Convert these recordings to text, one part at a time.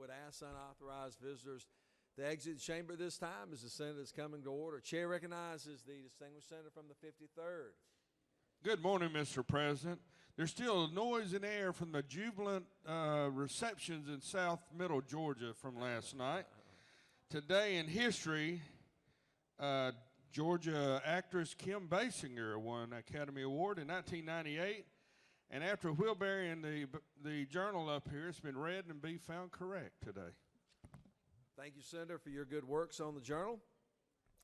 would ask unauthorized visitors to exit the chamber this time as the Senate is coming to order. Chair recognizes the distinguished senator from the 53rd. Good morning, Mr. President. There's still noise in the air from the jubilant receptions in South Middle Georgia from last night. Today in history, Georgia actress Kim Basinger won an Academy Award in 1998. And after Wnba in the journal up here, it's been read and be found correct today. Thank you, Senator, for your good works on the journal.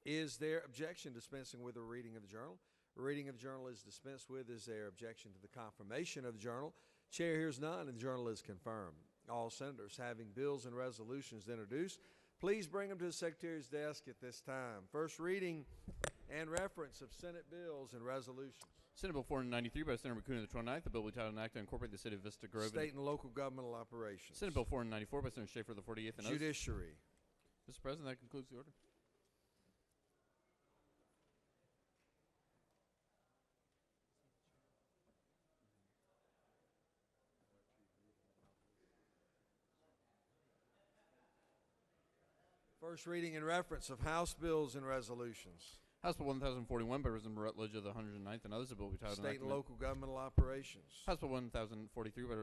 Is there objection dispensing with a reading of the journal? A reading of the journal is dispensed with. Is there objection to the confirmation of the journal? Chair hears none, and the journal is confirmed. All senators having bills and resolutions to introduce, please bring them to the Secretary's desk at this time. First reading and reference of Senate bills and resolutions. Senate Bill 493 by Senator McCoon of the 29th, the bill will be titled an act to incorporate the city of Vista Grove. State and local governmental operations. Senate Bill 494 by Senator Schaefer of the 48th and Judiciary. Mr. President, that concludes the order. First reading and reference of House bills and resolutions. House Bill 1041 by Representative Rutledge of the 109th and others, a bill will be titled State and local governmental operations. House Bill 1043 by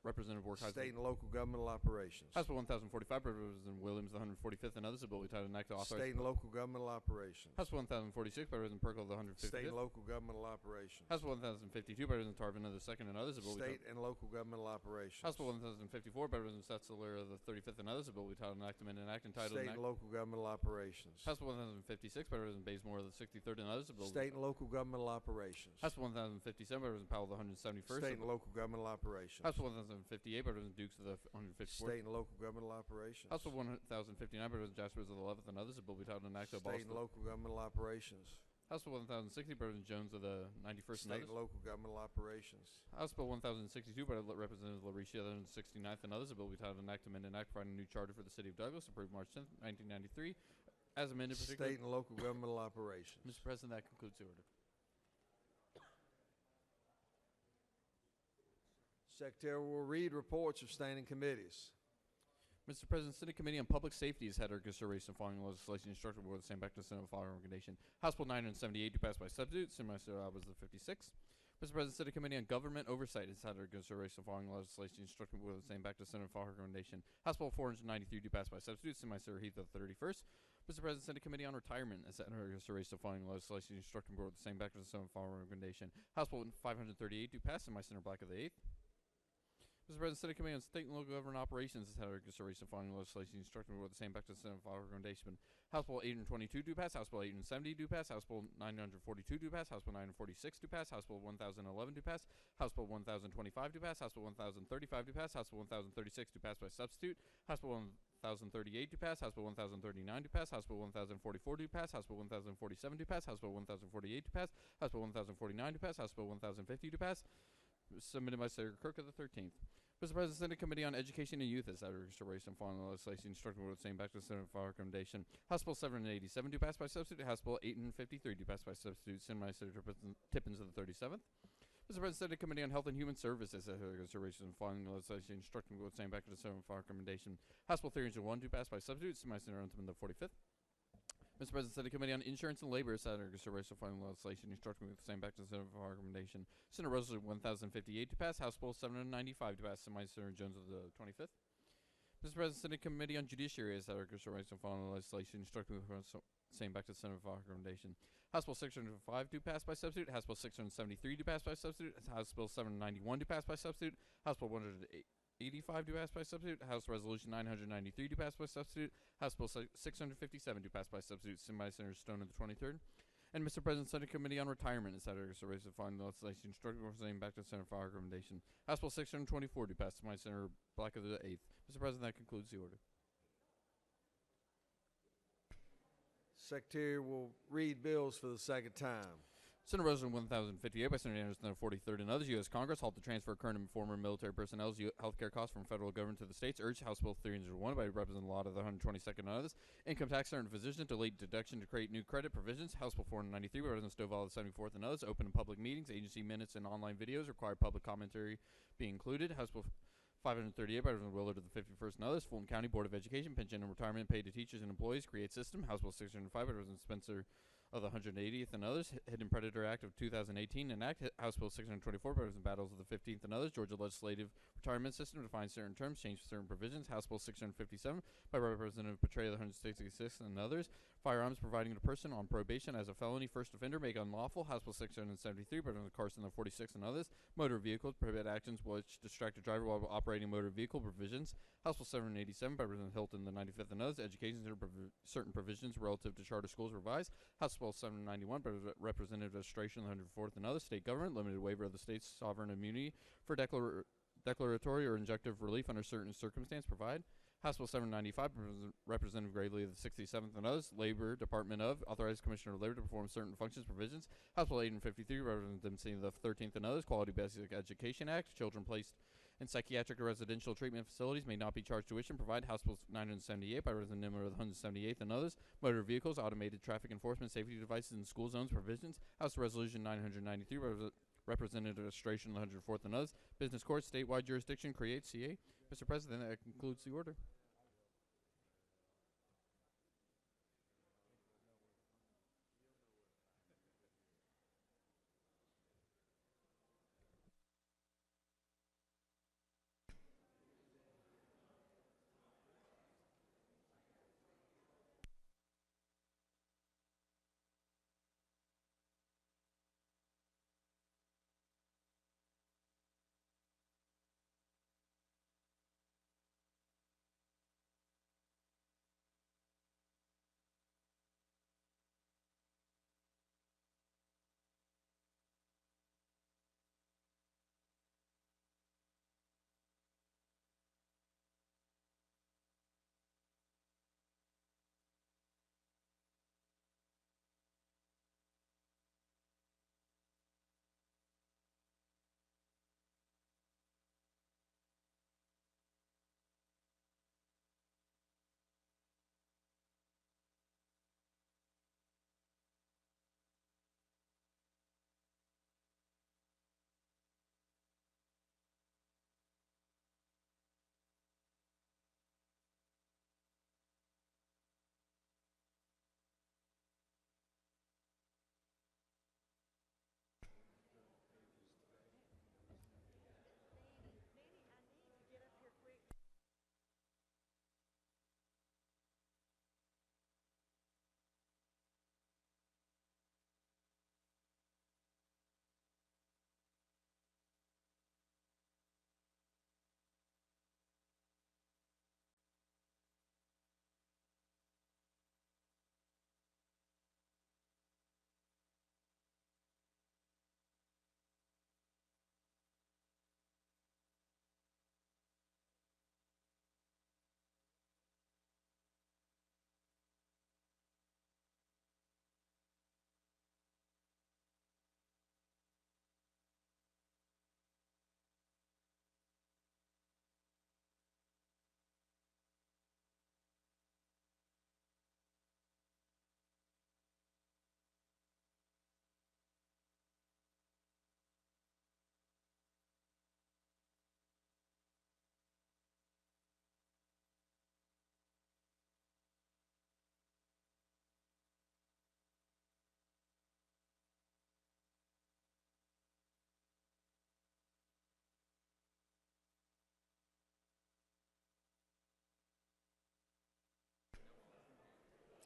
Representative Borkheiser. State and local governmental operations. House Bill 1045 by Representative Williams of the 145th and others, a bill will be titled an act to authorize. State and local governmental operations. House Bill 1046 by Representative Perkle of the 155th. State and local governmental operations. House Bill 1052 by Representative Tarvin of the 2nd and others, a bill will be State and local governmental operations. House Bill 1054 by Representative Setzler of the 35th and others, a bill will be titled an act to amend an act entitled State and local governmental operations. House Bill 1056 by Representative Bazemore of the 63rd and others, a bill. State and local governmental operations. House Bill 1057 by Representative Powell of the 171st. State and local governmental operations. House Bill 1058 by Representative Dukes of the 154th. State and local governmental operations. House Bill 1059 by Representative Jaspers of the 11th and others, a bill will be titled an act to abolish. State and local governmental operations. House Bill 1060 by Representative Jones of the 91st State and and local governmental operations. House Bill 1062 by Representative LaRiccia of the 69th and others, a bill will be titled an act to amend an act providing a new charter for the city of Douglas, approved March 10th, 1993, as amended. State and local governmental operations. Mr. President, that concludes the order. Secretary will read reports of standing committees. Mr. President, Senate Committee on Public Safety has had our consideration of following legislation instructed before the same back to the Senate following recommendation. House Bill 978 to pass by substitute. Senator was the 56. Mr. President, Senate Committee on Government Oversight has had our consideration of following legislation instructed before the same back to the Senate following recommendation. House Bill 493 to pass by substitute. Senator Heath of the 31st. Mr. President, Senate Committee on Retirement has had our consideration of following legislation instructed before the same back to the Senate following recommendation. House Bill 538 to pass. Senator Black of the 8th. Mr. President, Senate Committee on State and Local Government Operations has had our consideration of following legislation instructed before the same back to the Senate following recommendation. House Bill 822 do pass, House Bill 870 do pass, House Bill 942 do pass, House Bill 946 do pass, House Bill 1011 do pass, House Bill 1025 do pass, House Bill 1035 do pass, House Bill 1036 do pass by substitute, House Bill 1038 do pass, House Bill 1039 do pass, House Bill 1044 do pass, House Bill 1047 do pass, House Bill 1048 do pass, House Bill 1049 do pass, House Bill 1050 do pass, submitted by Senator Kirk of the 13th. Mr. President, Senate Committee on Education and Youth has had a consideration following legislation instructed with the same back to the Senate for recommendation. House Bill 787 do pass by substitute. House Bill 853 do pass by substitute. Sent by Senator Tippins of the 37th. Mr. President, Senate Committee on Health and Human Services has had a consideration following legislation instructed with the same back to the Senate for recommendation. House Bill 301 do pass by substitute. Sent by Senator Untitled of the 45th. Mr. President, Senate Committee on Insurance and Labor has had a consideration following legislation instructing with the same back to the Senate for recommendation. Senate Resolution 1058 to pass, House Bill 795 to pass, sent by Senator Jones of the 25th. Mr. President, Senate Committee on Judiciary has had a consideration following legislation instructing with the same back to the Senate for recommendation. House Bill 605 to pass by substitute, House Bill 673 to pass by substitute, House Bill 791 to pass by substitute, House Bill 185 to pass by substitute, House Resolution 993 to pass by substitute, House Bill 657 to pass by substitute, sent by Senator Stone of the 23rd. And Mr. President, Senate Committee on Retirement has had a consideration following legislation instructed for sending back to the Senate for recommendation. House Bill 624 to pass, sent by Senator Black of the 8th. Mr. President, that concludes the order. Secretary will read bills for the second time. Senate Resolution 1058 by Senator Anderson of the 43rd and others. U.S. Congress halt the transfer of current and former military personnel's health care costs from federal government to the states. Urged House Bill 301 by Representative Lott of the 122nd and others. Income tax certain physicians delayed deduction to create new credit provisions. House Bill 493 by Representative Stovall of the 74th and others. Open and public meetings, agency minutes, and online videos require public commentary be included. House Bill 538 by Representative Willard of the 51st and others. Fulton County Board of Education, pension and retirement paid to teachers and employees, create system. House Bill 605 by Representative Spencer of the 180th and others. Hidden Predator Act of 2018 enact. House Bill 624 by Representative Battles of the 15th and others. Georgia Legislative Retirement System defines certain terms, change certain provisions. House Bill 657 by Representative Petray of the 166th and others. Firearms providing a person on probation as a felony first offender make unlawful. House Bill 673 by Representative Carson of the 46th and others. Motor vehicles prohibit actions which distract a driver while operating motor vehicle provisions. House Bill 787 by Representative Hilton the 95th and others. Education certain provisions relative to charter schools revised. House Bill 791 by Representative Registration of the 104th and others. State government limited waiver of the state's sovereign immunity for declaratory or injunctive relief under certain circumstances provide. House Bill 795, Representative Gravely of the 67th and others. Labor Department of authorized Commissioner of Labor to perform certain functions provisions. House Bill 853, Representative Dempsey of the 13th and others. Quality Basic Education Act. Children placed in psychiatric or residential treatment facilities may not be charged tuition. Provide. House Bill 978 by Representative Nimmer of the 178th and others. Motor vehicles, automated traffic enforcement, safety devices in school zones provisions. House Resolution 993 by Representative Registration of the 104th and others. Business courts, statewide jurisdiction, create CA. Mr. President, that concludes the order.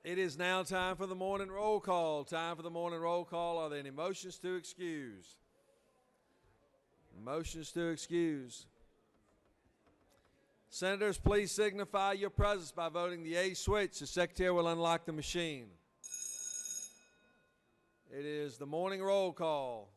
It is now time for the morning roll call. Time for the morning roll call. Are there any motions to excuse? Motions to excuse. Senators, please signify your presence by voting the A switch. The Secretary will unlock the machine. It is the morning roll call.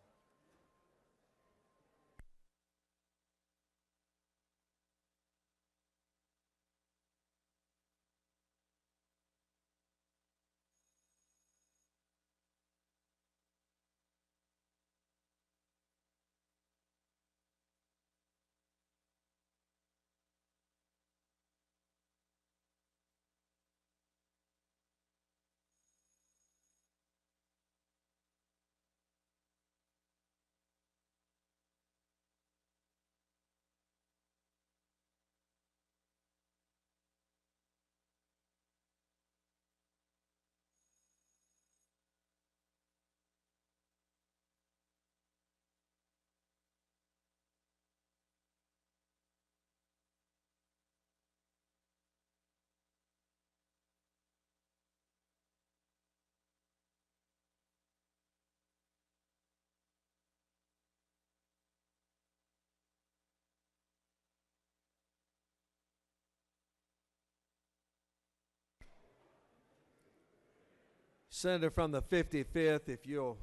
Senator from the 55th, if you'll.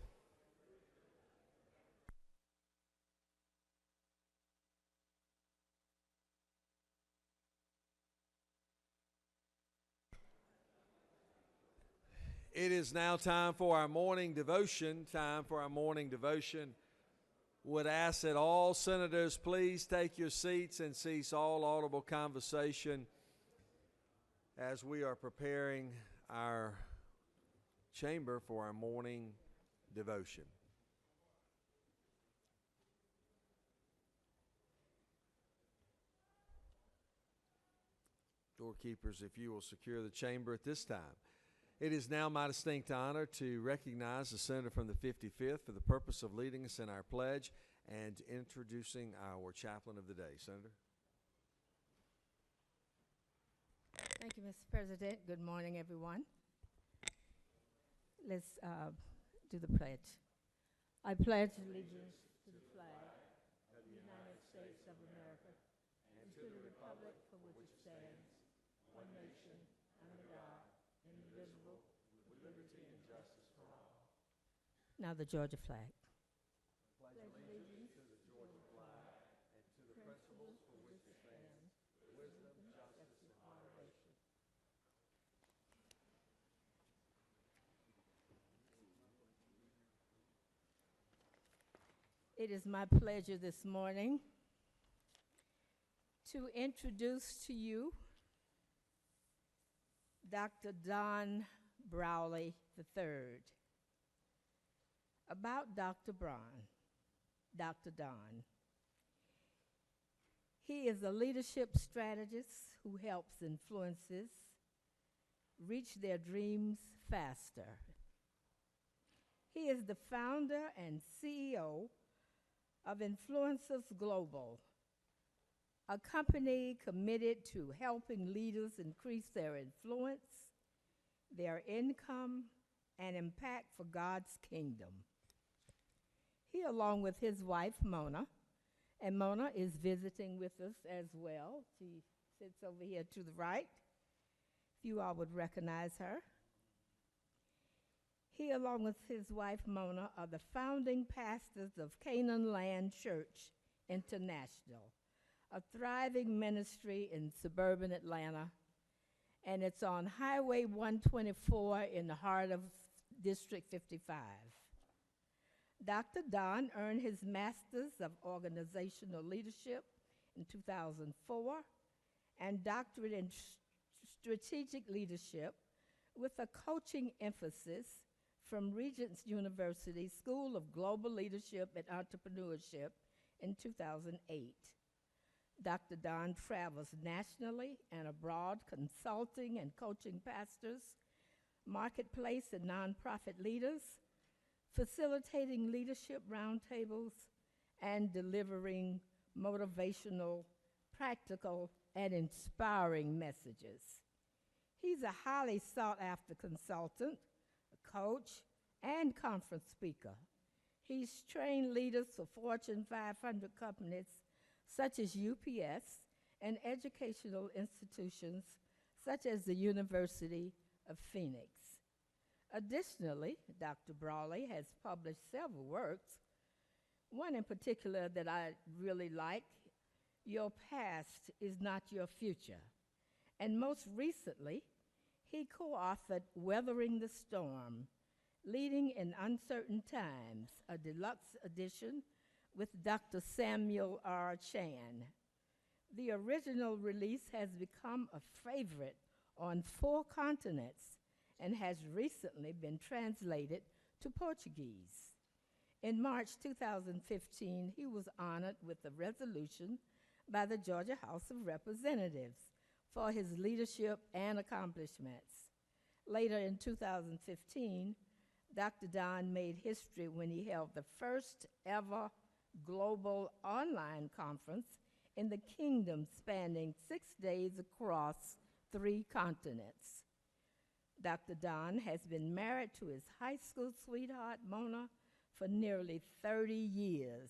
It is now time for our morning devotion. Would ask that all senators please take your seats and cease all audible conversation as we are preparing our chamber for our morning devotion. Doorkeepers, if you will secure the chamber at this time. It is now my distinct honor to recognize the senator from the 55th for the purpose of leading us in our pledge and introducing our chaplain of the day. Senator. Thank you, Mr. President. Good morning, everyone. Let's do the pledge. I pledge allegiance to the flag of the United States of America and to the republic for which it stands, one nation, under God, indivisible, with liberty and justice for all. Now the Georgia flag. Pledge allegiance to the Georgia flag and to the principles for which it stands, wisdom, justice, and moderation. It is my pleasure this morning to introduce to you Dr. Don Brawley the Third. About Dr. Don. He is a leadership strategist who helps influences reach their dreams faster. He is the founder and CEO of Influencers Global, a company committed to helping leaders increase their influence, their income, and impact for God's kingdom. He, along with his wife, Mona, and Mona is visiting with us as well. She sits over here to the right. If you all would recognize her. He, along with his wife, Mona, are the founding pastors of Canaan Land Church International, a thriving ministry in suburban Atlanta, and it's on Highway 124 in the heart of District 55. Dr. Don earned his Master's of Organizational Leadership in 2004 and Doctorate in Strategic Leadership with a coaching emphasis from Regents University School of Global Leadership and Entrepreneurship in 2008. Dr. Don travels nationally and abroad consulting and coaching pastors, marketplace and nonprofit leaders, facilitating leadership roundtables, and delivering motivational, practical, and inspiring messages. He's a highly sought-after consultant, a coach, and conference speaker. He's trained leaders for Fortune 500 companies such as UPS and educational institutions such as the University of Phoenix. Additionally, Dr. Brawley has published several works, one in particular that I really like, Your Past is Not Your Future. And most recently, he co-authored Weathering the Storm, Leading in Uncertain Times, a deluxe edition with Dr. Samuel R. Chan. The original release has become a favorite on 4 continents and has recently been translated to Portuguese. In March 2015, he was honored with a resolution by the Georgia House of Representatives for his leadership and accomplishments. Later in 2015, Dr. Don made history when he held the first ever global online conference in the kingdom spanning 6 days across 3 continents. Dr. Don has been married to his high school sweetheart, Mona, for nearly 30 years.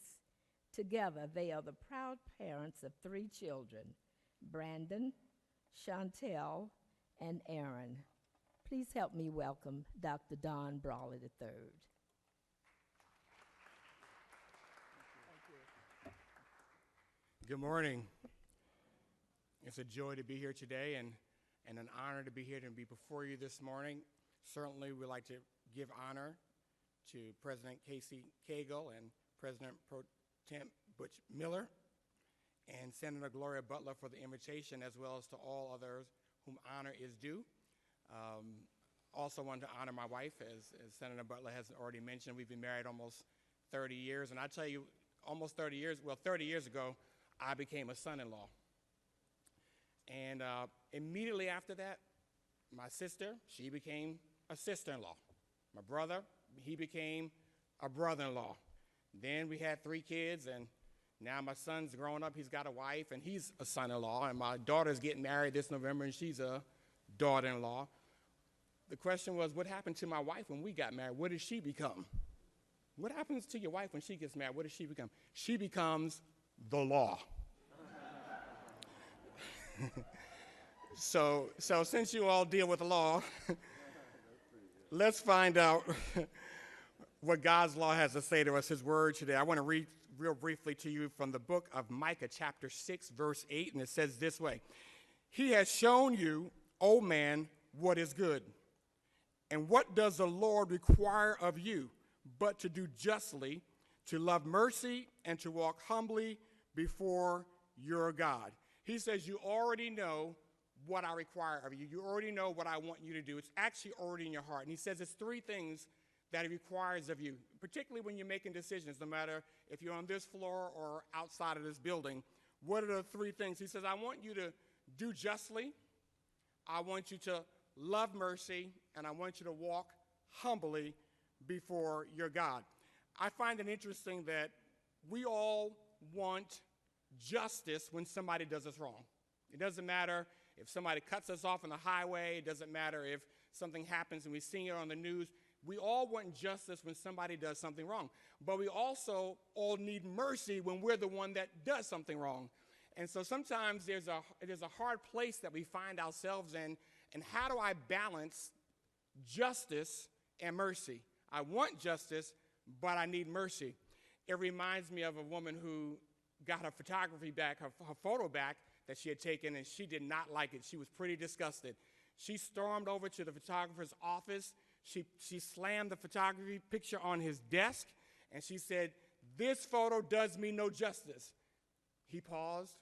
Together, they are the proud parents of 3 children, Brandon, Chantel, and Aaron. Please help me welcome Dr. Don Brawley the Third. Good morning. It's a joy to be here today and an honor to be here and be before you this morning. Certainly, we'd like to give honor to President Casey Cagle and President Pro Tem Butch Miller and Senator Gloria Butler for the invitation, as well as to all others whom honor is due. Also want to honor my wife, as Senator Butler has already mentioned. We've been married almost 30 years, and I tell you, almost 30 years, well, 30 years ago, I became a son-in-law. And immediately after that, my sister, she became a sister-in-law. My brother, he became a brother-in-law. Then we had 3 kids, and now my son's grown up. He's got a wife, and he's a son-in-law. And my daughter's getting married this November, and she's a daughter-in-law. The question was, what happened to my wife when we got married? What did she become? What happens to your wife when she gets married? What does she become? She becomes the law. So since you all deal with the law, let's find out what God's law has to say to us, his word today. I want to read real briefly to you from the book of Micah, chapter 6, verse 8, and it says this way: He has shown you, O man, what is good. And what does the Lord require of you but to do justly, to love mercy, and to walk humbly before your God? He says, you already know what I require of you. You already know what I want you to do. It's actually already in your heart. And he says it's 3 things that he requires of you, particularly when you're making decisions, no matter if you're on this floor or outside of this building. What are the 3 things? He says, I want you to do justly, I want you to love mercy, and I want you to walk humbly before your God. I find it interesting that we all want justice when somebody does us wrong. It doesn't matter if somebody cuts us off on the highway. It doesn't matter if something happens and we see it on the news. We all want justice when somebody does something wrong. But we also all need mercy when we're the one that does something wrong. And so sometimes there's a hard place that we find ourselves in. And how do I balance justice and mercy? I want justice, but I need mercy. It reminds me of a woman who got her photography back, her photo back that she had taken, and she did not like it. She was pretty disgusted. She stormed over to the photographer's office. She slammed the photography picture on his desk, and she said, "This photo does me no justice." He paused.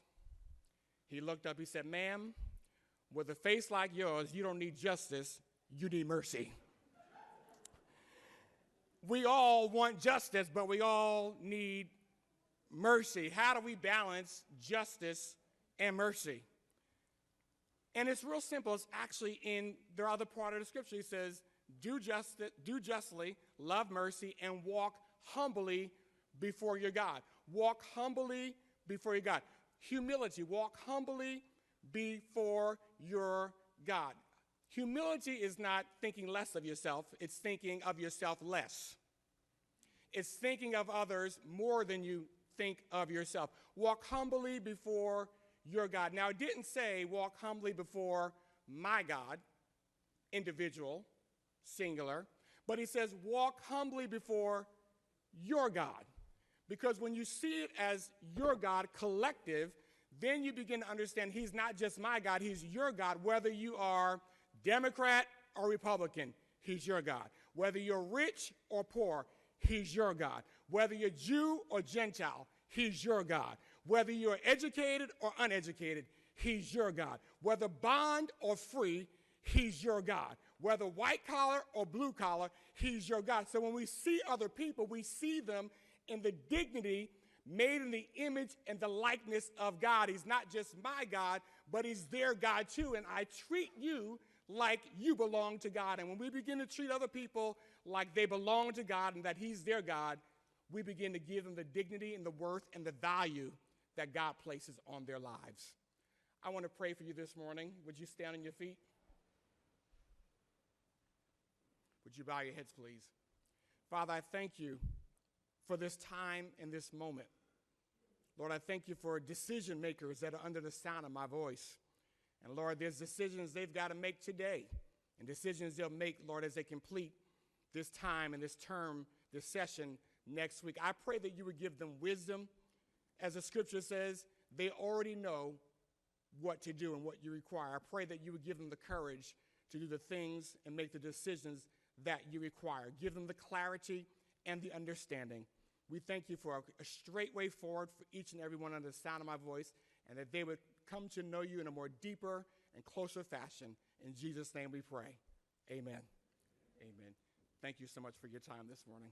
He looked up. He said, "Ma'am, with a face like yours, you don't need justice, you need mercy." We all want justice, but we all need mercy. How do we balance justice and mercy? And it's real simple. It's actually in the other part of the scripture. He says, do justly, love mercy, and walk humbly before your God. Walk humbly before your God. Humility. Walk humbly before your God. Humility is not thinking less of yourself. It's thinking of yourself less. It's thinking of others more than you think of yourself. Walk humbly before your God. Now, it didn't say walk humbly before my God, individual, singular, but he says walk humbly before your God. Because when you see it as your God, collective, then you begin to understand he's not just my God, he's your God. Whether you are Democrat or Republican, he's your God. Whether you're rich or poor, he's your God. Whether you're Jew or Gentile, he's your God. Whether you're educated or uneducated, he's your God. Whether bond or free, he's your God. Whether white collar or blue collar, he's your God. So when we see other people, we see them in the dignity made in the image and the likeness of God. He's not just my God, but he's their God too. And I treat you like you belong to God. And when we begin to treat other people like they belong to God and that he's their God, we begin to give them the dignity and the worth and the value that God places on their lives. I want to pray for you this morning. Would you stand on your feet? Would you bow your heads, please? Father, I thank you for this time and this moment. Lord, I thank you for decision makers that are under the sound of my voice. And Lord, there's decisions they've got to make today. and decisions they'll make, Lord, as they complete this time and this term, this session next week. I pray that you would give them wisdom. As the scripture says, they already know what to do and what you require. I pray that you would give them the courage to do the things and make the decisions that you require. Give them the clarity and the understanding. We thank you for a straight way forward for each and every one under the sound of my voice, and that they would come to know you in a more deeper and closer fashion. In Jesus' name we pray. Amen. Amen. Thank you so much for your time this morning.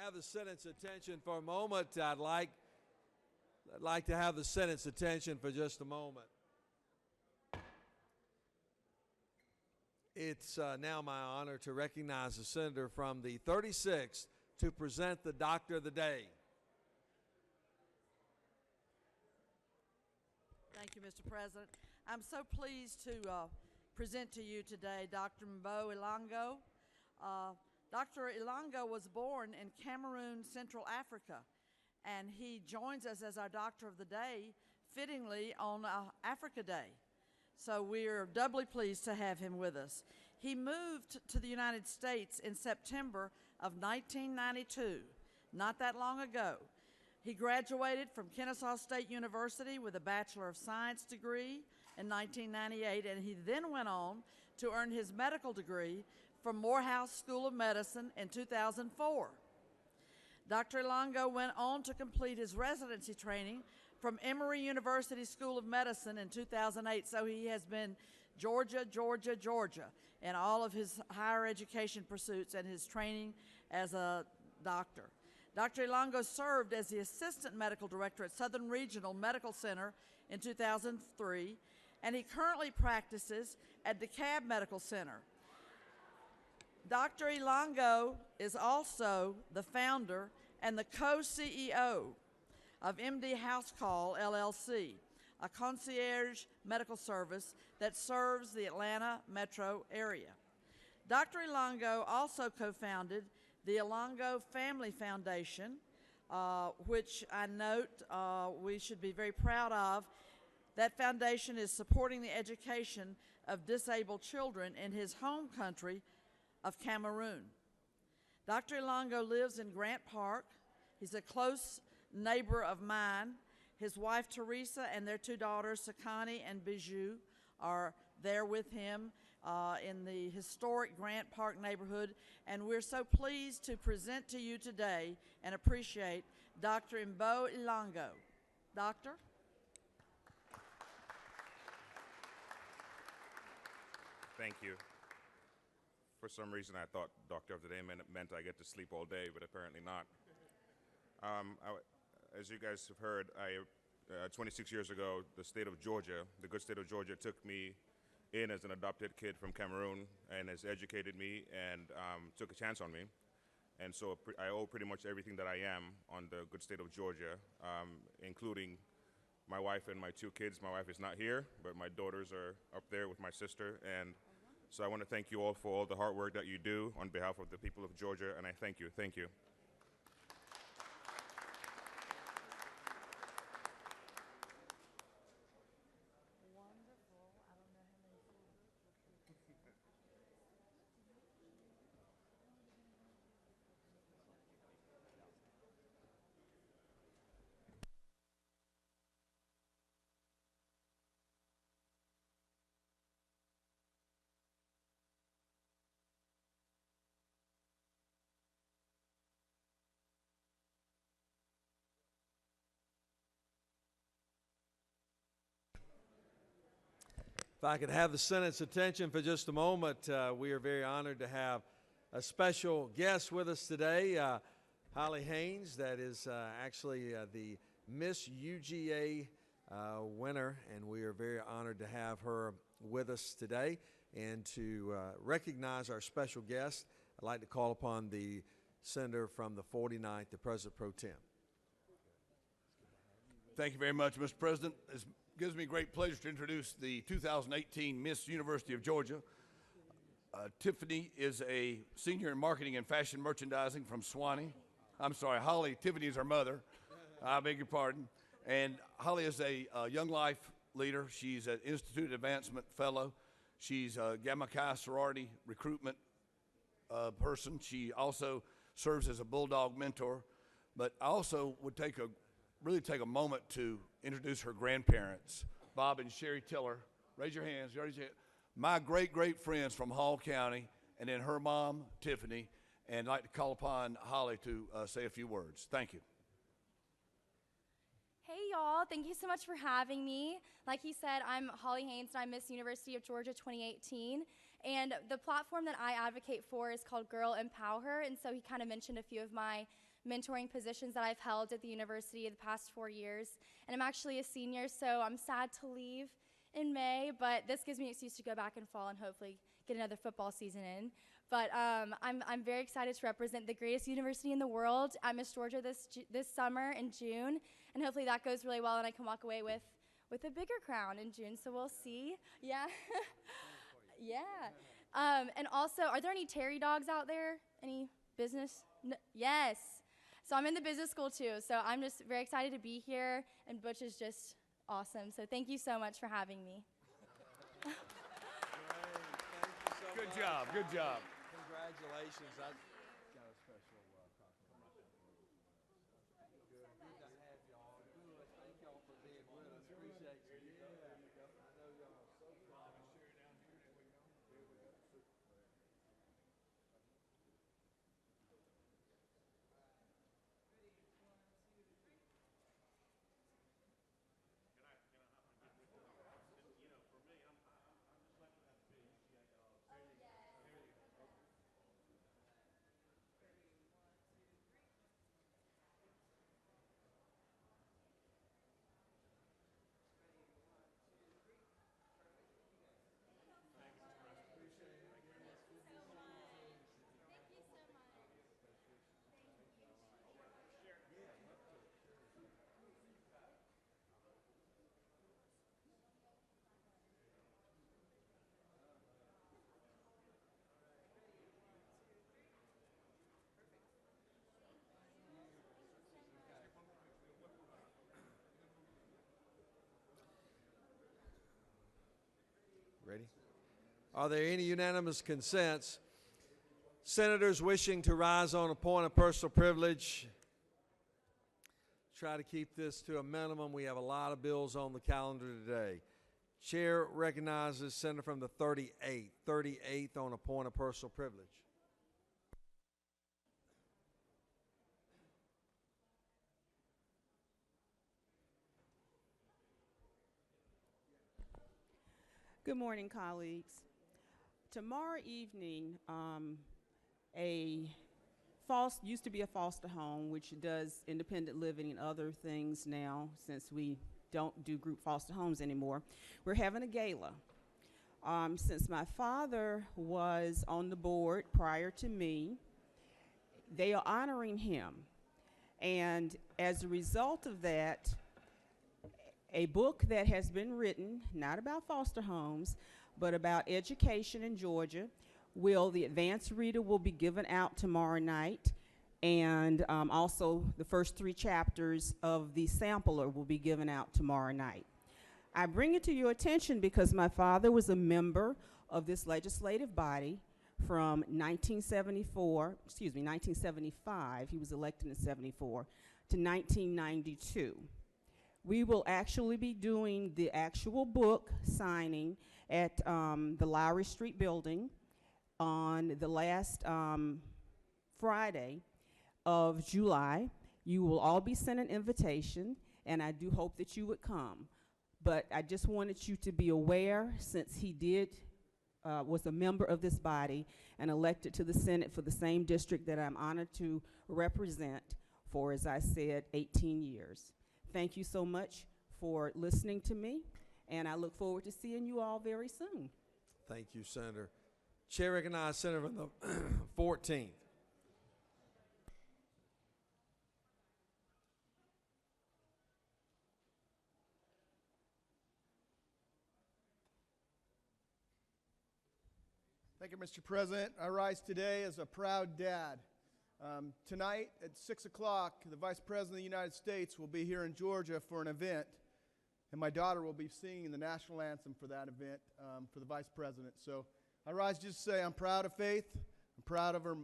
have the Senate's attention for a moment, I'd like to have the Senate's attention for just a moment. It's now my honor to recognize the senator from the 36th to present the Doctor of the Day. Thank you, Mr. President. I'm so pleased to present to you today Dr. Mbo Ilongo. Dr. Ilongo was born in Cameroon, Central Africa, and he joins us as our Doctor of the Day, fittingly on Africa Day. So we're doubly pleased to have him with us. He moved to the United States in September of 1992, not that long ago. He graduated from Kennesaw State University with a Bachelor of Science degree in 1998, and he then went on to earn his medical degree from Morehouse School of Medicine in 2004. Dr. Ilongo went on to complete his residency training from Emory University School of Medicine in 2008, so he has been Georgia, Georgia, Georgia in all of his higher education pursuits and his training as a doctor. Dr. Ilongo served as the Assistant Medical Director at Southern Regional Medical Center in 2003, and he currently practices at DeKalb Medical Center. Dr. Ilongo is also the founder and the co-CEO of MD House Call, LLC, a concierge medical service that serves the Atlanta metro area. Dr. Ilongo also co-founded the Ilongo Family Foundation, which I note we should be very proud of. That foundation is supporting the education of disabled children in his home country of Cameroon. Dr. Ilongo lives in Grant Park. He's a close neighbor of mine. His wife Teresa and their two daughters Sakani and Bijou are there with him in the historic Grant Park neighborhood, and we're so pleased to present to you today and appreciate Dr. Mbo Ilongo. Doctor? Thank you. For some reason, I thought Doctor of the Day meant I get to sleep all day, but apparently not. As you guys have heard, 26 years ago, the state of Georgia, the good state of Georgia, took me in as an adopted kid from Cameroon and has educated me and took a chance on me. And so I owe pretty much everything that I am on the good state of Georgia, including my wife and my two kids. My wife is not here, but my daughters are up there with my sister. And so I want to thank you all for all the hard work that you do on behalf of the people of Georgia, and I thank you. Thank you. If I could have the Senate's attention for just a moment, we are very honored to have a special guest with us today, Holly Haynes, that is actually the Miss UGA winner, and we are very honored to have her with us today. And to recognize our special guest, I'd like to call upon the senator from the 49th, the President Pro Tem. Thank you very much, Mr. President. It gives me great pleasure to introduce the 2018 Miss University of Georgia. Tiffany is a senior in marketing and fashion merchandising from Swanee. I'm sorry, Holly. Tiffany is her mother. I beg your pardon. And Holly is a Young Life leader. She's an Institute Advancement Fellow. She's a Gamma Chi sorority recruitment person. She also serves as a Bulldog mentor. But I also would really take a moment to introduce her grandparents, Bob and Sherry Tiller. Raise your hands. My great friends from Hall County, and then her mom, Tiffany. And I'd like to call upon Holly to say a few words. Thank you. Hey, y'all. Thank you so much for having me. Like he said, I'm Holly Haynes, and I'm Miss University of Georgia 2018. And the platform that I advocate for is called Girl Empower Her. And so he kind of mentioned a few of my mentoring positions that I've held at the university the past 4 years. And I'm actually a senior, so I'm sad to leave in May, but this gives me an excuse to go back in fall and hopefully get another football season in. But I'm very excited to represent the greatest university in the world at Miss Georgia this summer in June, and hopefully that goes really well and I can walk away with a bigger crown in June, so we'll see. Yeah. Yeah. And also, are there any Terry dogs out there? Any business? No. Yes. So I'm in the business school too, so I'm just very excited to be here, and Butch is just awesome. So thank you so much for having me. Great. Thank you so Good much. job, good job. Congratulations. I got a special compliment. Good to have y'all. Good. Thank y'all for being with us. Appreciate you. Yeah. I know y'all are so proud. Ready? Are there any unanimous consents? Senators wishing to rise on a point of personal privilege. Try to keep this to a minimum. We have a lot of bills on the calendar today. Chair recognizes Senator from the 38th. 38th on a point of personal privilege. Good morning, colleagues. Tomorrow evening, used to be a foster home, which does independent living and other things now, since we don't do group foster homes anymore. We're having a gala. Since my father was on the board prior to me, they are honoring him. And as a result of that, a book that has been written, not about foster homes, but about education in Georgia, the advanced reader will be given out tomorrow night, and also the first 3 chapters of the sampler will be given out tomorrow night. I bring it to your attention because my father was a member of this legislative body from 1975, he was elected in 74, to 1992. We will actually be doing the actual book signing at the Lowry Street building on the last Friday of July. You will all be sent an invitation, and I do hope that you would come. But I just wanted you to be aware, since he was a member of this body and elected to the Senate for the same district that I'm honored to represent for, as I said, 18 years. Thank you so much for listening to me, and I look forward to seeing you all very soon. Thank you, Senator. Chair recognizes Senator from the 14th. Thank you, Mr. President. I rise today as a proud dad. Tonight at 6 o'clock, the Vice President of the United States will be here in Georgia for an event, and my daughter will be singing the national anthem for that event for the Vice President. So I rise just to say I'm proud of Faith, I'm proud of her,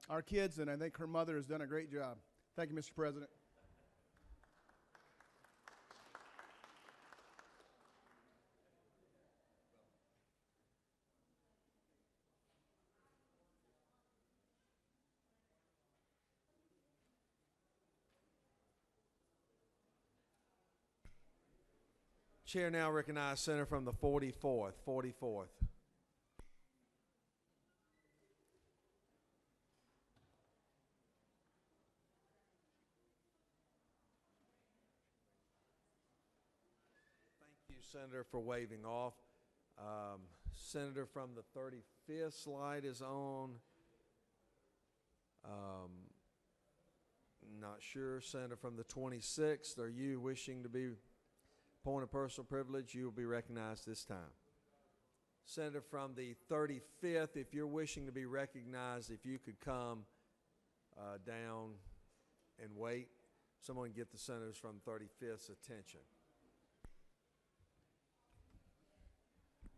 our kids, and I think her mother has done a great job. Thank you, Mr. President. Chair now recognizes Senator from the 44th. 44th. you, Senator, for waving off. Senator from the 35th slide is on. Not sure. Senator from the 26th, are you wishing to be point of personal privilege? You will be recognized this time. Senator from the 35th, if you're wishing to be recognized, if you could come down and wait. Someone get the senators from 35th's attention.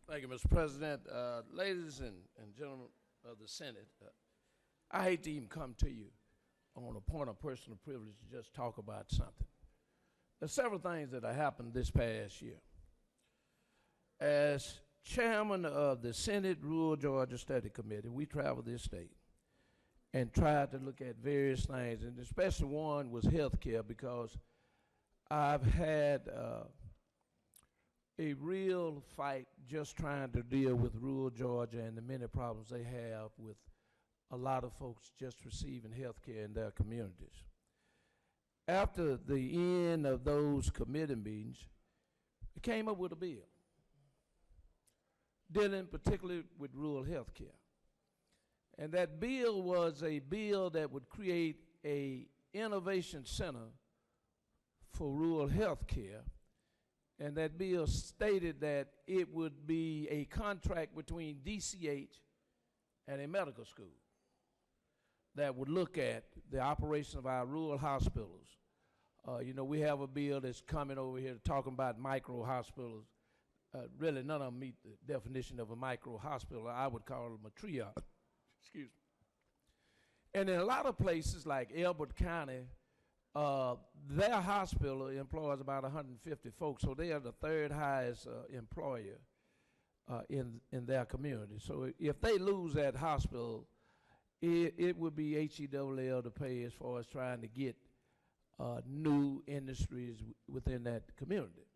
Thank you, Mr. President. Ladies and gentlemen of the Senate, I hate to even come to you on a point of personal privilege to just talk about something. There's several things that have happened this past year. As chairman of the Senate Rural Georgia Study Committee, we traveled this state and tried to look at various things, and especially one was health care, because I've had a real fight just trying to deal with rural Georgia and the many problems they have with a lot of folks just receiving health care in their communities. After the end of those committee meetings, we came up with a bill dealing particularly with rural health care. And that bill was a bill that would create a innovation center for rural health care. And that bill stated that it would be a contract between DCH and a medical school that would look at the operation of our rural hospitals. You know, we have a bill that's coming over here talking about micro hospitals. Really, none of them meet the definition of a micro hospital. I would call them a triage. Excuse me. And in a lot of places like Elbert County, their hospital employs about 150 folks, so they are the third highest employer in their community. So if they lose that hospital, it would be HELL to pay as far as trying to get new industries within that community.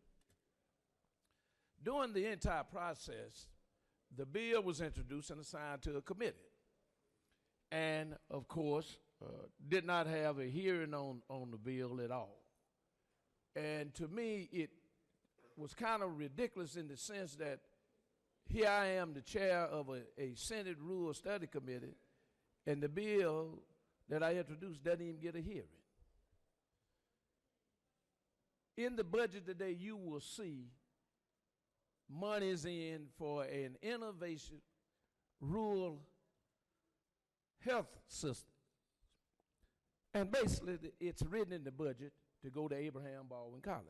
During the entire process, the bill was introduced and assigned to a committee. And, of course, did not have a hearing on the bill at all. And to me, it was kind of ridiculous in the sense that here I am, the chair of a Senate Rural Study Committee, and the bill that I introduced doesn't even get a hearing. In the budget today, you will see monies in for an innovation rural health system. And basically, it's written in the budget to go to Abraham Baldwin College.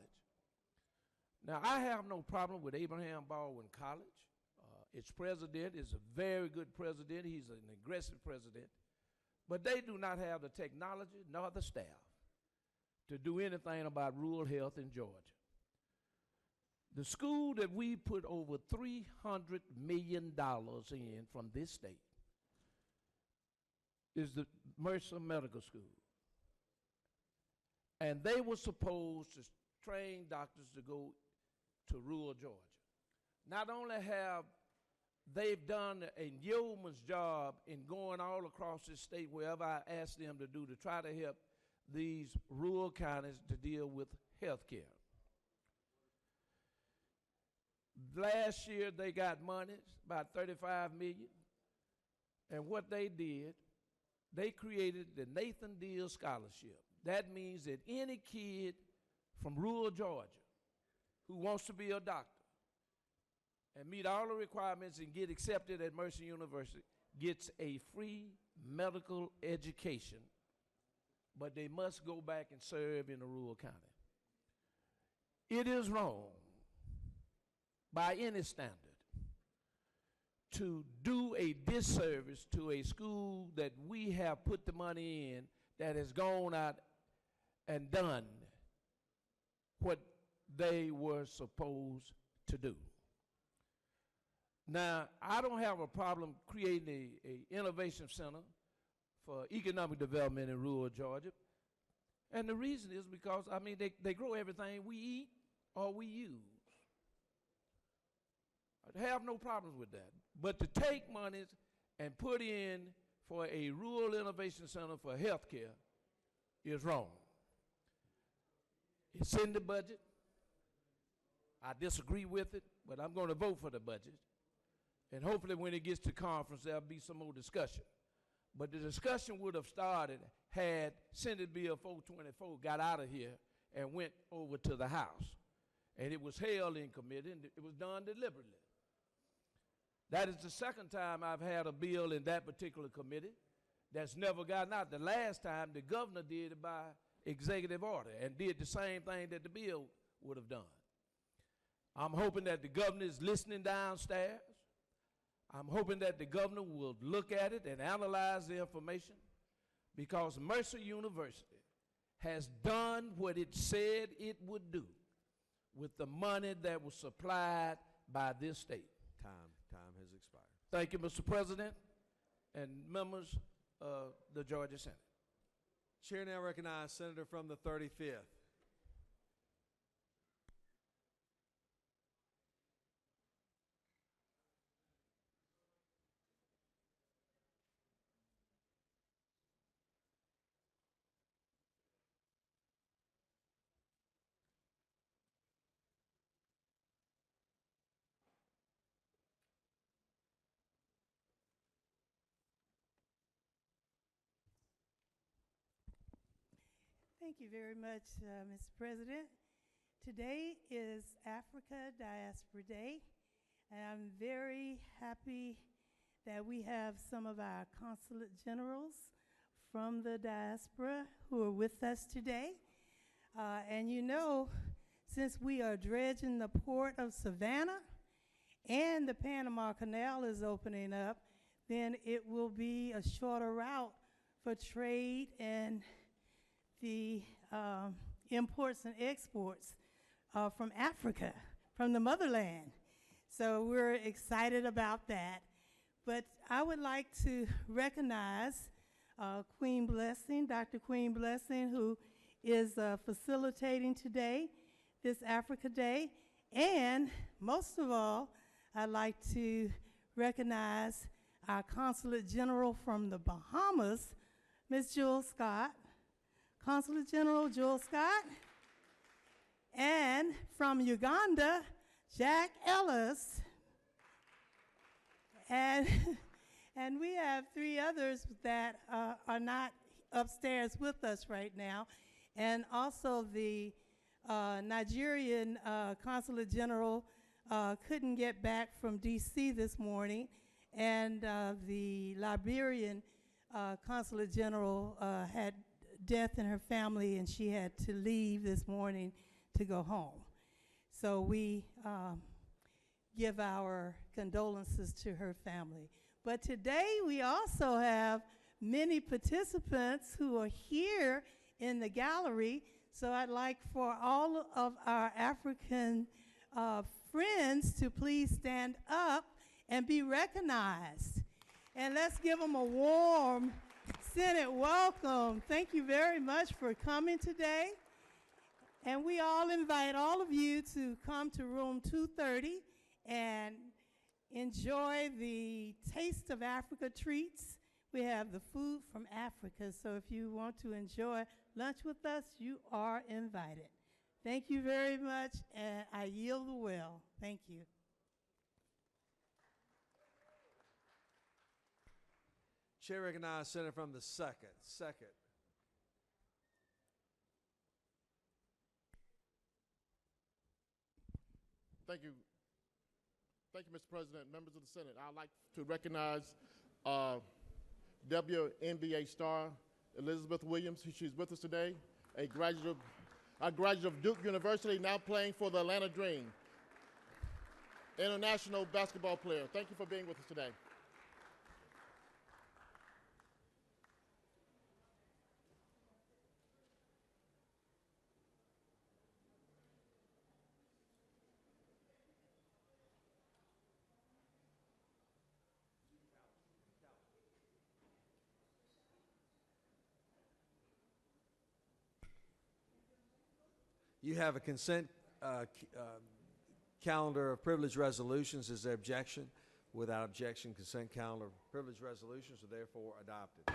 Now, I have no problem with Abraham Baldwin College. Its president is a very good president. He's an aggressive president. But they do not have the technology nor the staff to do anything about rural health in Georgia. The school that we put over $300 million in from this state is the Mercer Medical School. And they were supposed to train doctors to go to rural Georgia. Not only have they've done a yeoman's job in going all across this state, wherever I asked them to do, to try to help these rural counties to deal with health care. Last year they got money, about $35 million. And what they did, they created the Nathan Deal Scholarship. That means that any kid from rural Georgia who wants to be a doctor and meet all the requirements and get accepted at Mercer University gets a free medical education, but they must go back and serve in a rural county. It is wrong by any standard to do a disservice to a school that we have put the money in, that has gone out and done what they were supposed to do. Now, I don't have a problem creating a innovation center for economic development in rural Georgia. And the reason is because, I mean, they grow everything we eat or we use. I have no problems with that. But to take monies and put in for a rural innovation center for health care is wrong. It's in the budget. I disagree with it, but I'm going to vote for the budget. And hopefully when it gets to conference, there'll be some more discussion. But the discussion would have started had Senate Bill 424 got out of here and went over to the House. And it was held in committee, and it was done deliberately. That is the second time I've had a bill in that particular committee that's never gotten out. The last time, the governor did it by executive order and did the same thing that the bill would have done. I'm hoping that the governor is listening downstairs. I'm hoping that the governor will look at it and analyze the information, because Mercer University has done what it said it would do with the money that was supplied by this state. Time has expired. Thank you, Mr. President and members of the Georgia Senate. Chair now recognizes Senator from the 35th. Thank you very much, Mr. President. Today is Africa Diaspora Day, and I'm very happy that we have some of our consulate generals from the diaspora who are with us today. And you know, since we are dredging the port of Savannah and the Panama Canal is opening up, then it will be a shorter route for trade and the imports and exports from Africa, from the motherland. So we're excited about that. But I would like to recognize Queen Blessing, Dr. Queen Blessing, who is facilitating today, this Africa Day. And most of all, I'd like to recognize our Consulate General from the Bahamas, Ms. Jewel Scott, Consulate General Jewel Scott, and from Uganda, Jack Ellis, and we have three others that are not upstairs with us right now, and also the Nigerian Consulate General couldn't get back from D.C. this morning, and the Liberian Consulate General had death in her family, and she had to leave this morning to go home. So we give our condolences to her family. But today we also have many participants who are here in the gallery, so I'd like for all of our African friends to please stand up and be recognized. And let's give them a warm Senate welcome. Thank you very much for coming today. And we all invite all of you to come to room 230 and enjoy the Taste of Africa treats. We have the food from Africa, so if you want to enjoy lunch with us, you are invited. Thank you very much, and I yield the well. Thank you. Chair recognizes Senator from the second. Thank you. Thank you, Mr. President, members of the Senate. I'd like to recognize WNBA star Elizabeth Williams. She's with us today, a graduate of Duke University, now playing for the Atlanta Dream. International basketball player. Thank you for being with us today. You have a consent calendar of privilege resolutions. Is there objection? Without objection, consent calendar of privilege resolutions are therefore adopted.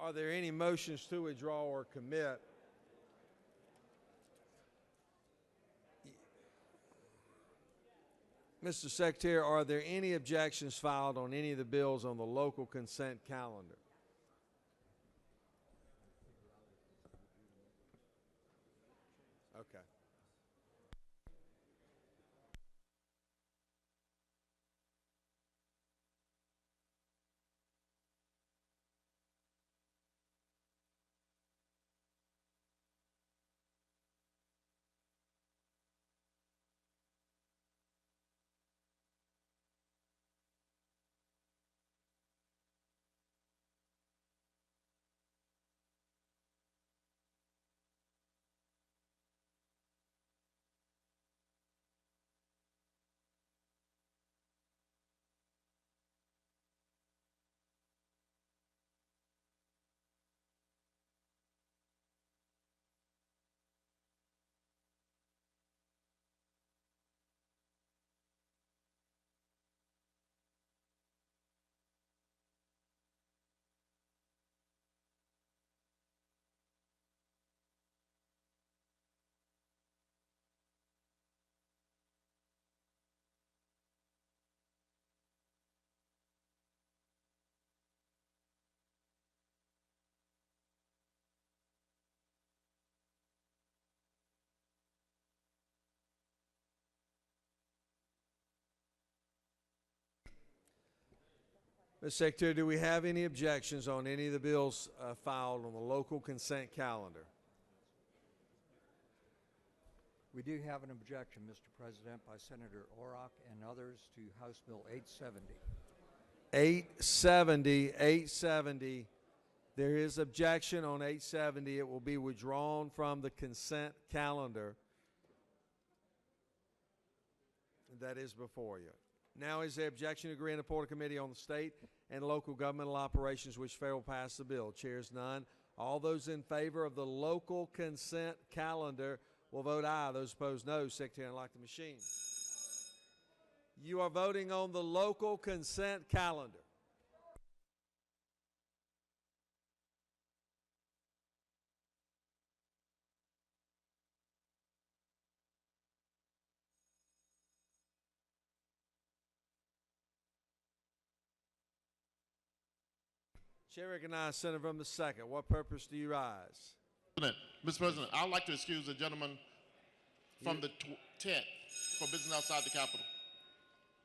Are there any motions to withdraw or commit? Mr. Secretary, are there any objections filed on any of the bills on the local consent calendar? Okay. Mr. Secretary, do we have any objections on any of the bills filed on the local consent calendar? We do have an objection, Mr. President, by Senator Orrock and others to House Bill 870. 870. There is objection on 870. It will be withdrawn from the consent calendar. That is before you. Now is there objection to agree and report a committee on the state and local governmental operations which fail to pass the bill? Chairs none. All those in favor of the local consent calendar will vote aye. Those opposed, no. Secretary, unlock the machine. You are voting on the local consent calendar. Chair recognizes Senator from the second. What purpose do you rise? Mr. President, I would like to excuse the gentleman from the 10th for business outside the Capitol.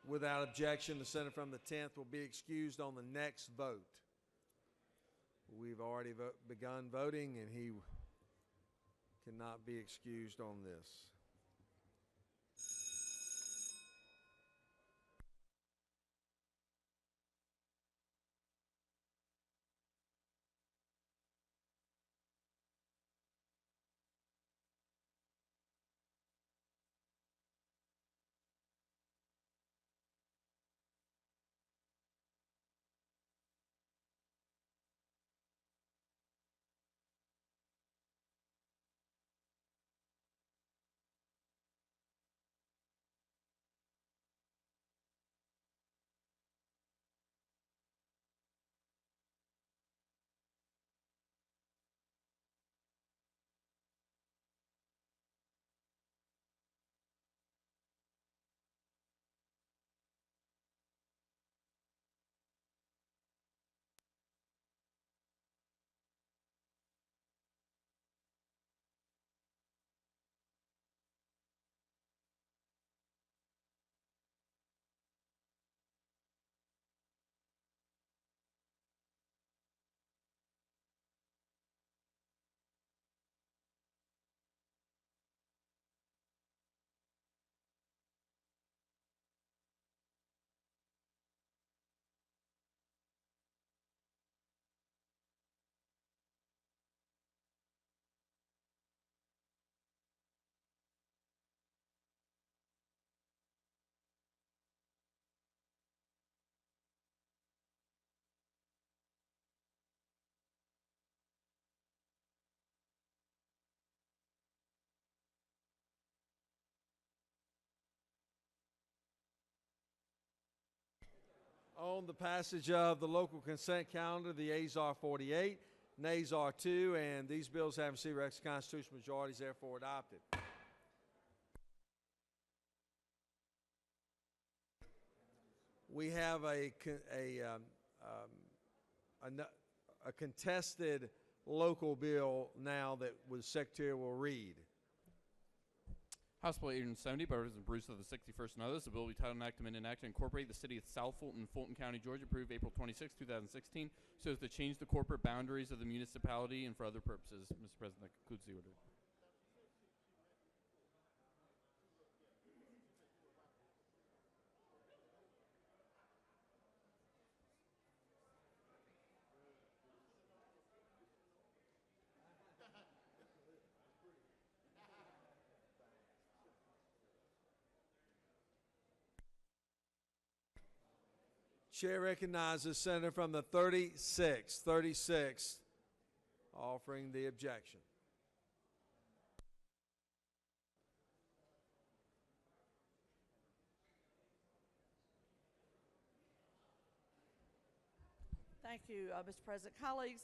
Without objection, the senator from the 10th will be excused on the next vote. We've already begun voting, and he cannot be excused on this. On the passage of the local consent calendar, the ayes are 48, nays are 2, and these bills have received requisite constitutional majorities, therefore adopted. We have a contested local bill now that the Secretary will read. House Bill 870 by Representative Bruce of the 61st and others. The bill will be titled an act to amend an act to incorporate the city of South Fulton, Fulton County, Georgia, approved April 26, 2016, so as to change the corporate boundaries of the municipality and for other purposes. Mr. President, that concludes the order. Chair recognizes Senator from the 36th, offering the objection. Thank you, Mr. President. Colleagues,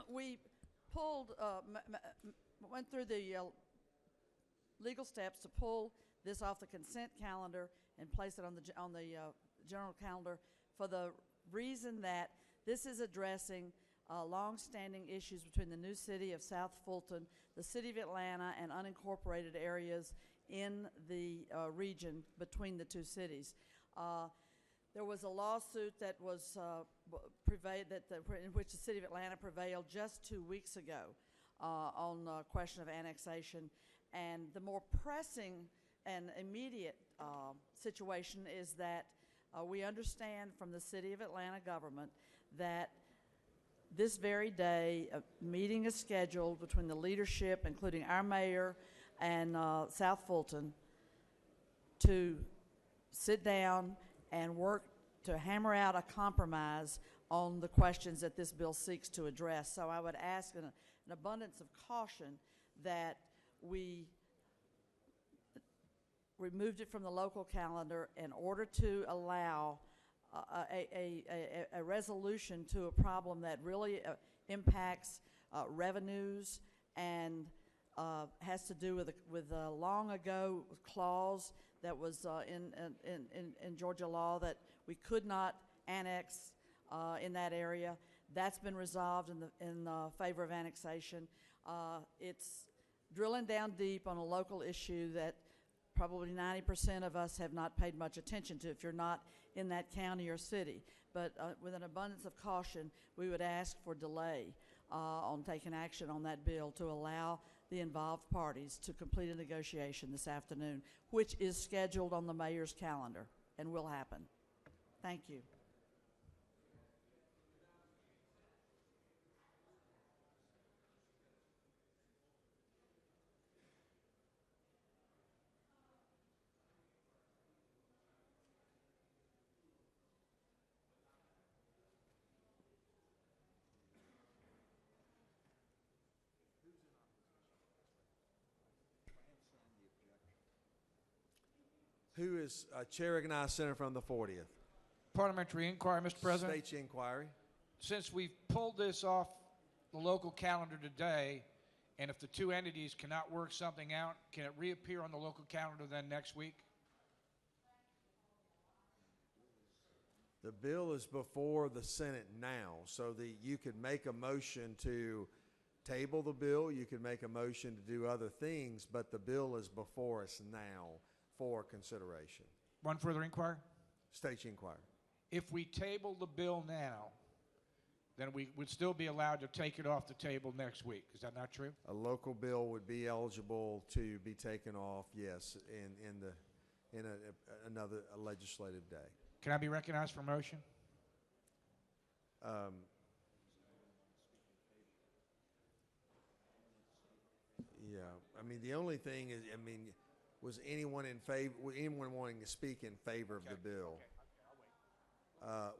we went through the legal steps to pull this off the consent calendar and place it on the general calendar for the reason that this is addressing long-standing issues between the new city of South Fulton, the city of Atlanta, and unincorporated areas in the region between the two cities. There was a lawsuit that was in which the city of Atlanta prevailed just 2 weeks ago on the question of annexation, and the more pressing and immediate situation is that we understand from the City of Atlanta government that this very day a meeting is scheduled between the leadership, including our mayor and South Fulton, to sit down and work to hammer out a compromise on the questions that this bill seeks to address. So I would ask in an abundance of caution that we removed it from the local calendar in order to allow a resolution to a problem that really impacts revenues and has to do with a long ago clause that was in Georgia law that we could not annex in that area. That's been resolved in favor of annexation. It's drilling down deep on a local issue that probably 90% of us have not paid much attention to if you're not in that county or city. But with an abundance of caution, we would ask for delay on taking action on that bill to allow the involved parties to complete a negotiation this afternoon, which is scheduled on the mayor's calendar and will happen. Thank you. Who is Chair recognized Senator from the 40th? Parliamentary inquiry, Mr. President. State your inquiry. Since we've pulled this off the local calendar today, and if the two entities cannot work something out, can it reappear on the local calendar then next week? The bill is before the Senate now, so that you could make a motion to table the bill, you could make a motion to do other things, but the bill is before us now for consideration. One further inquiry? State your inquiry. If we table the bill now, then we would still be allowed to take it off the table next week. Is that not true? A local bill would be eligible to be taken off, yes, in another legislative day. Can I be recognized for motion? Yeah, I mean, the only thing is, I mean, was anyone in favor? Was anyone wanting to speak in favor of the bill?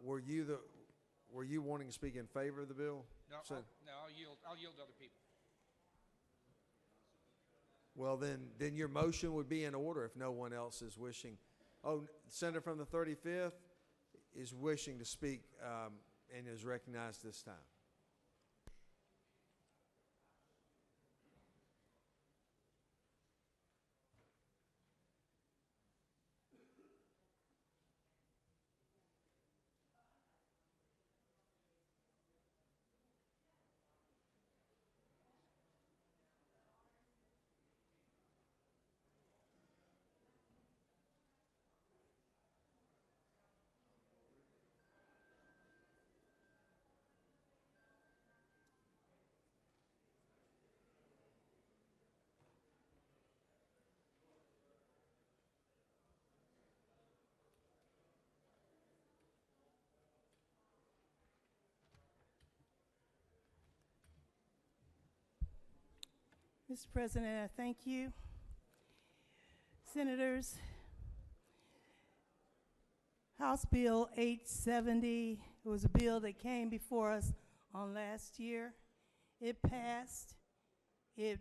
Were you wanting to speak in favor of the bill? No, I'll yield to other people. Well, then your motion would be in order if no one else is wishing. Oh, Senator from the 35th is wishing to speak and is recognized this time. Mr. President, I thank you. Senators, House Bill 870 was a bill that came before us on last year. It passed. Yes,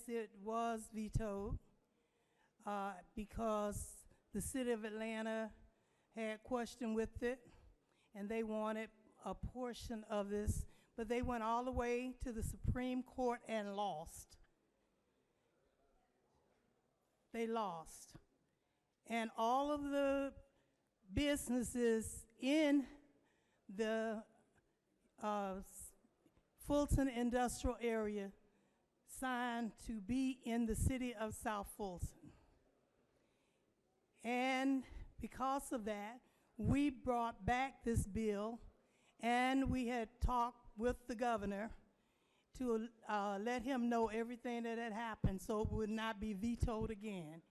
it was vetoed because the city of Atlanta had question with it, and they wanted a portion of this, but they went all the way to the Supreme Court and lost. They lost. And all of the businesses in the Fulton industrial area signed to be in the city of South Fulton. And because of that, we brought back this bill, and we had talked with the governor to let him know everything that had happened so it would not be vetoed again.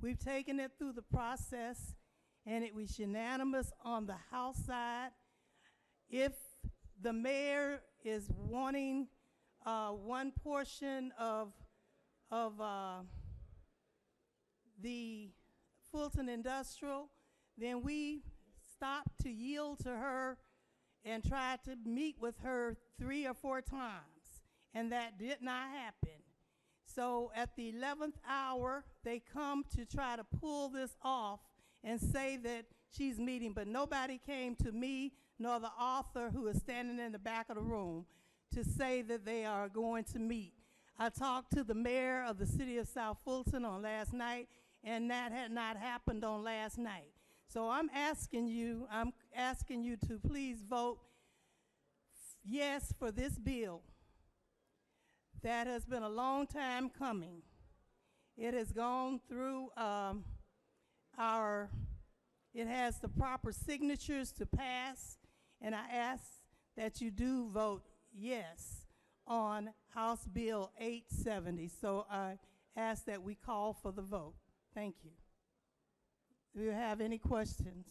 We've taken it through the process, and it was unanimous on the House side. If the mayor is wanting one portion of the Fulton Industrial, then we stopped to yield to her and tried to meet with her 3 or 4 times, and that did not happen. So at the 11th hour, they come to try to pull this off and say that she's meeting, but nobody came to me nor the author who is standing in the back of the room to say that they are going to meet. I talked to the mayor of the city of South Fulton on last night, and that had not happened on last night. So I'm asking you to please vote yes for this bill. That has been a long time coming. It has gone through it has the proper signatures to pass, and I ask that you do vote yes on House Bill 870. So I ask that we call for the vote. Thank you. Do you have any questions?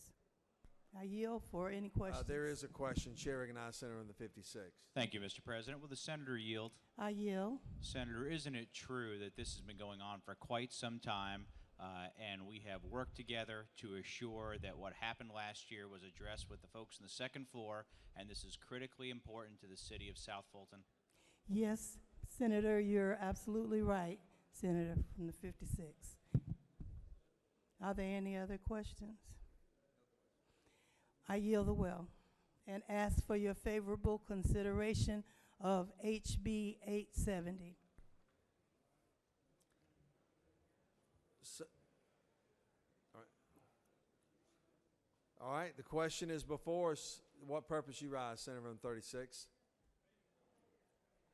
I yield for any questions. There is a question. Chair recognizes Senator on the 56. Thank you, Mr. President. Will the senator yield? I yield. Senator, isn't it true that this has been going on for quite some time, and we have worked together to assure that what happened last year was addressed with the folks on the second floor, and this is critically important to the city of South Fulton? Yes, Senator, you're absolutely right, Senator from the 56. Are there any other questions? I yield the will and ask for your favorable consideration of HB 870. All right, the question is before us. What purpose you rise, Senator from 36?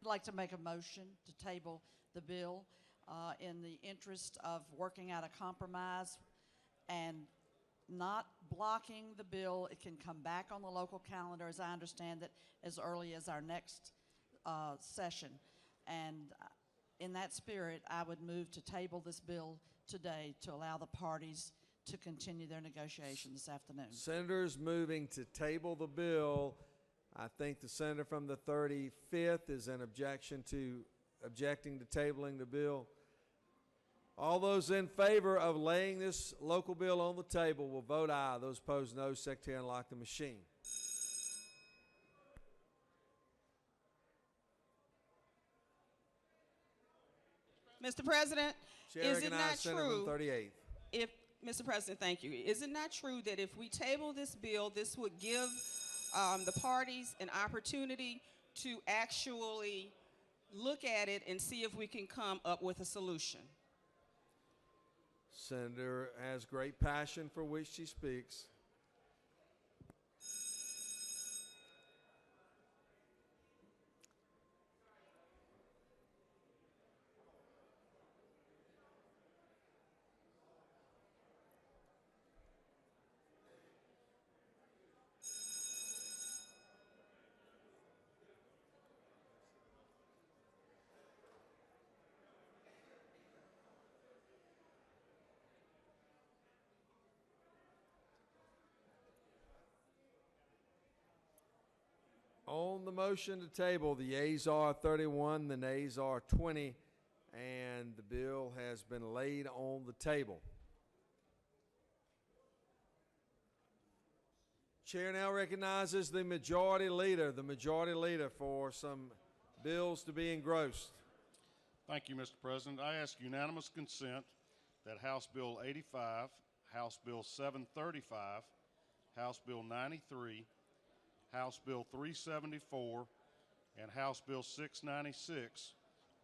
I'd like to make a motion to table the bill in the interest of working out a compromise and not blocking the bill. It can come back on the local calendar, as I understand it, as early as our next session. And in that spirit, I would move to table this bill today to allow the parties to continue their negotiation this afternoon. Senators moving to table the bill. I think the senator from the 35th is in objecting to tabling the bill. All those in favor of laying this local bill on the table will vote aye. Those opposed, no. Secretary, unlock the machine. Mr. President, Chair is it not recognizes Senator from true? 38th. If Mr. President, thank you. Is it not true that if we table this bill, this would give the parties an opportunity to actually look at it and see if we can come up with a solution? Senator has great passion for which she speaks. On the motion to table, the yeas are 31, the nays are 20, and the bill has been laid on the table. Chair now recognizes the majority leader for some bills to be engrossed. Thank you, Mr. President. I ask unanimous consent that House Bill 85, House Bill 735, House Bill 93, House Bill 374, and House Bill 696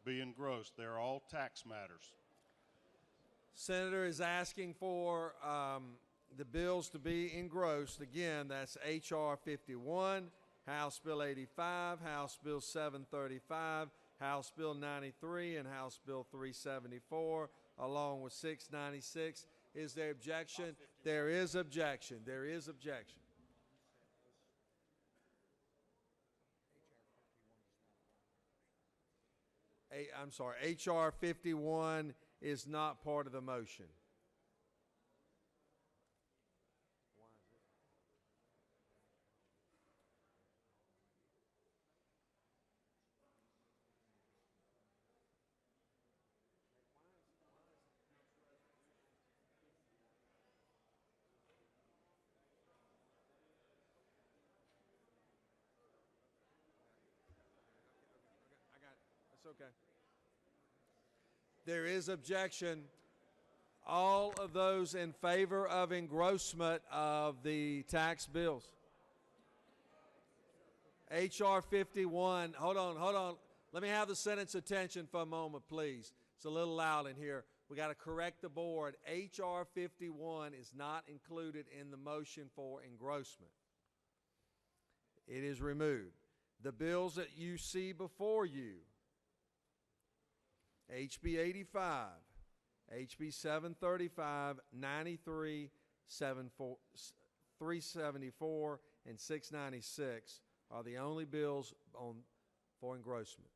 be engrossed. They are all tax matters. Senator is asking for the bills to be engrossed. Again, that's H.R. 51, House Bill 85, House Bill 735, House Bill 93, and House Bill 374, along with 696. Is there objection? There is objection. There is objection. I'm sorry, H.R. 51 is not part of the motion. That's okay. There is objection. All of those in favor of engrossment of the tax bills. H.R. 51, hold on. Let me have the Senate's attention for a moment, please. It's a little loud in here. We got to correct the board. H.R. 51 is not included in the motion for engrossment. It is removed. The bills that you see before you, HB 85, HB 735, 93, 374, and 696 are the only bills for engrossment.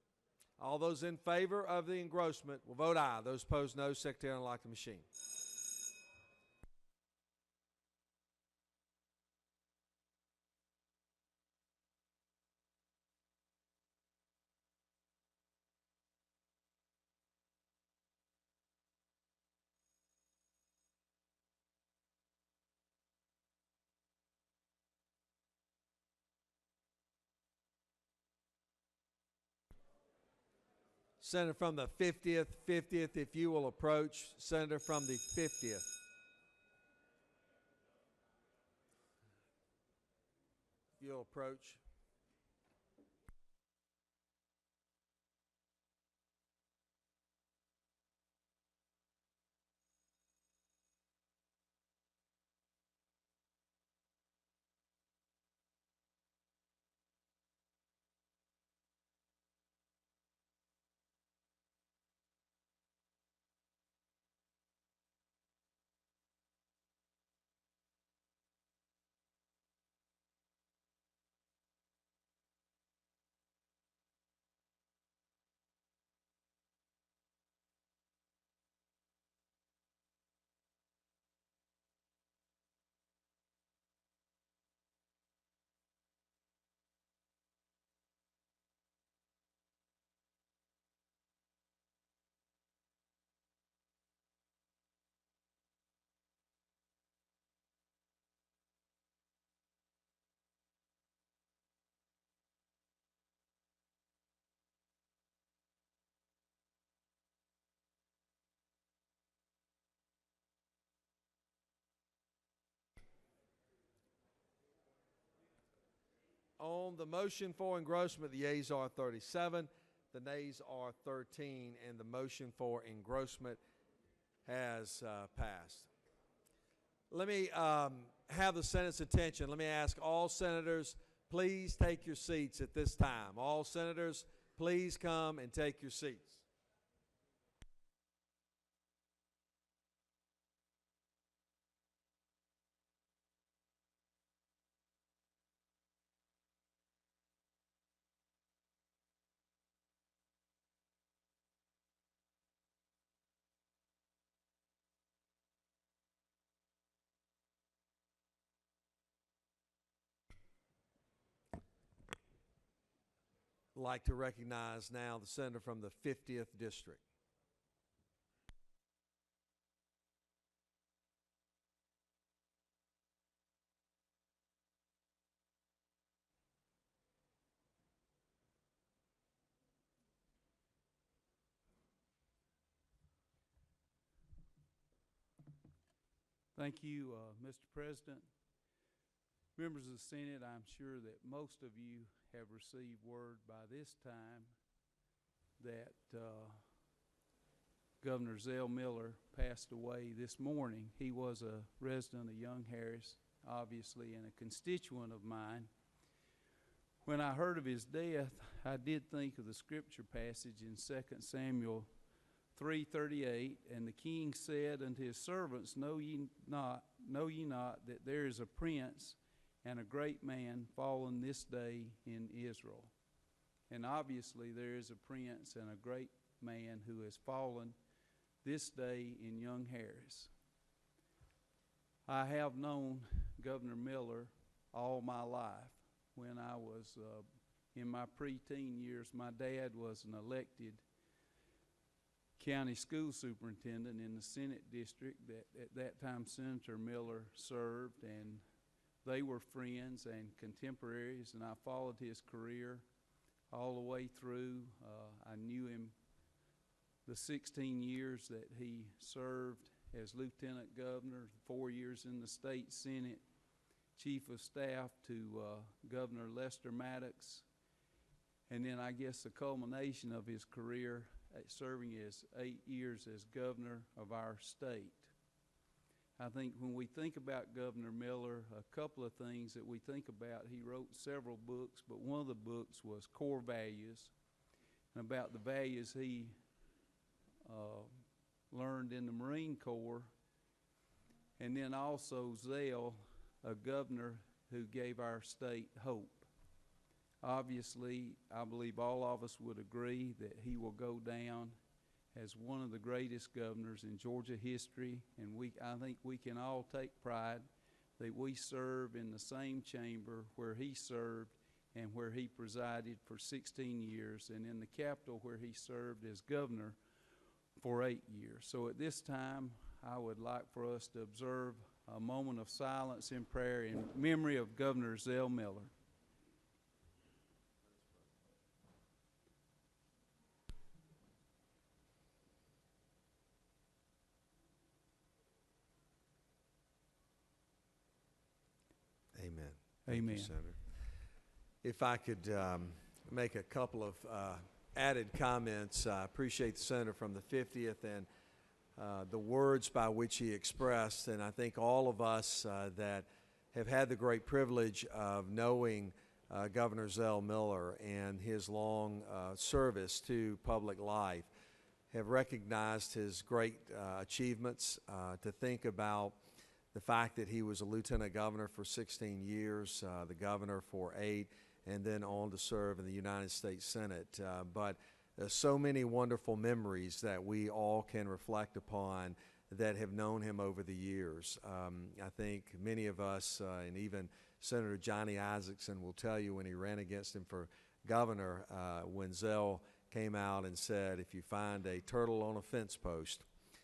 All those in favor of the engrossment will vote aye. Those opposed, no. Secretary will unlock the machine. Senator from the 50th, if you will approach. Senator from the 50th. If you'll approach. On the motion for engrossment, the yeas are 37, the nays are 13, and the motion for engrossment has passed. Let me have the Senate's attention. Let me ask all senators, please take your seats at this time. All senators, please come and take your seats. like to recognize now the senator from the 50th District. Thank you, Mr. President. Members of the Senate, I'm sure that most of you have received word by this time that Governor Zell Miller passed away this morning. He was a resident of Young Harris, obviously, and a constituent of mine. When I heard of his death, I did think of the scripture passage in 2 Samuel 3:38, and the king said unto his servants, know ye not that there is a prince and a great man fallen this day in Israel? And obviously there is a prince and a great man who has fallen this day in Young Harris. I have known Governor Miller all my life. When I was in my preteen years, my dad was an elected county school superintendent in the Senate district that at that time Senator Miller served, and they were friends and contemporaries, and I followed his career all the way through. I knew him the 16 years that he served as lieutenant governor, 4 years in the state Senate, chief of staff to Governor Lester Maddox, and then I guess the culmination of his career serving as 8 years as governor of our state. I think when we think about Governor Miller, a couple of things that we think about, he wrote several books, but one of the books was Core Values, and about the values he learned in the Marine Corps, and then also Zell, a governor who gave our state hope. Obviously, I believe all of us would agree that he will go down as one of the greatest governors in Georgia history, and I think we can all take pride that we serve in the same chamber where he served and where he presided for 16 years, and in the Capitol where he served as governor for 8 years. So at this time, I would like for us to observe a moment of silence and prayer in memory of Governor Zell Miller. Amen. Amen. Thank you, Senator. If I could make a couple of added comments. I appreciate the senator from the 50th and the words by which he expressed, and I think all of us that have had the great privilege of knowing Governor Zell Miller and his long service to public life have recognized his great achievements. To think about the fact that he was a lieutenant governor for 16 years, the governor for 8, and then on to serve in the United States Senate. But there's so many wonderful memories that we all can reflect upon that have known him over the years. I think many of us, and even Senator Johnny Isakson will tell you when he ran against him for governor, when Zell came out and said, if you find a turtle on a fence post,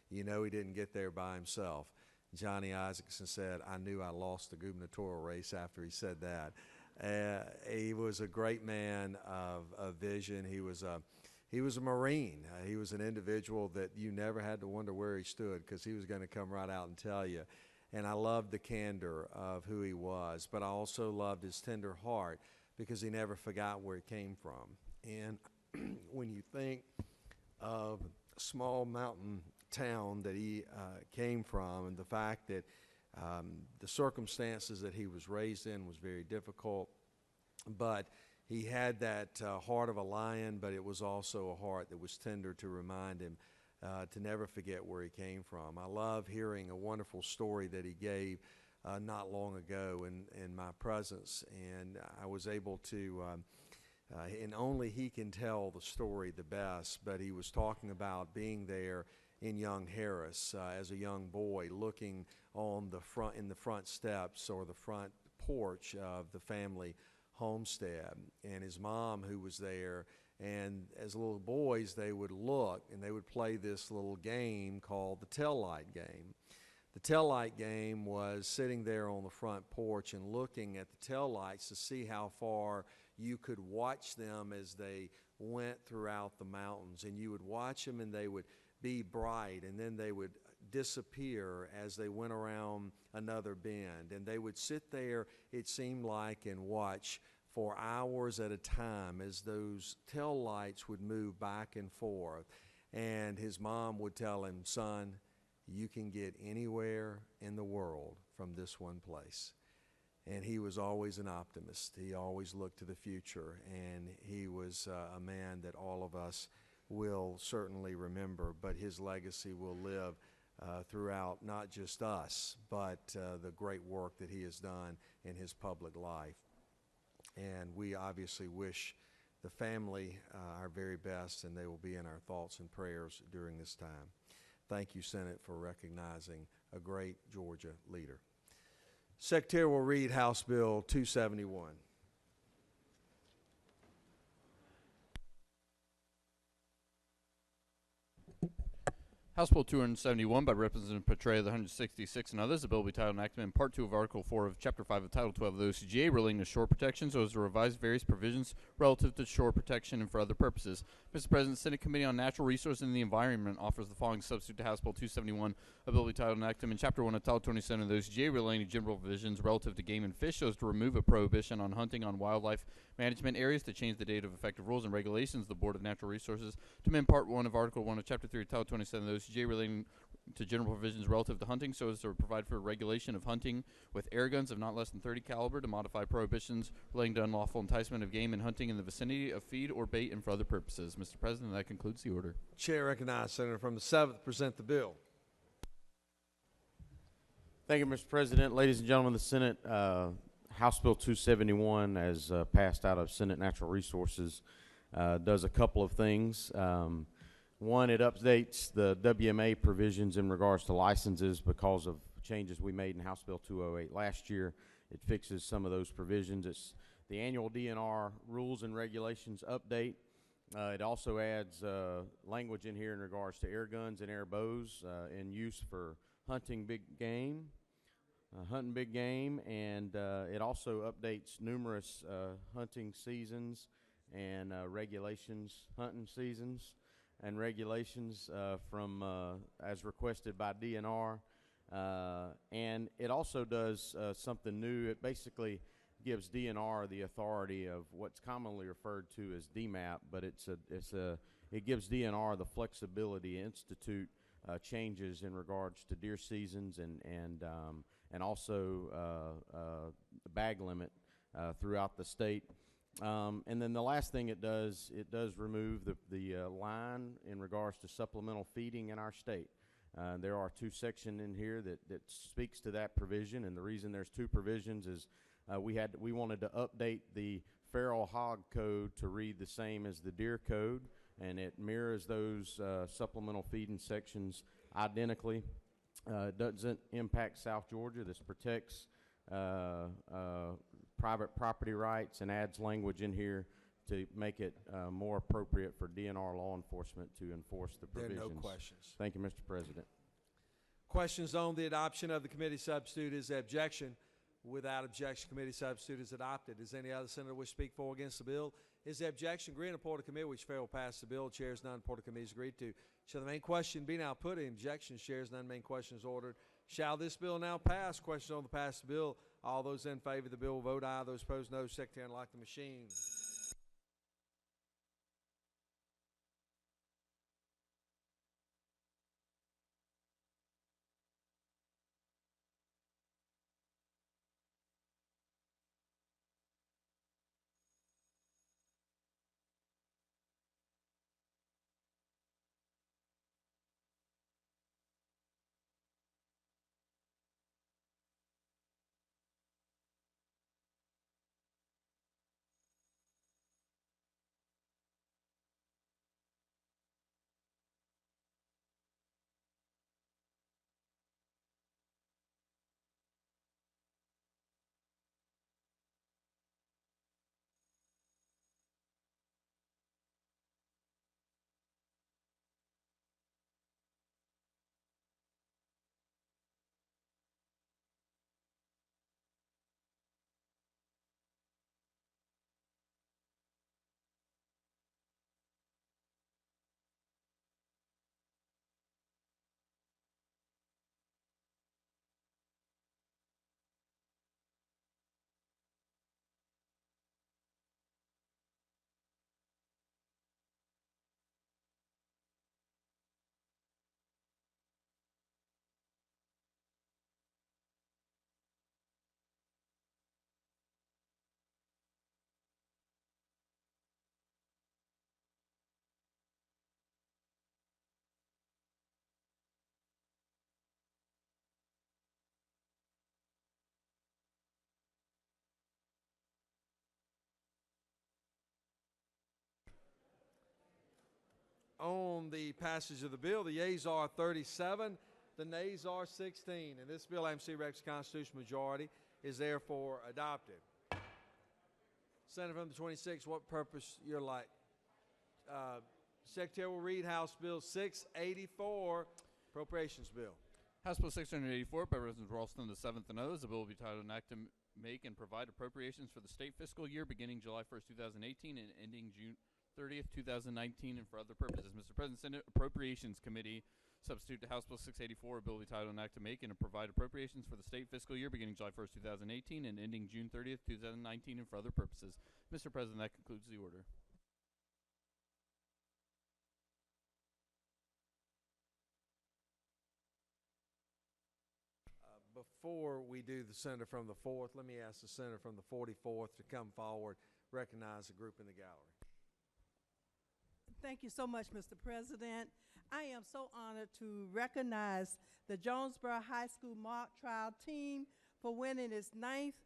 you know he didn't get there by himself. Johnny Isakson said, I knew I lost the gubernatorial race after he said that. He was a great man of vision. He was a Marine. He was an individual that you never had to wonder where he stood because he was going to come right out and tell you. And I loved the candor of who he was, but I also loved his tender heart because he never forgot where he came from. And when you think of a small mountain town that he came from, and the fact that the circumstances that he was raised in was very difficult, but he had that heart of a lion, but it was also a heart that was tender to remind him to never forget where he came from. I love hearing a wonderful story that he gave not long ago in my presence, and I was able to, and only he can tell the story the best, but he was talking about being there in Young Harris as a young boy, looking on the front, in the front steps or the front porch of the family homestead, and his mom who was there. And as little boys, they would look and they would play this little game called the tail light game. The tail light game was sitting there on the front porch and looking at the tail lights to see how far you could watch them as they went throughout the mountains. And you would watch them and they would be bright, and then they would disappear as they went around another bend. And they would sit there, it seemed like, and watch for hours at a time as those tail lights would move back and forth. And his mom would tell him, "Son, you can get anywhere in the world from this one place." And he was always an optimist. He always looked to the future, and he was a man that all of us will certainly remember, but his legacy will live throughout not just us, but the great work that he has done in his public life. And we obviously wish the family our very best, and they will be in our thoughts and prayers during this time. Thank you, Senate, for recognizing a great Georgia leader. Secretary will read House Bill 271. House Bill 271 by Representative Petraea, the 166 and others. The bill will be titled enactment in Part 2 of Article 4 of Chapter 5 of Title 12 of the OCGA relating to shore protection, so as to revise various provisions relative to shore protection and for other purposes. Mr. President, Senate Committee on Natural Resources and the Environment offers the following substitute to House Bill 271. A bill will be titled enactment in Chapter 1 of Title 27 of the OCGA relating to general provisions relative to game and fish, so as to remove a prohibition on hunting on wildlife management areas, to change the date of effective rules and regulations of the Board of Natural Resources, to amend Part 1 of Article 1 of Chapter 3 of Title 27 of the OCGA relating to general provisions relative to hunting, so as to provide for regulation of hunting with air guns of not less than .30 caliber, to modify prohibitions relating to unlawful enticement of game and hunting in the vicinity of feed or bait and for other purposes. Mr. President, that concludes the order. Chair recognizes Senator from the 7th present the bill. Thank you, Mr. President. Ladies and gentlemen of the Senate, House Bill 271, as passed out of Senate Natural Resources, does a couple of things. One, it updates the WMA provisions in regards to licenses because of changes we made in House Bill 208 last year. It fixes some of those provisions. It's the annual DNR rules and regulations update. It also adds language in here in regards to air guns and air bows in use for hunting big game, and it also updates numerous hunting seasons and regulations, hunting seasons and regulations from as requested by DNR, and it also does something new. It basically gives DNR the authority of what's commonly referred to as DMAP, but it gives DNR the flexibility to institute changes in regards to deer seasons and also the bag limit throughout the state. And then the last thing it does remove the line in regards to supplemental feeding in our state. There are two sections in here that speaks to that provision, and the reason there's two provisions is we wanted to update the feral hog code to read the same as the deer code, and it mirrors those supplemental feeding sections identically. It doesn't impact South Georgia. This protects private property rights and adds language in here to make it more appropriate for DNR law enforcement to enforce the provisions. There are no questions. Thank you, Mr. President. Questions on the adoption of the committee substitute? Is there objection? Without objection, committee substitute is adopted. Does any other senator wish to speak for or against the bill? Is there objection? Agree and report to committee which fail pass the bill. Chairs none. Report to committee is agreed to. Shall the main question be now put in? Objection. Chairs none. Main question is ordered. Shall this bill now pass? Questions on the passed bill. All those in favor of the bill will vote aye. Those opposed, no. Secretary, unlock the machine. on the passage of the bill. The yeas are 37, the nays are 16, and this bill, AMC Rex constitutional majority, is therefore adopted. Senator from the 26th, what purpose you're like? Secretary will read House Bill 684, Appropriations Bill. House Bill 684 by Representatives Ralston the seventh and others. The bill will be titled, "An Act to Make and Provide Appropriations for the State Fiscal Year beginning July 1st, 2018 and ending June 30th, 2019 and for other purposes." Mr. President, Senate Appropriations Committee substitute to House Bill 684, a bill will be titled, "An Act to Make and provide appropriations for the state fiscal year beginning July 1st, 2018 and ending June 30th, 2019 and for other purposes." Mr. President, that concludes the order. Before we do the senator from the 4th, let me ask the senator from the 44th to come forward, recognize the group in the gallery. Thank you so much, Mr. President. I am so honored to recognize the Jonesboro High School mock trial team for winning its 9th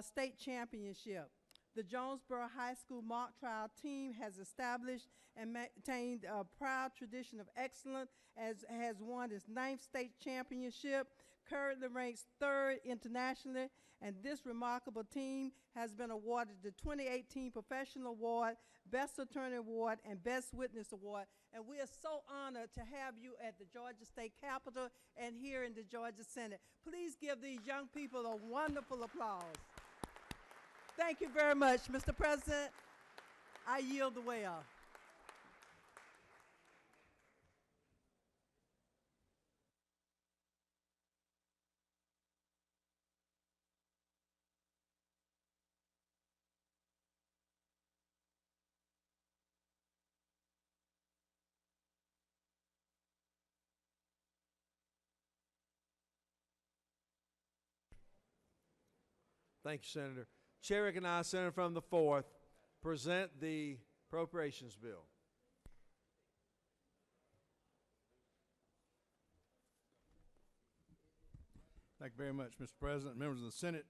state championship. The Jonesboro High School mock trial team has established and maintained a proud tradition of excellence, as has won its 9th state championship, currently ranks 3rd internationally, and this remarkable team has been awarded the 2018 Professional Award, Best Attorney Award, and Best Witness Award. And we are so honored to have you at the Georgia State Capitol and here in the Georgia Senate. Please give these young people a wonderful applause. Thank you very much, Mr. President. I yield the way up. Thank you, Senator. Chair recognizes Senator from the 4th. Present the Appropriations Bill. Thank you very much, Mr. President, members of the Senate.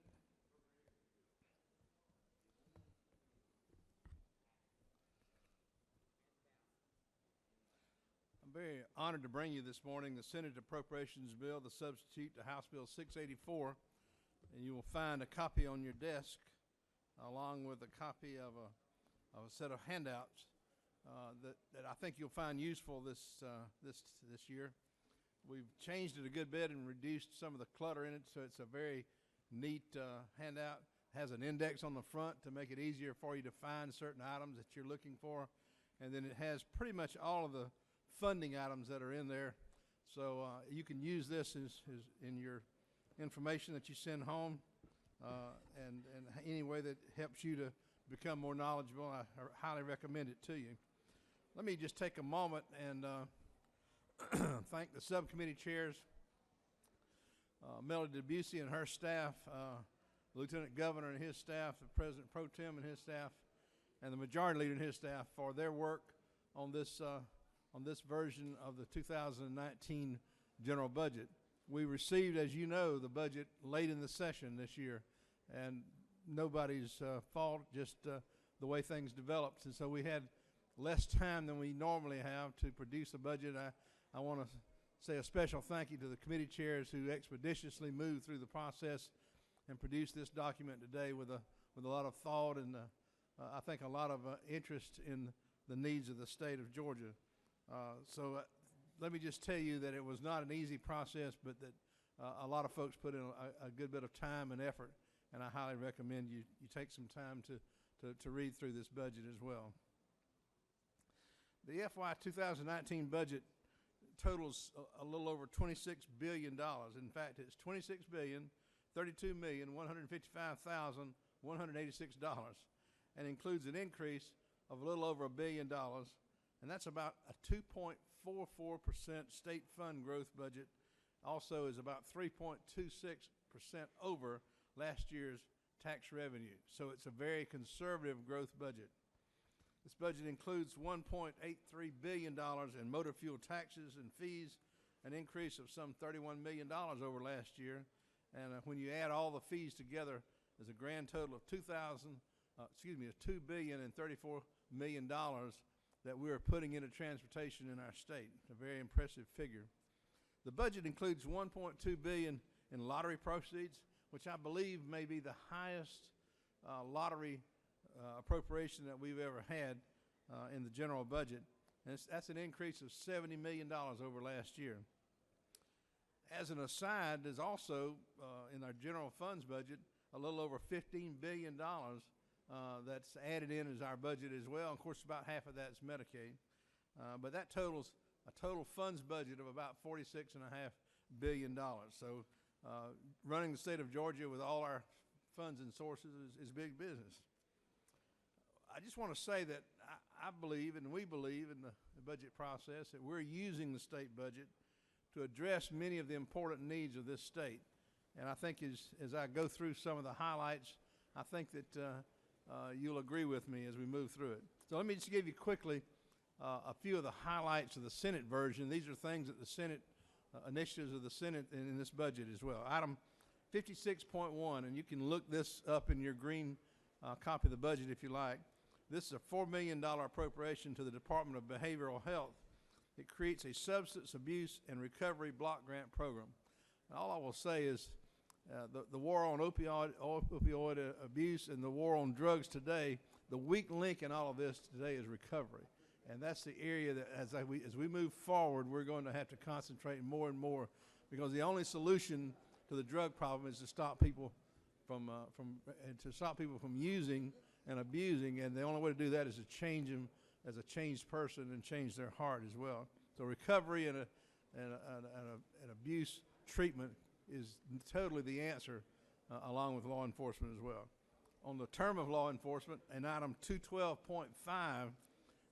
I'm very honored to bring you this morning the Senate Appropriations Bill, the substitute to House Bill 684, and you will find a copy on your desk along with a copy of a set of handouts that I think you'll find useful this year. We've changed it a good bit and reduced some of the clutter in it, so it's a very neat handout. It has an index on the front to make it easier for you to find certain items that you're looking for, and then it has pretty much all of the funding items that are in there. So you can use this as in your information that you send home, and any way that helps you to become more knowledgeable. I highly recommend it to you. Let me just take a moment and thank the subcommittee chairs, Melody Debussy and her staff, Lieutenant Governor and his staff, the President Pro Tem and his staff, and the Majority Leader and his staff for their work on this version of the 2019 general budget. We received, as you know, the budget late in the session this year, and nobody's fault, just the way things developed. And so we had less time than we normally have to produce a budget. I want to say a special thank you to the committee chairs who expeditiously moved through the process and produced this document today with a lot of thought and I think a lot of interest in the needs of the state of Georgia. Let me just tell you that it was not an easy process, but that a lot of folks put in a good bit of time and effort, and I highly recommend you take some time to read through this budget as well. The FY 2019 budget totals a little over $26 billion. In fact, it's $26,032,155,186, and includes an increase of a little over $1 billion, and that's about a 2.44% state fund growth budget. Also is about 3.26% over last year's tax revenue. So it's a very conservative growth budget. This budget includes $1.83 billion in motor fuel taxes and fees, an increase of some $31 million over last year. And when you add all the fees together, there's a grand total of $2 billion and $34 million that we are putting into transportation in our state. A very impressive figure. The budget includes $1.2 billion in lottery proceeds, which I believe may be the highest lottery appropriation that we've ever had in the general budget. And that's an increase of $70 million over last year. As an aside, there's also in our general funds budget a little over $15 billion that's added in as our budget as well. Of course, about half of that's Medicaid. But that totals a total funds budget of about $46.5 billion. So running the state of Georgia with all our funds and sources is big business. I just want to say that I believe, and we believe in the budget process, that we're using the state budget to address many of the important needs of this state. And I think as I go through some of the highlights, I think that you'll agree with me as we move through it. So let me just give you quickly a few of the highlights of the Senate version. These are things that the Senate, initiatives of the Senate in this budget as well. Item 56.1, and you can look this up in your green copy of the budget if you like. This is a $4 million appropriation to the Department of Behavioral Health. It creates a substance abuse and recovery block grant program. And all I will say is the war on opioid abuse and the war on drugs today, the weak link in all of this today is recovery. And that's the area that as we move forward, we're going to have to concentrate more and more, because the only solution to the drug problem is to stop people from using and abusing, and the only way to do that is to change them as a changed person and change their heart as well. So recovery and abuse treatment is totally the answer, along with law enforcement as well. On the term of law enforcement, an item 212.5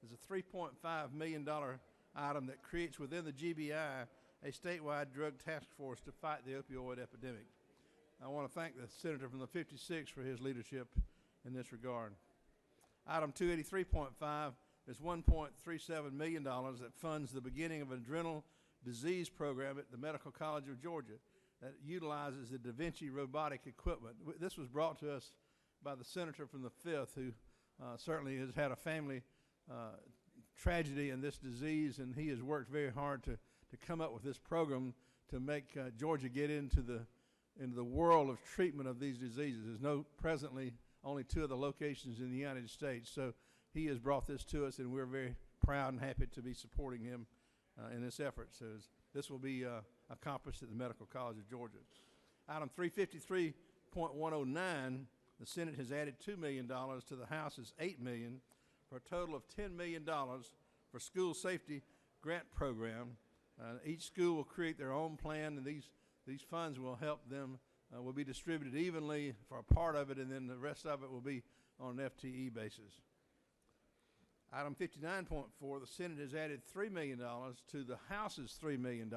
is a $3.5 million item that creates within the GBI a statewide drug task force to fight the opioid epidemic. I want to thank the senator from the 56 for his leadership in this regard. Item 283.5 is $1.37 million that funds the beginning of an adrenal disease program at the Medical College of Georgia that utilizes the Da Vinci robotic equipment. This was brought to us by the senator from the 5th, who certainly has had a family tragedy in this disease, and he has worked very hard to come up with this program to make Georgia get into the world of treatment of these diseases. There's presently only 2 of the locations in the United States. So he has brought this to us, and we're very proud and happy to be supporting him in this effort. So this will be accomplished at the Medical College of Georgia. Item 353.109, the Senate has added $2 million to the House's $8 million for a total of $10 million for school safety grant program. Each school will create their own plan, and these funds will help them, will be distributed evenly for a part of it, and then the rest of it will be on an FTE basis. Item 59.4, the Senate has added $3 million to the House's $3 million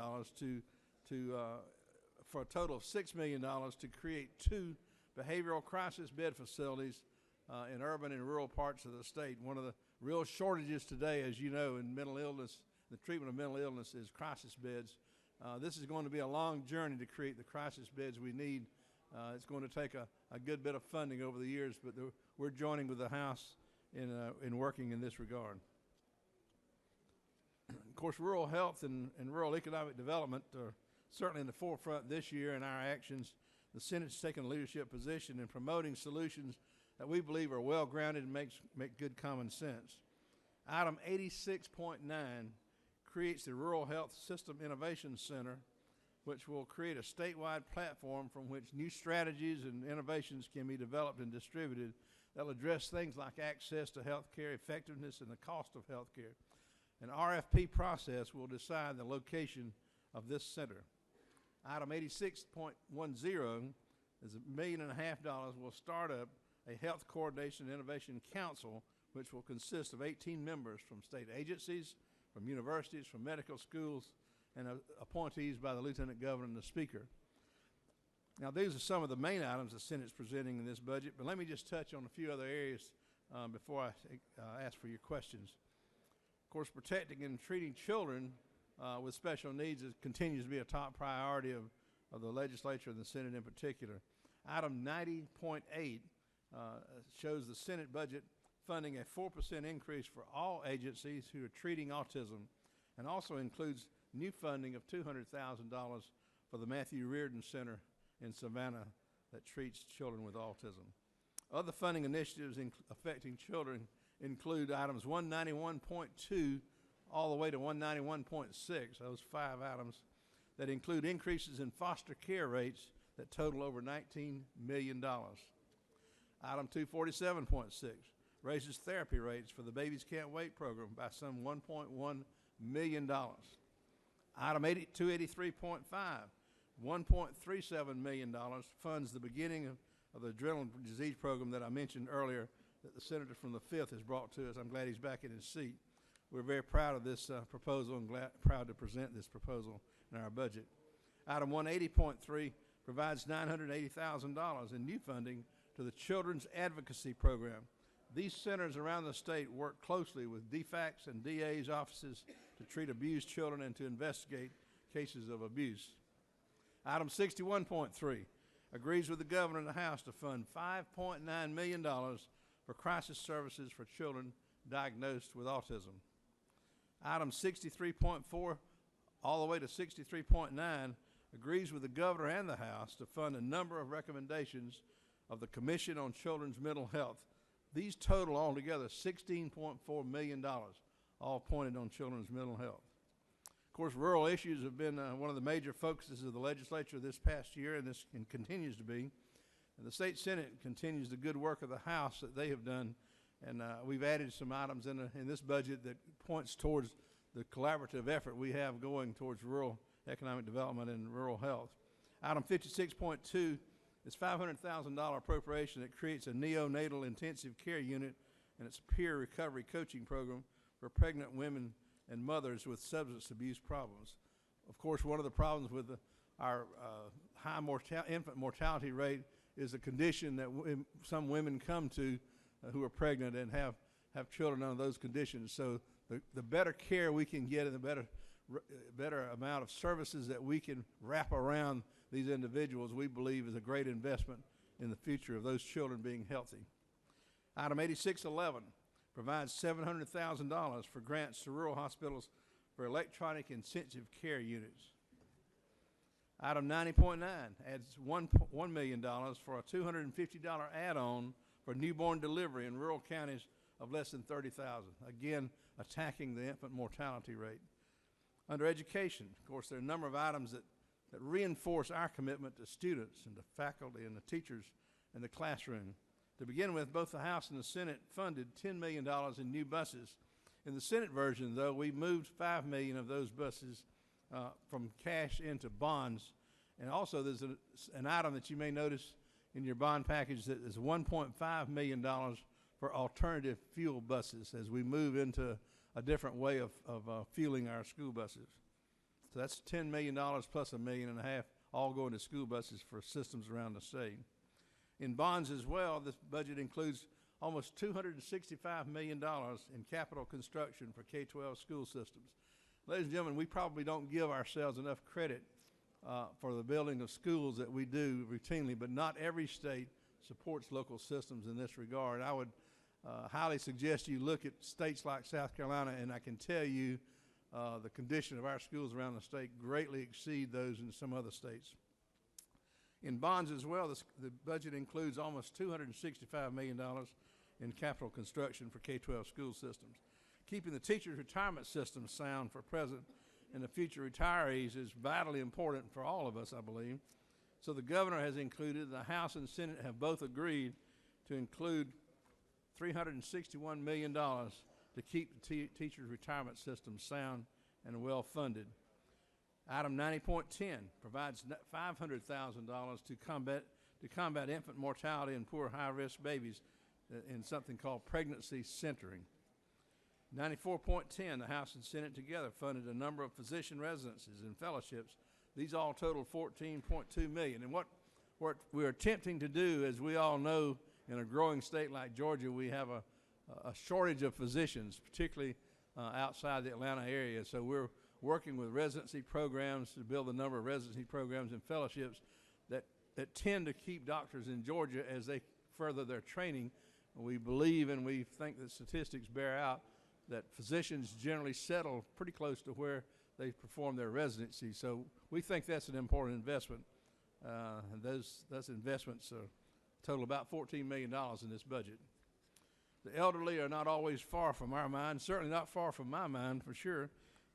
for a total of $6 million to create 2 behavioral crisis bed facilities in urban and rural parts of the state. One of the real shortages today, as you know, in mental illness, the treatment of mental illness, is crisis beds. This is going to be a long journey to create the crisis beds we need. It's going to take a good bit of funding over the years, but we're joining with the House in working in this regard. Of course, rural health and rural economic development are certainly in the forefront this year in our actions. The Senate's taken a leadership position in promoting solutions that we believe are well-grounded and make good common sense. Item 86.9 creates the Rural Health System Innovation Center, which will create a statewide platform from which new strategies and innovations can be developed and distributed that will address things like access to health care, effectiveness, and the cost of health care. An RFP process will decide the location of this center. Item 86.10 is $1.5 million will start up a Health Coordination and Innovation Council, which will consist of 18 members from state agencies, from universities, from medical schools, and appointees by the Lieutenant Governor and the Speaker. Now, these are some of the main items the Senate's presenting in this budget, but let me just touch on a few other areas before I ask for your questions. Of course, protecting and treating children with special needs continues to be a top priority of the legislature and the Senate in particular. Item 90.8 shows the Senate budget funding a 4% increase for all agencies who are treating autism, and also includes new funding of $200,000 for the Matthew Reardon Center in Savannah that treats children with autism. Other funding initiatives affecting children include items 191.2 all the way to 191.6, those 5 items that include increases in foster care rates that total over $19 million. Item 247.6 raises therapy rates for the Babies Can't Wait program by some $1.1 million. Item 283.5, $1.37 million funds the beginning of the adrenal disease program that I mentioned earlier that the senator from the 5th has brought to us. I'm glad he's back in his seat. We're very proud of this proposal and proud to present this proposal in our budget. Item 180.3 provides $980,000 in new funding to the Children's Advocacy Program. These centers around the state work closely with DFACs and DA's offices to treat abused children and to investigate cases of abuse. Item 61.3 agrees with the governor and the House to fund $5.9 million for crisis services for children diagnosed with autism. Item 63.4 all the way to 63.9 agrees with the governor and the House to fund a number of recommendations of the Commission on Children's Mental Health. These total altogether $16.4 million, all pointed on children's mental health. Of course, rural issues have been one of the major focuses of the legislature this past year, and this continues to be. And the State Senate continues the good work of the House that they have done, and we've added some items in this budget that points towards the collaborative effort we have going towards rural economic development and rural health. Item 56.2 is $500,000 appropriation that creates a neonatal intensive care unit and its peer recovery coaching program for pregnant women and mothers with substance abuse problems. Of course, one of the problems with our high infant mortality rate is a condition that some women come to who are pregnant and have children under those conditions. So the better care we can get and the better amount of services that we can wrap around these individuals, we believe is a great investment in the future of those children being healthy. Item 8611 provides $700,000 for grants to rural hospitals for electronic intensive care units. Item 90.9 adds $1 million for a $250 add-on for newborn delivery in rural counties of less than 30,000, again attacking the infant mortality rate. Under education, of course, there are a number of items that reinforce our commitment to students and to faculty and the teachers in the classroom. To begin with, both the House and the Senate funded $10 million in new buses. In the Senate version, though, we moved $5 million of those buses from cash into bonds. And also there's an item that you may notice in your bond package that is $1.5 million for alternative fuel buses as we move into a different way of fueling our school buses. So that's $10 million plus $1.5 million, all going to school buses for systems around the state. In bonds as well, this budget includes almost $265 million in capital construction for K-12 school systems. Ladies and gentlemen, we probably don't give ourselves enough credit for the building of schools that we do routinely, but not every state supports local systems in this regard. I would highly suggest you look at states like South Carolina, and I can tell you the condition of our schools around the state greatly exceed those in some other states. In bonds as well, the budget includes almost $265 million in capital construction for K-12 school systems. Keeping the teachers' retirement system sound for present and the future retirees is vitally important for all of us, I believe. So the governor has included, the House and Senate have both agreed to include $361 million to keep the teachers' retirement system sound and well-funded. Item 90.10 provides $500,000 to combat infant mortality in poor high-risk babies in something called pregnancy centering. 94.10, the House and Senate together funded a number of physician residencies and fellowships. These all total $14.2 million. And what we're attempting to do, as we all know, in a growing state like Georgia, we have a shortage of physicians, particularly outside the Atlanta area. So we're working with residency programs to build a number of residency programs and fellowships that tend to keep doctors in Georgia as they further their training We believe and we think that statistics bear out that physicians generally settle pretty close to where they perform their residency. So we think that's an important investment. And those investments total about $14 million in this budget. The elderly are not always far from our mind, certainly not far from my mind for sure,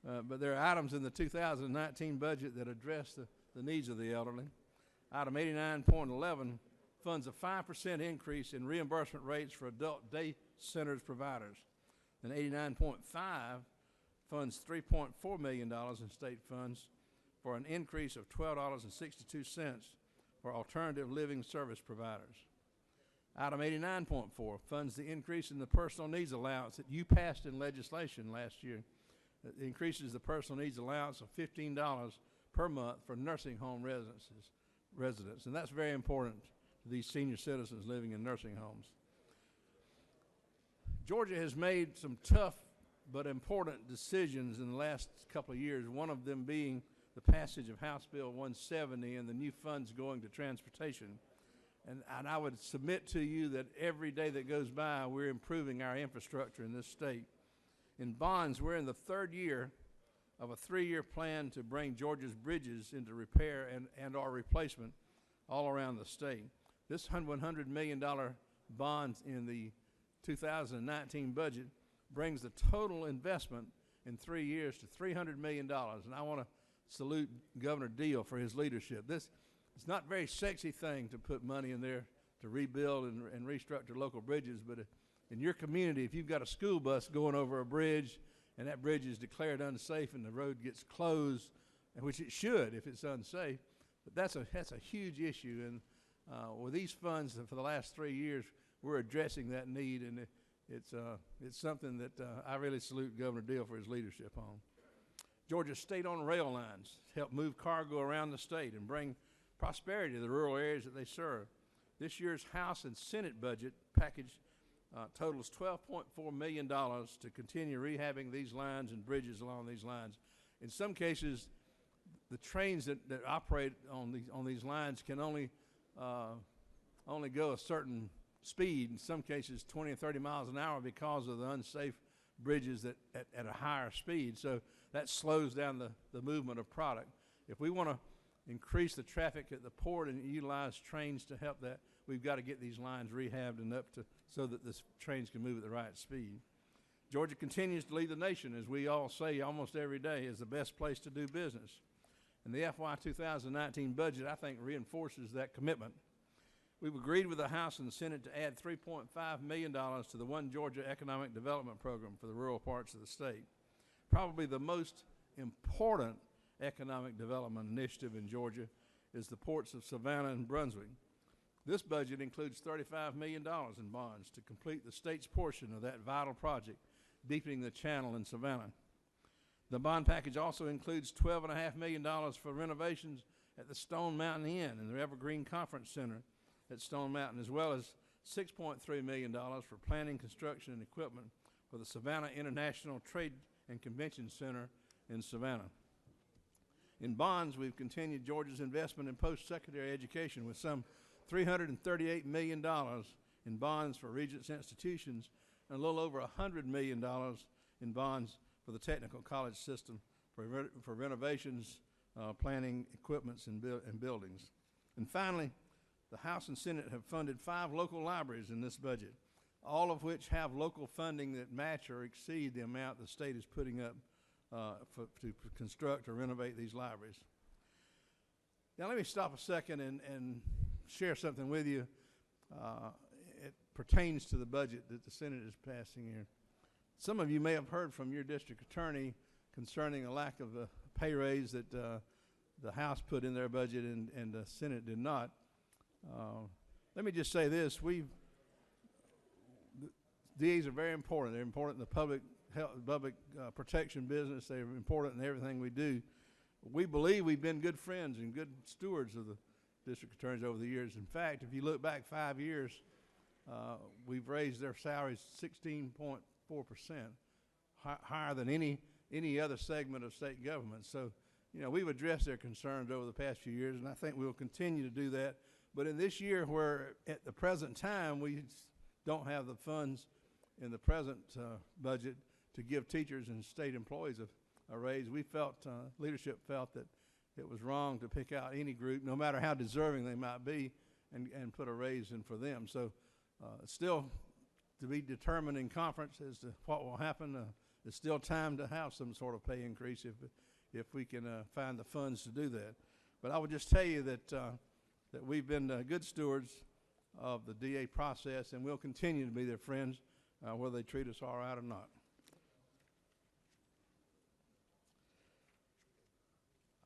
but there are items in the 2019 budget that address the needs of the elderly. Item 89.11 funds a 5% increase in reimbursement rates for adult day centers providers. And 89.5 funds $3.4 million in state funds for an increase of $12.62 for alternative living service providers. Item 89.4 funds the increase in the personal needs allowance that you passed in legislation last year. It increases the personal needs allowance of $15 per month for nursing home residents, and that's very important to these senior citizens living in nursing homes. Georgia has made some tough but important decisions in the last couple of years, one of them being the passage of House Bill 170 and the new funds going to transportation. And I would submit to you that every day that goes by, we're improving our infrastructure in this state. In bonds, we're in the third year of a 3-year plan to bring Georgia's bridges into repair and or replacement all around the state. This $100 million bond in the 2019 budget brings the total investment in 3 years to $300 million. And I want to salute Governor Deal for his leadership. It's not a very sexy thing to put money in there to rebuild and restructure local bridges, but in your community, if you've got a school bus going over a bridge and that bridge is declared unsafe and the road gets closed, which it should if it's unsafe, but that's a huge issue. And with these funds for the last 3 years, we're addressing that need, and it's something that I really salute Governor Deal for his leadership on. Georgia's state-owned rail lines help move cargo around the state and bring prosperity to the rural areas that they serve. This year's House and Senate budget package totals $12.4 million to continue rehabbing these lines and bridges along these lines. In some cases, the trains that operate on these lines can only go a certain speed, in some cases 20 or 30 miles an hour because of the unsafe bridges at a higher speed. So that slows down the movement of product. If we want to increase the traffic at the port and utilize trains to help that, we've got to get these lines rehabbed and up to so that the trains can move at the right speed. Georgia continues to lead the nation, as we all say almost every day, is the best place to do business. And the FY 2019 budget, I think, reinforces that commitment. We've agreed with the House and the Senate to add $3.5 million to the One Georgia Economic Development Program for the rural parts of the state. Probably the most important economic development initiative in Georgia is the ports of Savannah and Brunswick. This budget includes $35 million in bonds to complete the state's portion of that vital project, deepening the channel in Savannah. The bond package also includes $12.5 million for renovations at the Stone Mountain Inn and the Evergreen Conference Center at Stone Mountain, as well as $6.3 million for planning, construction, and equipment for the Savannah International Trade and Convention Center in Savannah. In bonds, we've continued Georgia's investment in post-secondary education with some $338 million in bonds for Regents institutions and a little over $100 million in bonds for the technical college system for renovations, planning, equipments, and buildings. And finally, the House and Senate have funded 5 local libraries in this budget, all of which have local funding that match or exceed the amount the state is putting up to construct or renovate these libraries. Now let me stop a second and share something with you. It pertains to the budget that the Senate is passing here. Some of you may have heard from your district attorney concerning a lack of a pay raise that the House put in their budget and the Senate did not. Let me just say this. DAs are very important. They're important in the public protection business. They're important in everything we do. We believe we've been good friends and good stewards of the district attorneys over the years. In fact, if you look back 5 years, we've raised their salaries 16.4%, higher than any other segment of state government. So, we've addressed their concerns over the past few years, and I think we'll continue to do that. But in this year, where at the present time we don't have the funds in the present budget to give teachers and state employees a raise. We felt, leadership felt that it was wrong to pick out any group, no matter how deserving they might be, and put a raise in for them. So it's still to be determined in conference as to what will happen. It's still time to have some sort of pay increase if we can find the funds to do that. But I would just tell you that that we've been good stewards of the DA process, and we'll continue to be their friends, whether they treat us all right or not.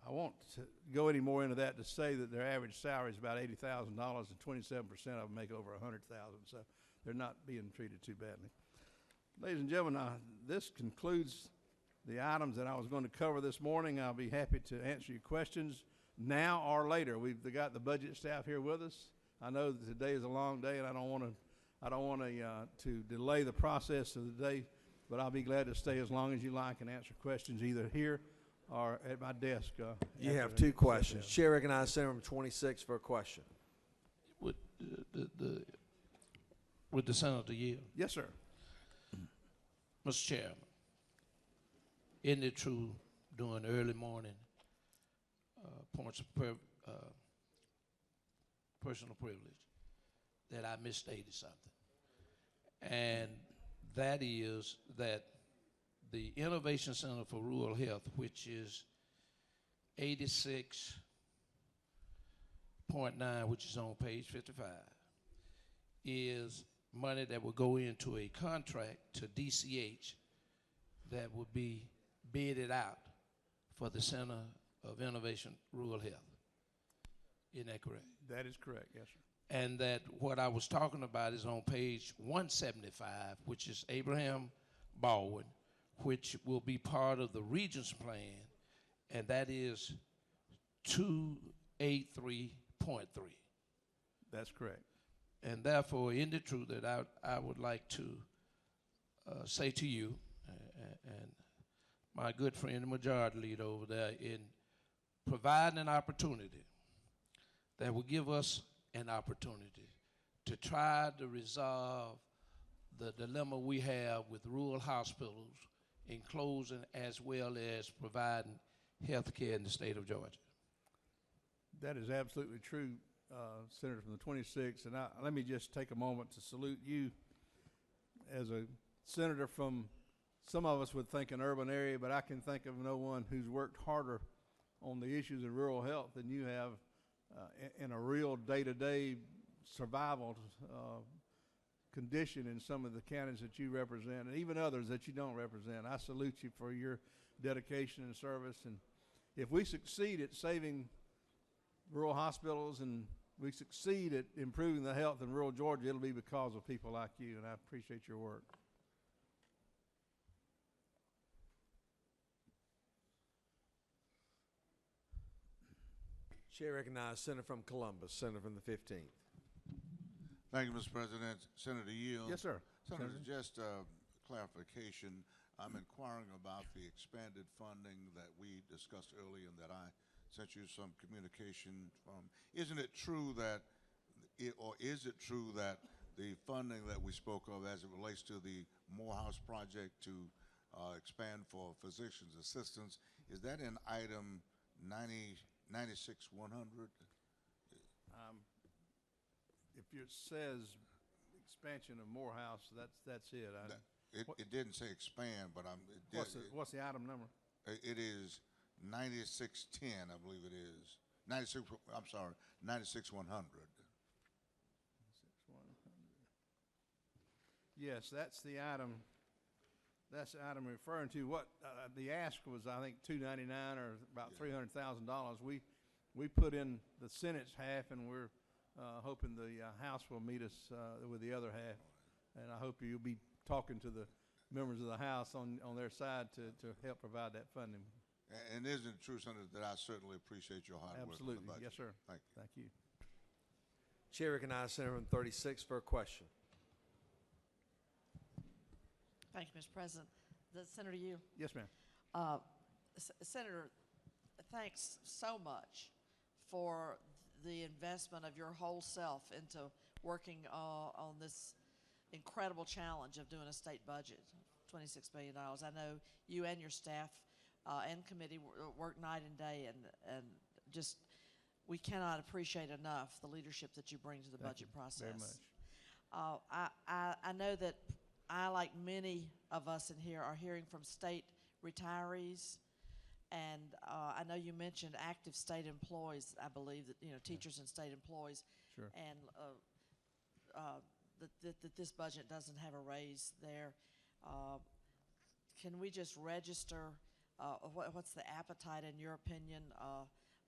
I won't go any more into that to say that their average salary is about $80,000, and 27% of them make over $100,000, so they're not being treated too badly. Ladies and gentlemen, this concludes the items that I was going to cover this morning. I'll be happy to answer your questions now or later. We've got the budget staff here with us. I know that today is a long day, and I don't want to delay the process of the day, but I'll be glad to stay as long as you like and answer questions either here or at my desk. You have two questions. Chair recognizes Senator from 26 for a question. Would the senator yield? Yes, sir. Mr. Chairman, isn't it true during early morning points of personal privilege that I misstated something? And that is that the Innovation Center for Rural Health, which is 86.9, which is on page 55, is money that will go into a contract to DCH that would be bidded out for the Center of Innovation Rural Health. Isn't that correct? That is correct, yes, sir. And that what I was talking about is on page 175, which is Abraham Baldwin, which will be part of the Regents plan, and that is 283.3. That's correct. And therefore, in the truth, that I would like to say to you and my good friend, the majority leader over there, in providing an opportunity that will give us an opportunity to try to resolve the dilemma we have with rural hospitals in closing, as well as providing health care in the state of Georgia. That is absolutely true, Senator from the 26th, and let me just take a moment to salute you as a senator from, some of us would think, an urban area, but I can think of no one who's worked harder on the issues of rural health than you have in a real day-to-day survival condition in some of the counties that you represent, and even others that you don't represent. I salute you for your dedication and service, and if we succeed at saving rural hospitals and we succeed at improving the health in rural Georgia, it'll be because of people like you, and I appreciate your work. Chair recognizes Senator from Columbus, Senator from the 15th. Thank you, Mr. President. Senator Yield. Yes, sir. Senator, just clarification. I'm inquiring about the expanded funding that we discussed earlier and that I sent you some communication from. Isn't it true that, or is it true that the funding that we spoke of as it relates to the Morehouse project to expand for physician's assistants, is that in item 96-100? If it says expansion of Morehouse, that's it. It didn't say expand, but what's the item number? It is 9610, I believe it is. 96-100. Yes, that's the item. That's the item referring to. What the ask was, I think, $299 or about $300,000. We put in the Senate's half, and we're hoping the House will meet us with the other half. And I hope you'll be talking to the members of the House on their side to help provide that funding. And isn't it true, Senator, that I certainly appreciate your hard work on the budget? Yes, sir. Thank you. Thank you. Chair recognizes Senator from 36 for a question. Thank you, Mr. President. Senator, you. Yes, ma'am. Senator, thanks so much for the investment of your whole self into working on this incredible challenge of doing a state budget, $26 billion. I know you and your staff and committee work night and day, and just we cannot appreciate enough the leadership that you bring to the budget process. Very much. I know that I, like many of us in here, are hearing from state retirees, and I know you mentioned active state employees. I believe that teachers and state employees, Sure. and that this budget doesn't have a raise there. Can we just register what's the appetite, in your opinion,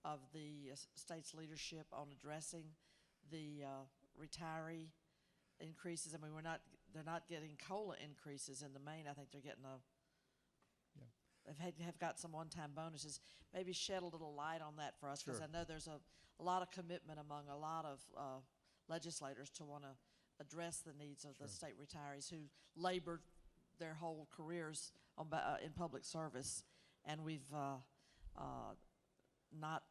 of the state's leadership on addressing the retiree increases? I mean, they're not getting COLA increases in the main. I think they're getting have got some one-time bonuses. Maybe shed a little light on that for us, because Sure. I know there's a lot of commitment among a lot of legislators to want to address the needs of the state retirees who labored their whole careers in public service, and we've not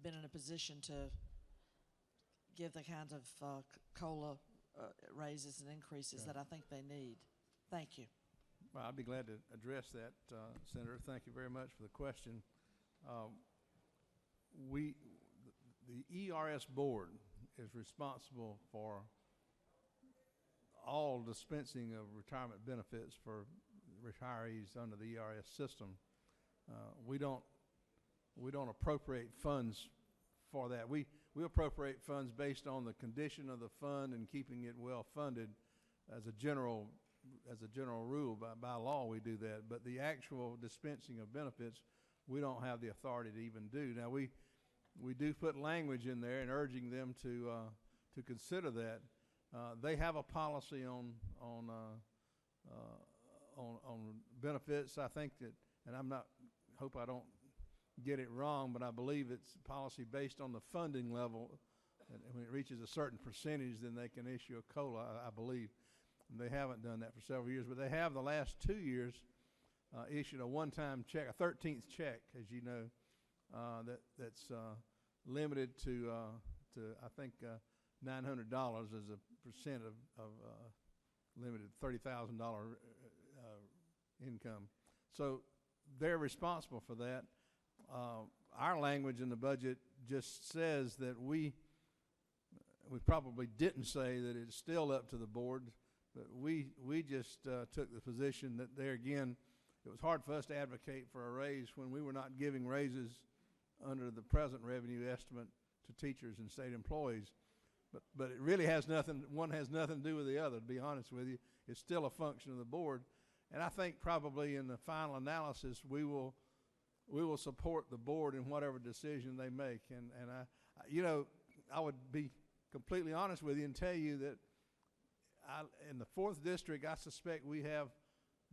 been in a position to give the kinds of COLA raises and increases that I think they need. Thank you. Well, I'd be glad to address that, Senator. Thank you very much for the question. The ERS board is responsible for all dispensing of retirement benefits for retirees under the ERS system. We don't appropriate funds for that. We appropriate funds based on the condition of the fund and keeping it well funded. As a general rule, by law, we do that. But the actual dispensing of benefits, we don't have the authority to even do. Now, we do put language in there and urging them to consider that. They have a policy on benefits. I think that, and hope I don't get it wrong, but I believe it's a policy based on the funding level. And when it reaches a certain percentage, then they can issue a COLA, I believe. And they haven't done that for several years, but they have the last 2 years issued a one-time check, a 13th check, as you know, that's limited to I think $900 as a percent of limited $30,000 income. So they're responsible for that. Our language in the budget just says that we probably didn't say that it's still up to the board, but we just took the position that there again, it was hard for us to advocate for a raise when we were not giving raises under the present revenue estimate to teachers and state employees. But it really has nothing, one has nothing to do with the other, to be honest with you. It's still a function of the board. And I think probably in the final analysis, we will support the board in whatever decision they make. And I would be completely honest with you and tell you that in the 4th District, I suspect we have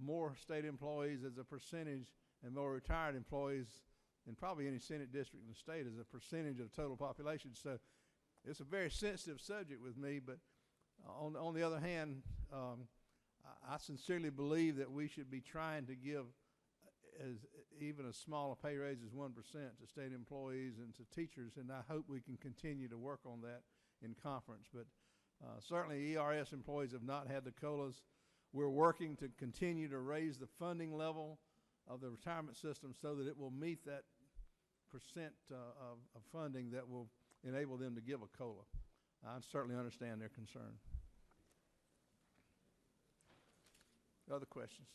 more state employees as a percentage and more retired employees than probably any Senate district in the state as a percentage of total population. So it's a very sensitive subject with me, but on the other hand, I sincerely believe that we should be trying to give even as small a pay raise as 1% to state employees and to teachers, and I hope we can continue to work on that in conference. But certainly ERS employees have not had the COLAs. We're working to continue to raise the funding level of the retirement system so that it will meet that percent of funding that will enable them to give a COLA. I certainly understand their concern. Other questions?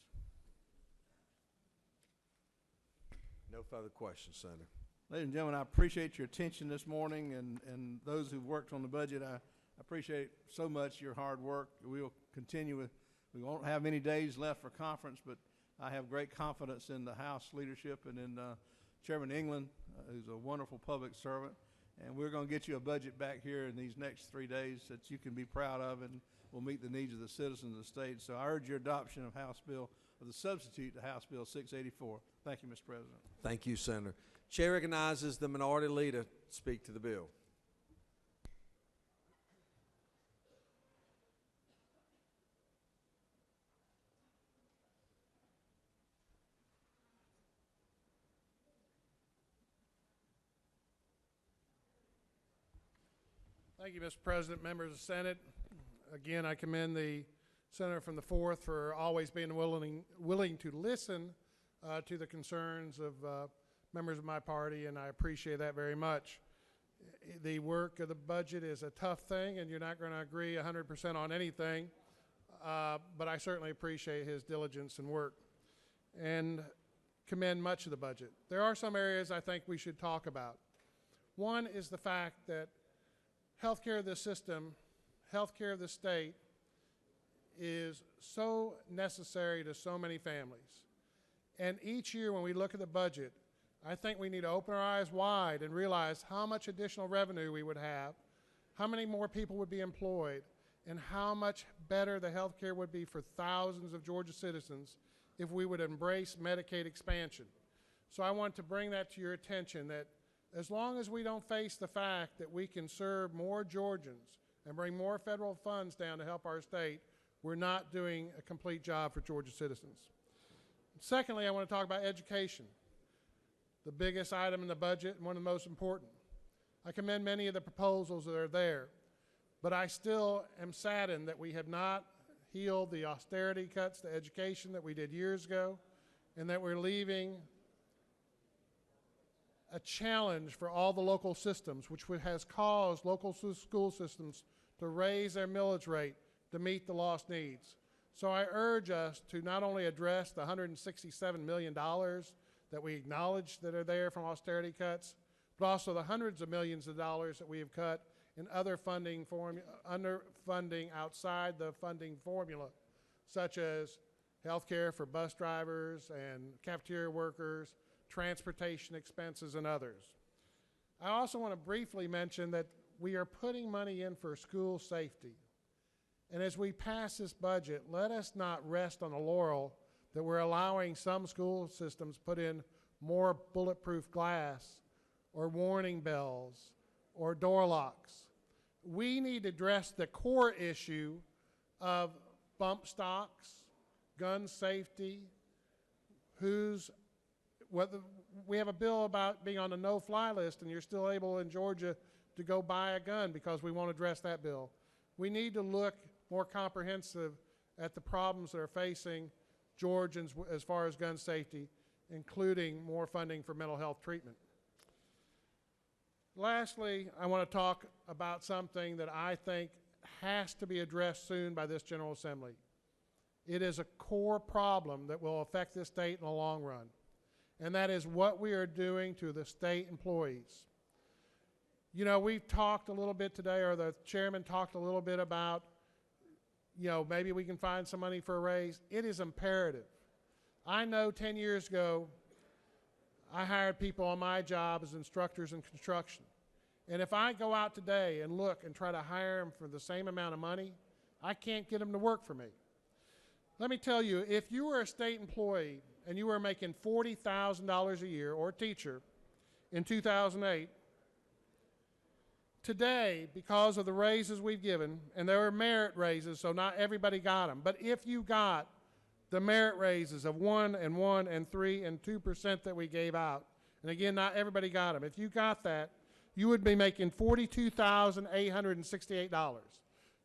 No further questions, Senator. Ladies and gentlemen, I appreciate your attention this morning, and those who've worked on the budget, I appreciate so much your hard work. We will continue with, we won't have many days left for conference, but I have great confidence in the House leadership and in Chairman England, who's a wonderful public servant. And we're going to get you a budget back here in these next 3 days that you can be proud of and will meet the needs of the citizens of the state. So I urge your adoption of House Bill, of the substitute to House Bill 684. Thank you, Mr. President. Thank you, Senator. Chair recognizes the minority leader to speak to the bill. Thank you, Mr. President, members of the Senate. Again, I commend the Senator from the 4th for always being willing to listen to the concerns of members of my party, and I appreciate that very much. The work of the budget is a tough thing, and you're not going to agree 100% on anything, but I certainly appreciate his diligence and work and commend much of the budget. There are some areas I think we should talk about. One is the fact that healthcare of the system, healthcare of the state, is so necessary to so many families. And each year when we look at the budget, I think we need to open our eyes wide and realize how much additional revenue we would have, how many more people would be employed, and how much better the health care would be for thousands of Georgia citizens if we would embrace Medicaid expansion. So I want to bring that to your attention, that as long as we don't face the fact that we can serve more Georgians and bring more federal funds down to help our state, we're not doing a complete job for Georgia citizens. Secondly, I want to talk about education, the biggest item in the budget and one of the most important. I commend many of the proposals that are there, but I still am saddened that we have not healed the austerity cuts to education that we did years ago, and that we're leaving a challenge for all the local systems, which has caused local school systems to raise their millage rate to meet the lost needs. So I urge us to not only address the $167 million that we acknowledge that are there from austerity cuts, but also the hundreds of millions of dollars that we have cut in other funding underfunding outside the funding formula, such as health care for bus drivers and cafeteria workers, transportation expenses, and others. I also want to briefly mention that we are putting money in for school safety. And as we pass this budget, let us not rest on the laurel that we're allowing some school systems put in more bulletproof glass or warning bells or door locks. We need to address the core issue of bump stocks, gun safety, whether we have a bill about being on the no-fly list and you're still able in Georgia to go buy a gun because we won't address that bill. We need to look more comprehensive at the problems that are facing Georgians as far as gun safety, including more funding for mental health treatment. Lastly, I want to talk about something that I think has to be addressed soon by this General Assembly. It is a core problem that will affect this state in the long run, and that is what we are doing to the state employees. You know, we've talked a little bit today, or the chairman talked a little bit about, maybe we can find some money for a raise. It is imperative. I know 10 years ago, I hired people on my job as instructors in construction. And if I go out today and look and try to hire them for the same amount of money, I can't get them to work for me. Let me tell you, if you were a state employee and you were making $40,000 a year, or a teacher, in 2008, today, because of the raises we've given, and there were merit raises, so not everybody got them, but if you got the merit raises of 1% and 1% and 3% and 2% that we gave out, and again, not everybody got them, if you got that, you would be making $42,868.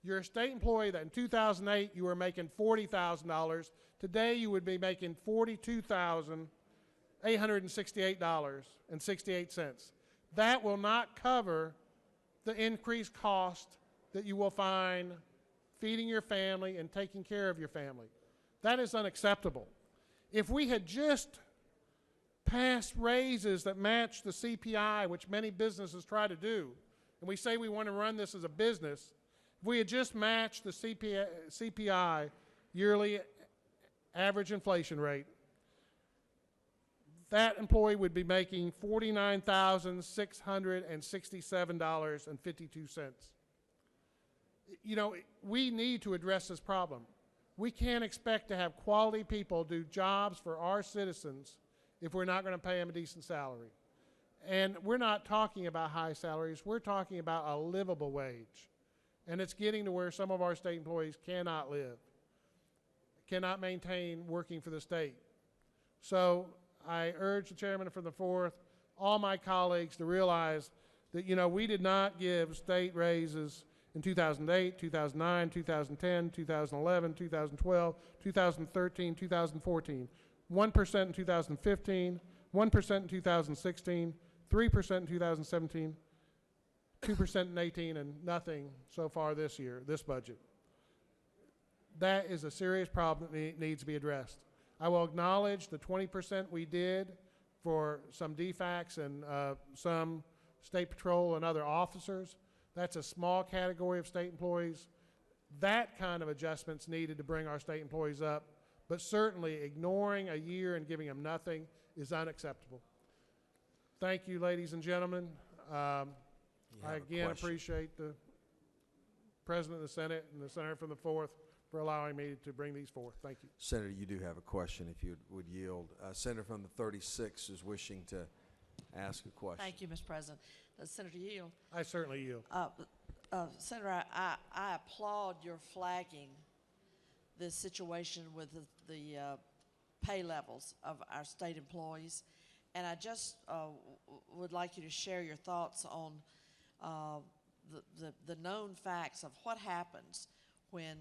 You're a state employee that in 2008 you were making $40,000. Today you would be making $42,868.68. That will not cover the increased cost that you will find feeding your family and taking care of your family. That is unacceptable. If we had just passed raises that match the CPI, which many businesses try to do, and we say we want to run this as a business, if we had just matched the CPI yearly average inflation rate, that employee would be making $49,667.52. We need to address this problem. We can't expect to have quality people do jobs for our citizens if we're not going to pay them a decent salary. And we're not talking about high salaries. We're talking about a livable wage. And it's getting to where some of our state employees cannot live, cannot maintain working for the state. So I urge the chairman from the 4th, all my colleagues, to realize that, we did not give state raises in 2008, 2009, 2010, 2011, 2012, 2013, 2014, 1% in 2015, 1% in 2016, 3% in 2017, 2% in 18, and nothing so far this year, this budget. That is a serious problem that needs to be addressed. I will acknowledge the 20% we did for some DFACs and some State Patrol and other officers. That's a small category of state employees. That kind of adjustment's needed to bring our state employees up, but certainly ignoring a year and giving them nothing is unacceptable. Thank you, ladies and gentlemen. I again appreciate the President of the Senate and the Senator from the 4th for allowing me to bring these forth. Thank you. Senator, you do have a question if you would yield. Senator from the 36th is wishing to ask a question. Thank you, Mr. President. Senator yield. I certainly yield. Senator, I applaud your flagging this situation with the pay levels of our state employees. And I just would like you to share your thoughts on the known facts of what happens when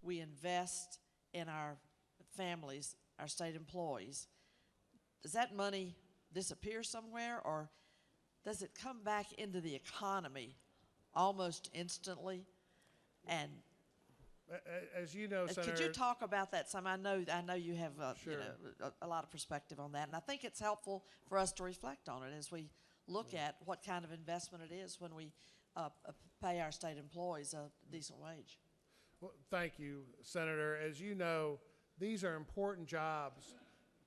we invest in our families, our state employees. Does that money disappear somewhere, or does it come back into the economy almost instantly? And as you know, Senator, could you talk about that some? I know you have sure. a lot of perspective on that, and I think it's helpful for us to reflect on it as we look at what kind of investment it is when we pay our state employees a decent wage. Well, thank you, Senator. As you know, these are important jobs.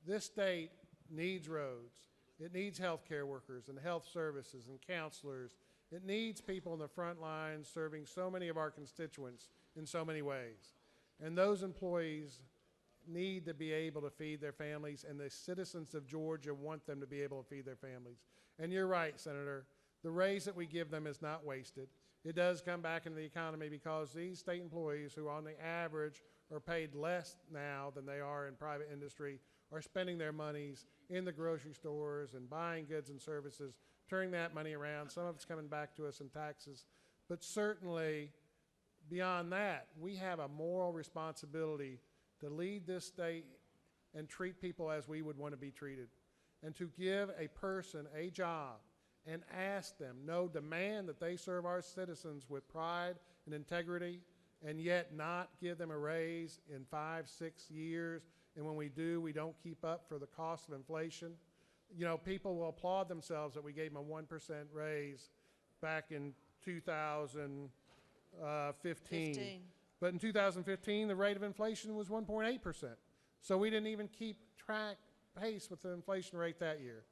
This state needs roads. It needs health care workers and health services and counselors. It needs people in the front lines serving so many of our constituents in so many ways. And those employees need to be able to feed their families, and the citizens of Georgia want them to be able to feed their families. And you're right, Senator. The raise that we give them is not wasted. It does come back into the economy because these state employees, who on the average are paid less now than they are in private industry, are spending their monies in the grocery stores and buying goods and services, turning that money around. Some of it's coming back to us in taxes. But certainly, beyond that, we have a moral responsibility to lead this state and treat people as we would want to be treated, and to give a person a job and ask them, demand that they serve our citizens with pride and integrity, and yet not give them a raise in 5, 6 years. And when we do, we don't keep up for the cost of inflation. You know, people will applaud themselves that we gave them a 1% raise back in 2015. But in 2015, the rate of inflation was 1.8%. So we didn't even keep pace with the inflation rate that year.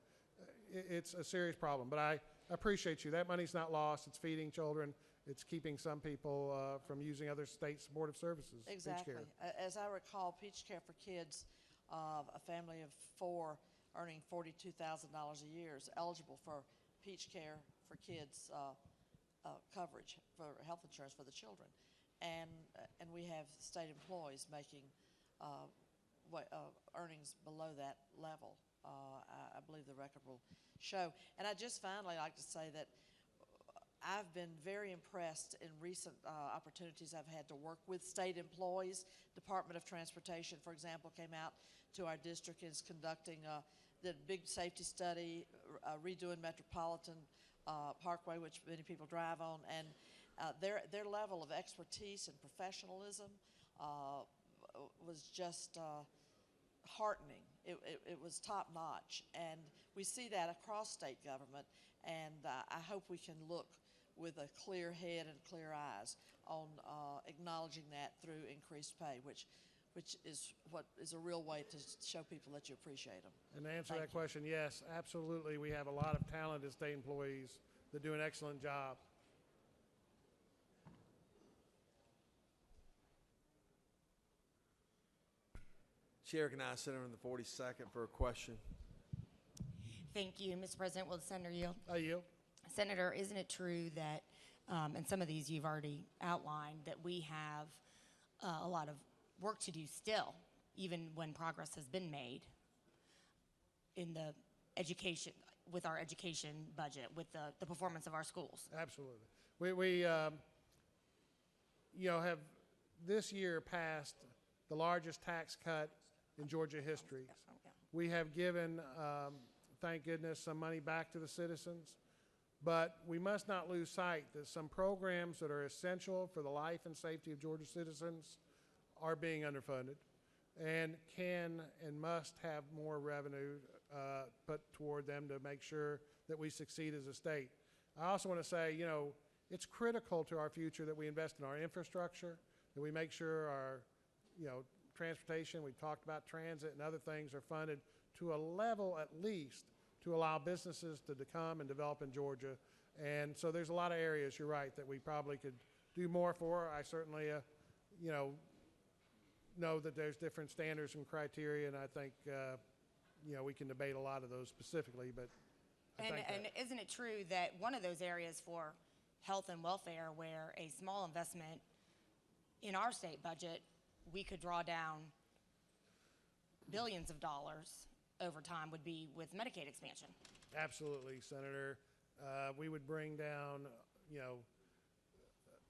It's a serious problem, but I appreciate you. That money's not lost. It's feeding children. It's keeping some people from using other state supportive services. Exactly. As I recall, Peach Care for Kids, a family of 4 earning $42,000 a year is eligible for Peach Care for Kids coverage for health insurance for the children. And we have state employees making earnings below that level. I believe the record will show. And I just finally like to say that I've been very impressed in recent opportunities I've had to work with state employees. Department of Transportation, for example, came out to our district and is conducting the big safety study, redoing Metropolitan Parkway, which many people drive on, and their level of expertise and professionalism was just heartening. It was top notch, and we see that across state government, and I hope we can look with a clear head and clear eyes on acknowledging that through increased pay, which is what is a real way to show people that you appreciate them. And to answer that question, yes, absolutely. We have a lot of talented state employees that do an excellent job. Chair, can I Senator in the 42nd for a question? Thank you, Mr. President. Will the senator yield? I yield. Senator, isn't it true that, and some of these you've already outlined, that we have a lot of work to do still, even when progress has been made in the education, with our education budget, with the performance of our schools? Absolutely. We have this year passed the largest tax cut in Georgia history. We have given, thank goodness, some money back to the citizens, but we must not lose sight that some programs that are essential for the life and safety of Georgia citizens are being underfunded and can and must have more revenue put toward them to make sure that we succeed as a state. I also want to say, it's critical to our future that we invest in our infrastructure, that we make sure our, transportation, we talked about transit and other things, are funded to a level at least to allow businesses to come and develop in Georgia. And so there's a lot of areas, you're right, that we probably could do more for. I certainly, know that there's different standards and criteria, and I think, we can debate a lot of those specifically, but I think And isn't it true that one of those areas for health and welfare where a small investment in our state budget, we could draw down billions of dollars over time would be with Medicaid expansion? Absolutely, Senator. We would bring down,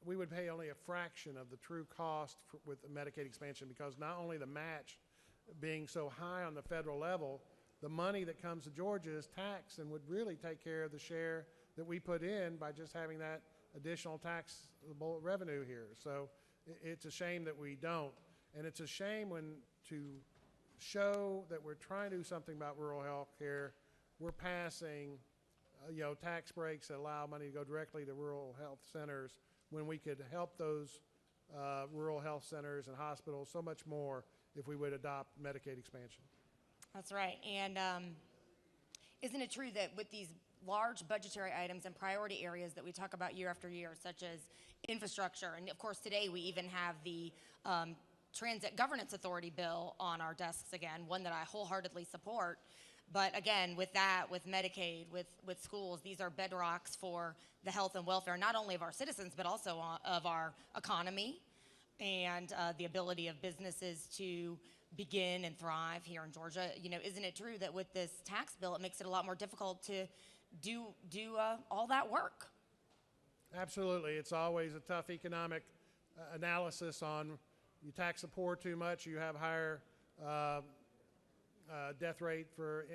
we would pay only a fraction of the true cost with the Medicaid expansion, because not only the match being so high on the federal level, the money that comes to Georgia is taxed and would really take care of the share that we put in by just having that additional taxable revenue here. So it's a shame that we don't. And it's a shame when to show that we're trying to do something about rural health care, we're passing, tax breaks that allow money to go directly to rural health centers when we could help those rural health centers and hospitals so much more if we would adopt Medicaid expansion. That's right. And isn't it true that with these large budgetary items and priority areas that we talk about year after year, such as infrastructure, and of course today we even have the Transit Governance Authority bill on our desks again, one that I wholeheartedly support. But again, with that, with Medicaid, with schools, these are bedrocks for the health and welfare, not only of our citizens, but also of our economy and the ability of businesses to begin and thrive here in Georgia. Isn't it true that with this tax bill, it makes it a lot more difficult to do all that work? Absolutely. It's always a tough economic analysis on you tax the poor too much, you have higher death rate for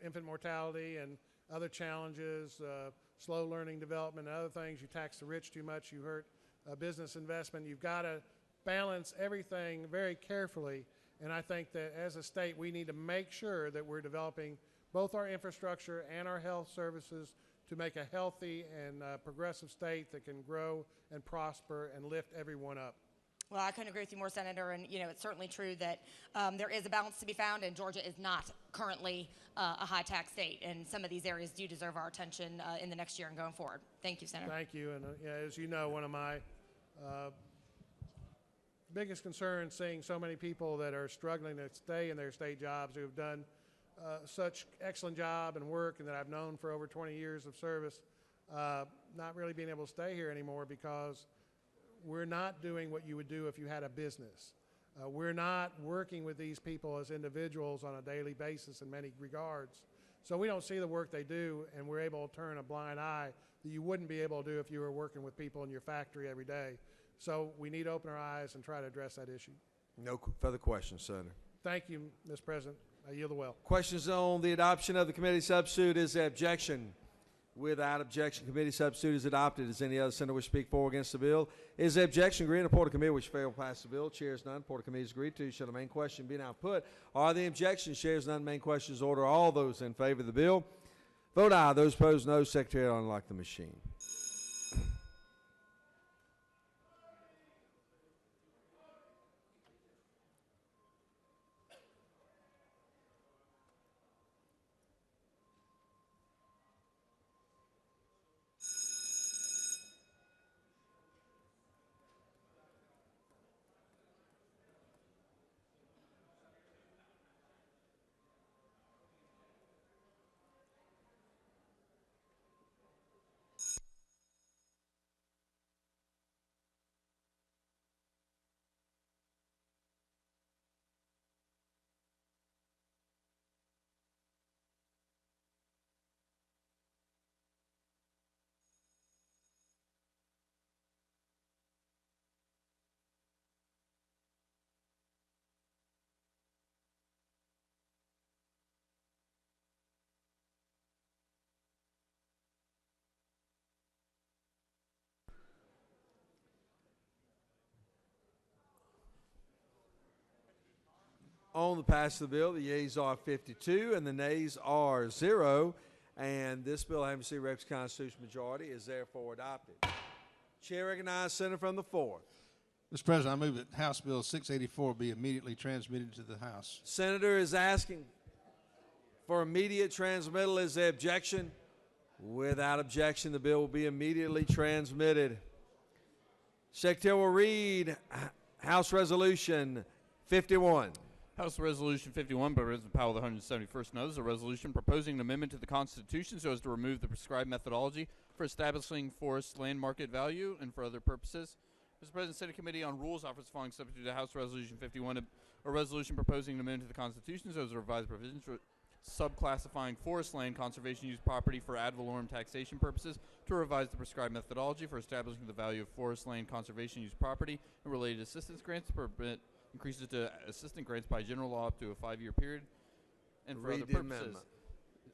infant mortality and other challenges, slow learning development and other things. You tax the rich too much, you hurt business investment. You've got to balance everything very carefully. And I think that as a state, we need to make sure that we're developing both our infrastructure and our health services to make a healthy and progressive state that can grow and prosper and lift everyone up. Well, I couldn't agree with you more, Senator, and it's certainly true that there is a balance to be found, and Georgia is not currently a high tax state, and some of these areas do deserve our attention in the next year and going forward. Thank you, Senator. Thank you, and as you know, one of my biggest concerns seeing so many people that are struggling to stay in their state jobs, who have done such excellent job and work, and that I've known for over 20 years of service, not really being able to stay here anymore because we're not doing what you would do if you had a business. We're not working with these people as individuals on a daily basis in many regards. So we don't see the work they do, and we're able to turn a blind eye that you wouldn't be able to do if you were working with people in your factory every day. So we need to open our eyes and try to address that issue. No further questions, Senator. Thank you, Mr. President. I yield the well. Questions on the adoption of the committee substitute. Is there objection? Without objection, committee substitute is adopted. Does any other senator wish to speak for or against the bill? Is there objection? Agreed. Report of committee which fail to pass the bill. Chair is none. Report of committee is agreed to. Shall the main question be now put? Are the objections? Chair is none. Main question is order. All those in favor of the bill, vote aye. Those opposed, no. Secretary, unlock the machine. On the passage of the bill, the yeas are 52 and the nays are 0. And this bill, having received requisite constitutional majority, is therefore adopted. Chair recognizes Senator from the 4th. Mr. President, I move that House Bill 684 be immediately transmitted to the House. Senator is asking for immediate transmittal. Is there objection? Without objection, the bill will be immediately transmitted. Secretary will read House Resolution 51. House Resolution 51 by President Powell, the 171st notice, a resolution proposing an amendment to the Constitution so as to remove the prescribed methodology for establishing forest land market value and for other purposes. Mr. President, Senate Committee on Rules offers the following substitute to House Resolution 51, a resolution proposing an amendment to the Constitution so as to revise provisions for subclassifying forest land conservation use property for ad valorem taxation purposes to revise the prescribed methodology for establishing the value of forest land conservation use property and related assistance grants to permit increases to assistant grants by general law up to a 5-year period and for other purposes.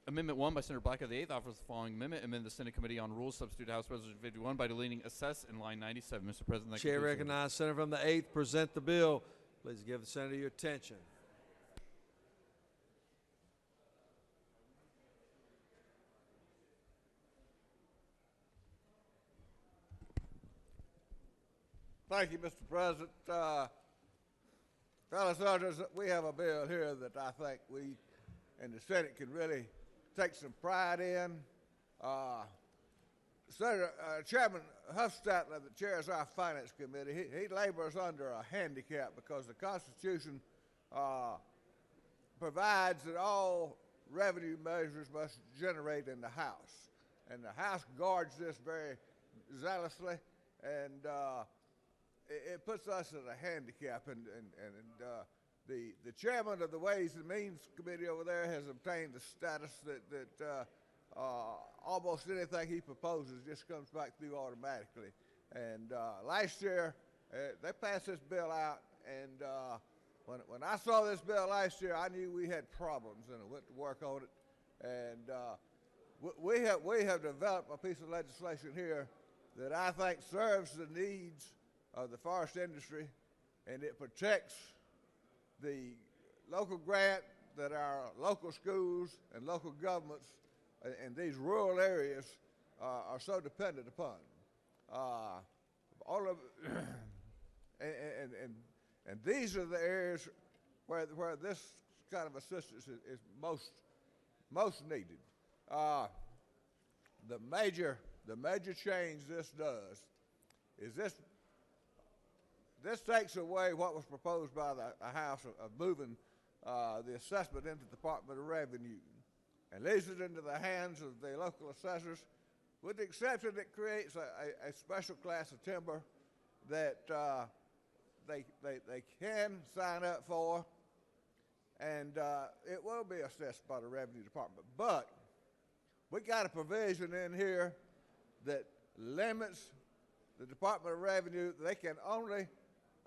Amendment 1 by Senator Black of the 8th offers the following amendment. Amend the Senate Committee on Rules substitute House Resolution 51 by deleting assess in line 97. Mr. President, that Chair recognizes Senator from the 8th. Present the bill. Please give the Senator your attention. Thank you, Mr. President. Fellow senators, we have a bill here that I think we in the Senate can really take some pride in. Chairman Hufstadler, that chairs our Finance Committee, he labors under a handicap because the Constitution provides that all revenue measures must generate in the House. And the House guards this very zealously, and it puts us at a handicap, and the chairman of the Ways and Means Committee over there has obtained the status that almost anything he proposes just comes back through automatically. And last year, they passed this bill out, and when I saw this bill last year, I knew we had problems, and I went to work on it. And we have developed a piece of legislation here that I think serves the needs of the forest industry, and it protects the local grant that our local schools and local governments in these rural areas are so dependent upon. All of and these are the areas where this kind of assistance is most needed. The major change this does is this takes away what was proposed by the House of moving the assessment into the Department of Revenue and leaves it into the hands of the local assessors, with the exception it creates a special class of timber that they can sign up for, and it will be assessed by the Revenue Department. But we got a provision in here that limits the Department of Revenue. They can only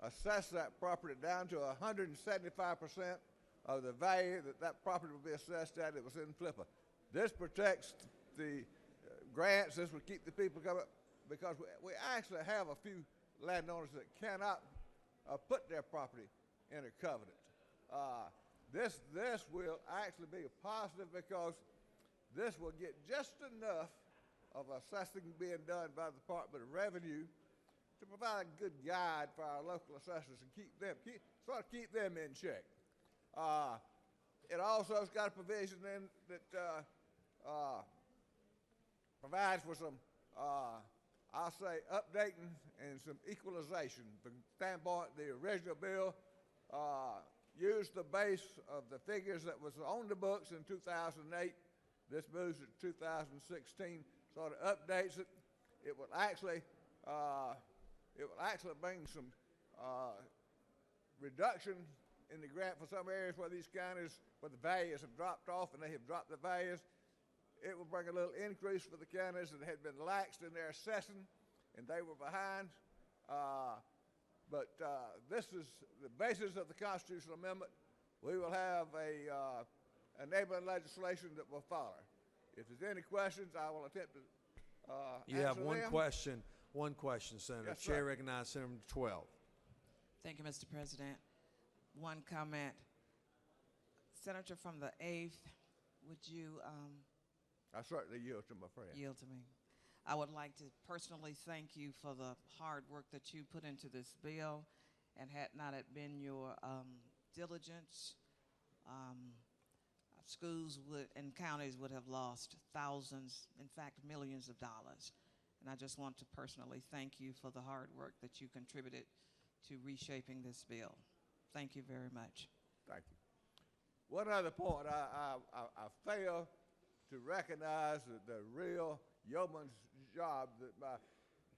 assess that property down to 175% of the value that property will be assessed at. It was in FLIPA. This protects the grants. This will keep the people coming, because we actually have a few landowners that cannot put their property in a covenant. This will actually be a positive, because this will get just enough of assessing being done by the Department of Revenue to provide a good guide for our local assessors and keep them in check. It also has got a provision in that provides for some, I'll say, updating and some equalization. From the standpoint, the original bill used the base of the figures that was on the books in 2008. This moves it to 2016, sort of updates it. It will actually bring some reduction in the grant for some areas where these counties, where the values have dropped off and they have dropped the values. It will bring a little increase for the counties that had been laxed in their assessing and they were behind. But this is the basis of the constitutional amendment. We will have a enabling legislation that will follow. If there's any questions, I will attempt to You have answer one them. question. One question, Senator. Yes, sir. Chair recognizes Senator 12. Thank you, Mr. President. One comment. Senator from the 8th, would you I certainly yield to my friend. yield to me? I would like to personally thank you for the hard work that you put into this bill, and had not it been your diligence, schools and counties would have lost thousands, in fact, millions of dollars. And I just want to personally thank you for the hard work that you contributed to reshaping this bill. Thank you very much. Thank you. One other point, I fail to recognize the real yeoman's job that my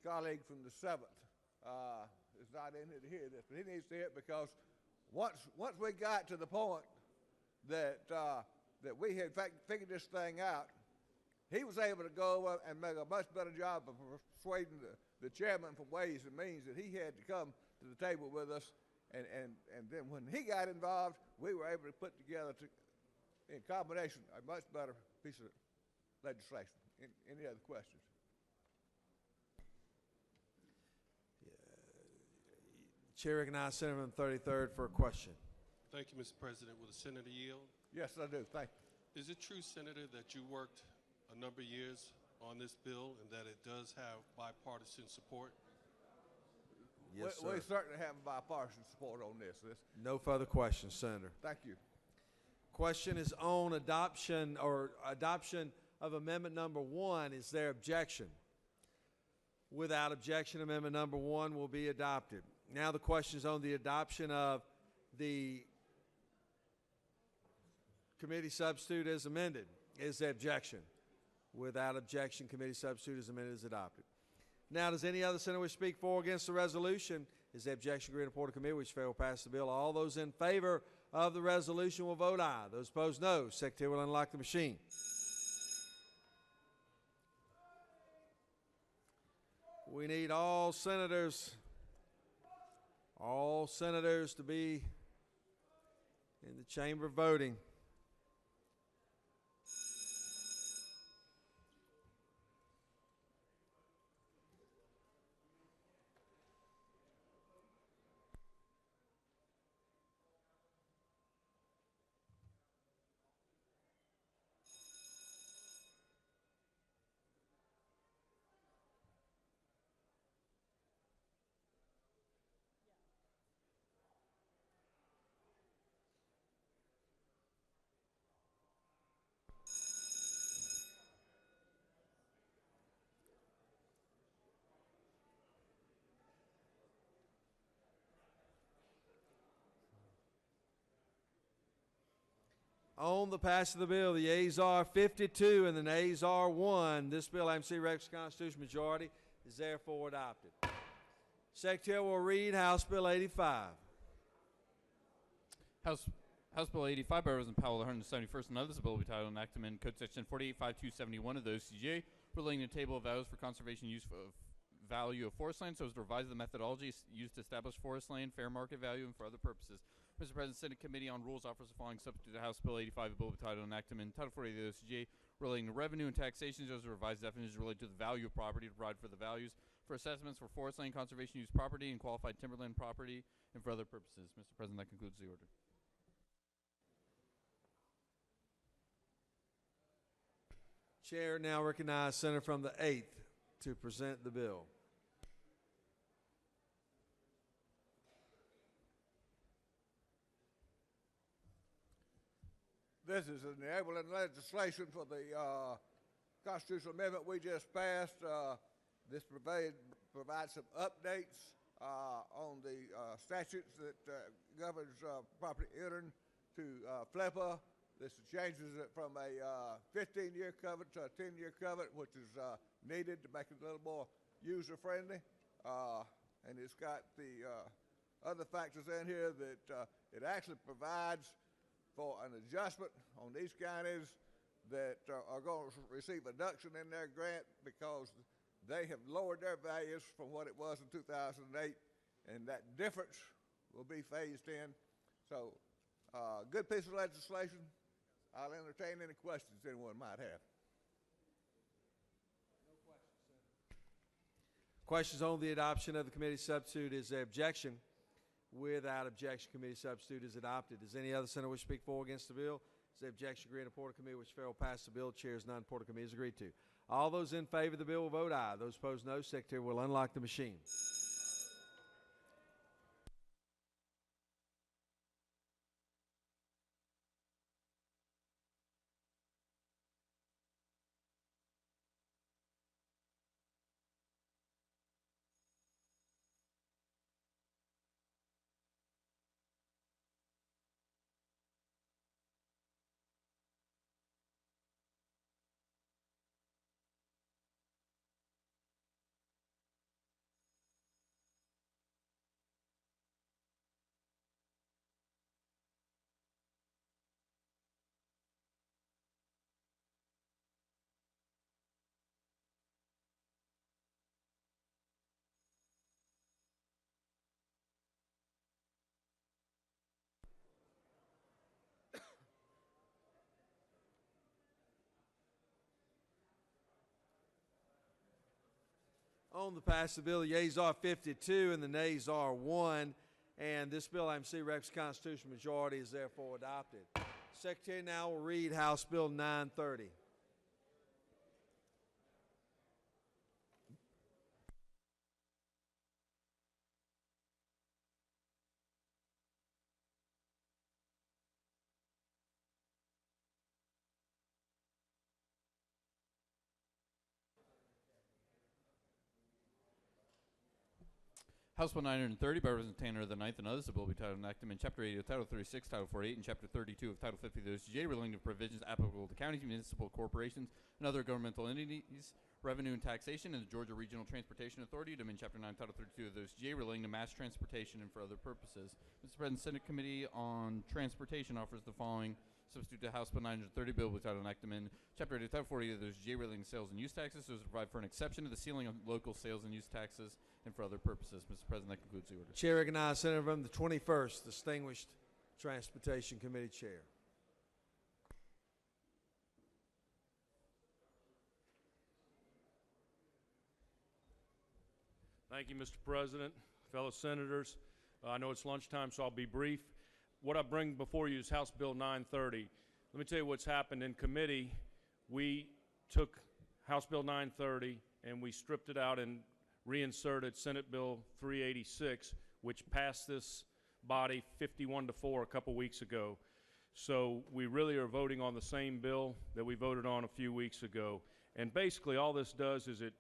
colleague from the 7th is not in here to hear this, but he needs to hear it, because once we got to the point that we had figured this thing out, he was able to go over and make a much better job of persuading the chairman from Ways and Means that he had to come to the table with us. And then when he got involved, we were able to put together, in combination, a much better piece of legislation. Any other questions? Chair recognizes Senator from the 33rd for a question. Thank you, Mr. President. Will the senator yield? Yes, I do. Thank you. Is it true, Senator, that you worked a number of years on this bill and that it does have bipartisan support? Yes, we sir. certainly have bipartisan support on this. No further questions, Senator. Thank you. Question is on adoption of amendment number 1. Is there objection? Without objection, amendment number 1 will be adopted. Now the question is on the adoption of the committee substitute as amended. Is there objection? Without objection, committee substitute as amended is adopted. Now, does any other senator wish to speak for or against the resolution? Is the objection agreed upon the committee, which fail will pass the bill? All those in favor of the resolution will vote aye. Those opposed, no. Secretary will unlock the machine. We need all senators to be in the chamber voting. On the pass of the bill, the yeas are 52 and the nays are 1. This bill, MC Rex Constitution majority, is therefore adopted. Secretary will read House Bill 85. House Bill 85 by Representative Powell, the 171st, and others. The bill will be titled and enacted in Code Section 485271 of the OCGA, relating to table of values for conservation use of value of forest land, so as to revise the methodology used to establish forest land fair market value and for other purposes. Mr. President, Senate Committee on Rules offers the following substitute to House Bill 85, a bill will be titled and enacted in Title 40 of the OCGA, relating to revenue and taxation, so as to revise definitions related to the value of property, to provide for the values for assessments for forest land, conservation use property, and qualified timberland property, and for other purposes. Mr. President, that concludes the order. Chair now recognizes Senator from the 8th to present the bill. This is enabling legislation for the constitutional amendment we just passed. This provides some updates on the statutes that governs property entering to FLEPA. This changes it from a 15-year covenant to a 10-year covenant, which is needed to make it a little more user-friendly. And it's got the other factors in here that it actually provides for an adjustment on these counties that are going to receive a reduction in their grant because they have lowered their values from what it was in 2008, and that difference will be phased in. So, good piece of legislation. I'll entertain any questions anyone might have. Questions on the adoption of the committee substitute. Is there objection? without objection, committee substitute is adopted. Does any other senator wish to speak for or against the bill? Is the objection agreed in the Porter Committee, which failed pass the bill? Chair is none. Porter Committee is agreed to. All those in favor of the bill will vote aye. Those opposed, no. Secretary will unlock the machine. On the pass of the bill, the yeas are 52 and the nays are 1. And this bill, item C, requires constitutional majority, is therefore adopted. Secretary now will read House Bill 930. House Bill 930 by Representative Tanner the Ninth and others, the bill will be titled enacted in Chapter 80 of Title 36, Title 48, and Chapter 32 of Title 50 of the OCGA relating to provisions applicable to counties, municipal corporations, and other governmental entities, revenue and taxation, and the Georgia Regional Transportation Authority, to amend Chapter 9, Title 32 of the OCGA relating to mass transportation and for other purposes. Mr. President, Senate Committee on Transportation offers the following substitute to House Bill 930 bill with title enactment Chapter 80 Title 40 of the OCGA relating to sales and use taxes, so as to provide for an exception to the ceiling of local sales and use taxes and for other purposes. Mr. President, that concludes the order. Chair recognizes Senator from the 21st Distinguished Transportation Committee Chair. Thank you, Mr. President, fellow senators. I know it's lunchtime, so I'll be brief. What I bring before you is House Bill 930. Let me tell you what's happened in committee. We took House Bill 930 and we stripped it out and reinserted Senate Bill 386, which passed this body 51-4 a couple weeks ago. So we really are voting on the same bill that we voted on a few weeks ago. And basically all this does is it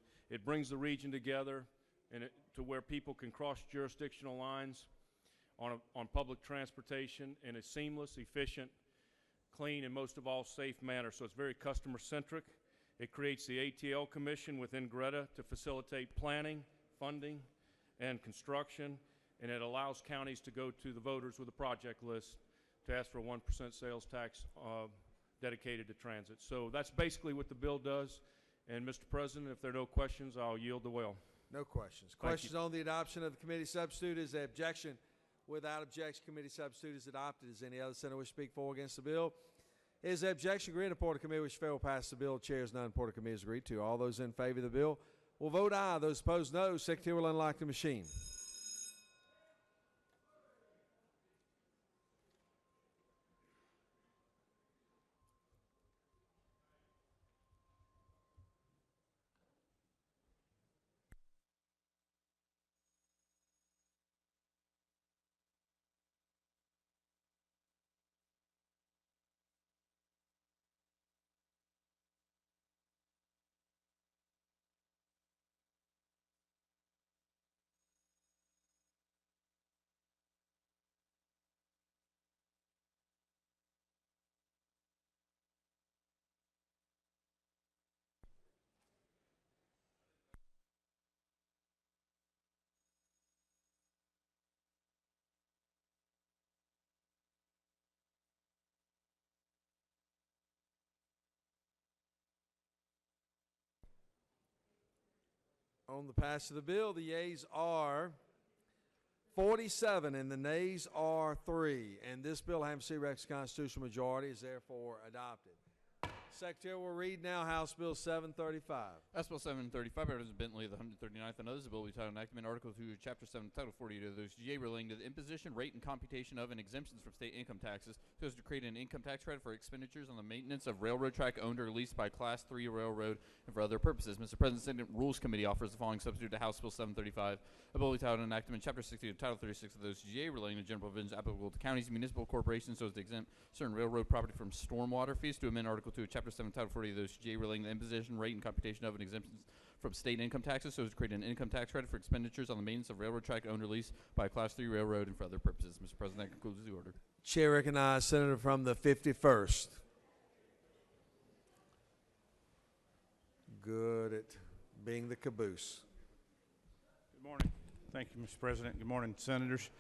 brings the region together and to where people can cross jurisdictional lines on public transportation in a seamless, efficient, clean, and most of all safe manner. So it's very customer centric. It creates the ATL Commission within Greta to facilitate planning, funding, and construction, and it allows counties to go to the voters with a project list to ask for a 1% sales tax dedicated to transit. So that's basically what the bill does. And Mr. President, if there are no questions, I'll yield the will. No questions. Questions on the adoption of the committee substitute. Is there objection? Without objection, committee substitute is adopted. Is any other senator wish to speak for or against the bill? Is the objection agreed? The Porter Committee which failed pass the bill. Chair is none. Porter Committee is agreed to. All those in favor of the bill will vote aye. Those opposed, no. Secretary will unlock the machine. On the pass of the bill, the yeas are 47 and the nays are 3. And this bill, having received constitutional majority, is therefore adopted. Secretary will read now House Bill 735. House Bill 735, by Representative Bentley, the 139th, and others, a bill will be titled Enactment, Article 2, Chapter 7, Title 48 of the OCGA relating to the imposition, rate, and computation of and exemptions from state income taxes, so as to create an income tax credit for expenditures on the maintenance of railroad track owned or leased by Class 3 railroad and for other purposes. Mr. President, Senate Rules Committee offers the following substitute to House Bill 735, a bill will be titled Enactment, Chapter 60 of Title 36 of the OCGA relating to general provisions applicable to counties, municipal corporations, so as to exempt certain railroad property from stormwater fees, to amend Article 2 of Chapter 7, Title 40 of the OCGA relating to the imposition, rate, and computation of and exemptions from state income taxes, so as to create an income tax credit for expenditures on the maintenance of railroad track owned or leased by a Class 3 railroad and for other purposes. Mr. President, that concludes the order. Chair recognizes Senator from the 51st. Good at being the caboose. Good morning. Thank you, Mr. President. Good morning, Senators.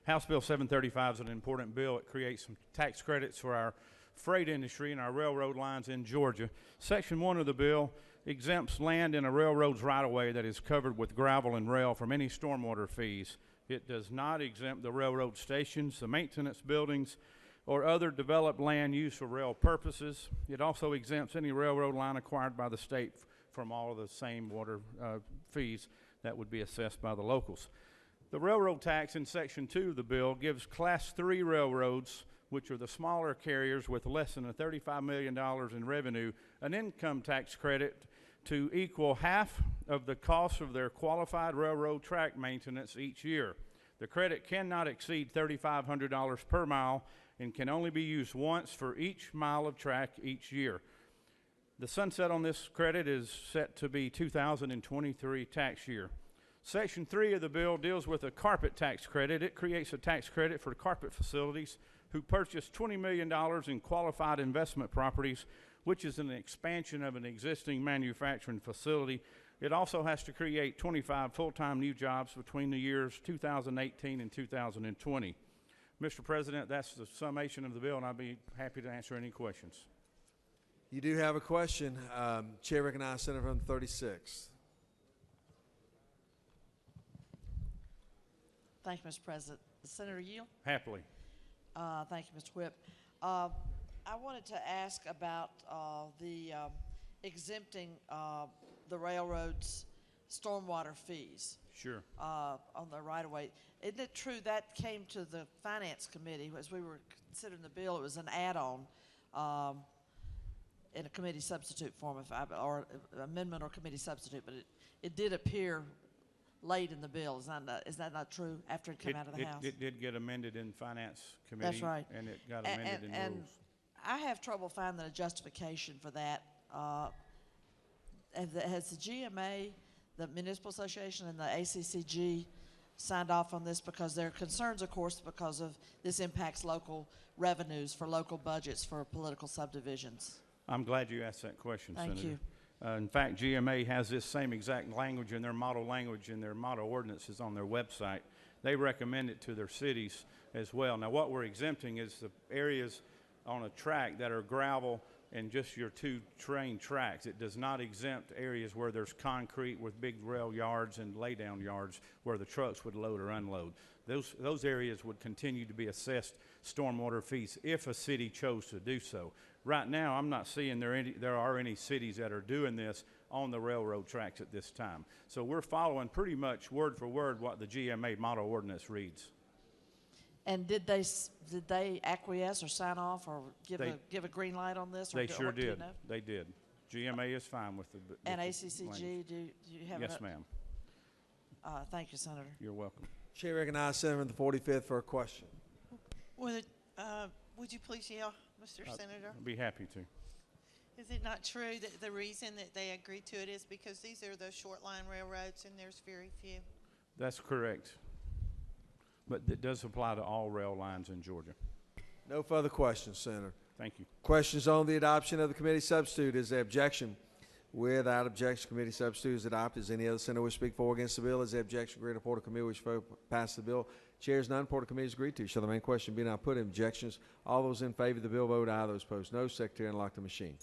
House Bill 735 is an important bill. It creates some tax credits for our freight industry and our railroad lines in Georgia. Section 1 of the bill exempts land in a railroad's right-of-way that is covered with gravel and rail from any stormwater fees. It does not exempt the railroad stations, the maintenance buildings, or other developed land used for rail purposes. It also exempts any railroad line acquired by the state from all of the same water fees that would be assessed by the locals. The railroad tax in Section 2 of the bill gives Class 3 railroads, which are the smaller carriers with less than $35 million in revenue, an income tax credit to equal half of the cost of their qualified railroad track maintenance each year. The credit cannot exceed $3,500 per mile and can only be used once for each mile of track each year. The sunset on this credit is set to be 2023 tax year. Section 3 of the bill deals with a carpet tax credit. It creates a tax credit for carpet facilities who purchase $20 million in qualified investment properties, which is an expansion of an existing manufacturing facility. It also has to create 25 full-time new jobs between the years 2018 and 2020. Mr. President, that's the summation of the bill, and I'll be happy to answer any questions. You do have a question. Chair recognizes Senator from the 36th. Thank you, Mr. President. Senator Yield? Happily. Thank you, Mr. Whip. I wanted to ask about the exempting the railroad's stormwater fees. Sure. On the right-of-way. Isn't it true that came to the Finance Committee as we were considering the bill? It was an add-on in a committee substitute form, or amendment or committee substitute, but it did appear late in the bill. Is that not true after it came out of the House? It did get amended in Finance Committee. That's right. And it got amended in and rules. I have trouble finding a justification for that. Has the GMA, the Municipal Association, and the ACCG signed off on this? Because there are concerns, of course, because of this impacts local revenues for local budgets for political subdivisions. I'm glad you asked that question, Thank Senator. you. In fact, GMA has this same exact language in their model language and their model ordinances on their website. They recommend it to their cities as well. Now, what we're exempting is the areas on a track that are gravel and just your two train tracks. It does not exempt areas where there's concrete with big rail yards and laydown yards where the trucks would load or unload. Those areas would continue to be assessed stormwater fees if a city chose to do so. Right now, I'm not seeing there are any cities that are doing this on the railroad tracks at this time. So we're following pretty much word for word what the GMA model ordinance reads. And did they acquiesce or sign off or give a green light on this? They sure did. They did. GMA is fine with the and ACCG, do you have? Yes, ma'am. Thank you, Senator. You're welcome. Chair recognizes Senator from the 45th for a question. Would you please yell, Mr. Senator? I'd be happy to. Is it not true that the reason that they agreed to it is because these are the short line railroads and there's very few? That's correct. But it does apply to all rail lines in Georgia. No further questions, Senator. Thank you. Questions on the adoption of the committee substitute. Is there objection? Without objection, committee substitute is adopted. Is any other senator wish to speak for or against the bill? Is there objection? Greater Report of Committee which vote pass the bill. Chairs none. Report of Committee is agreed to. Shall the main question be now put? Objections? All those in favor of the bill vote aye. Those opposed no. Secretary, unlock the machine.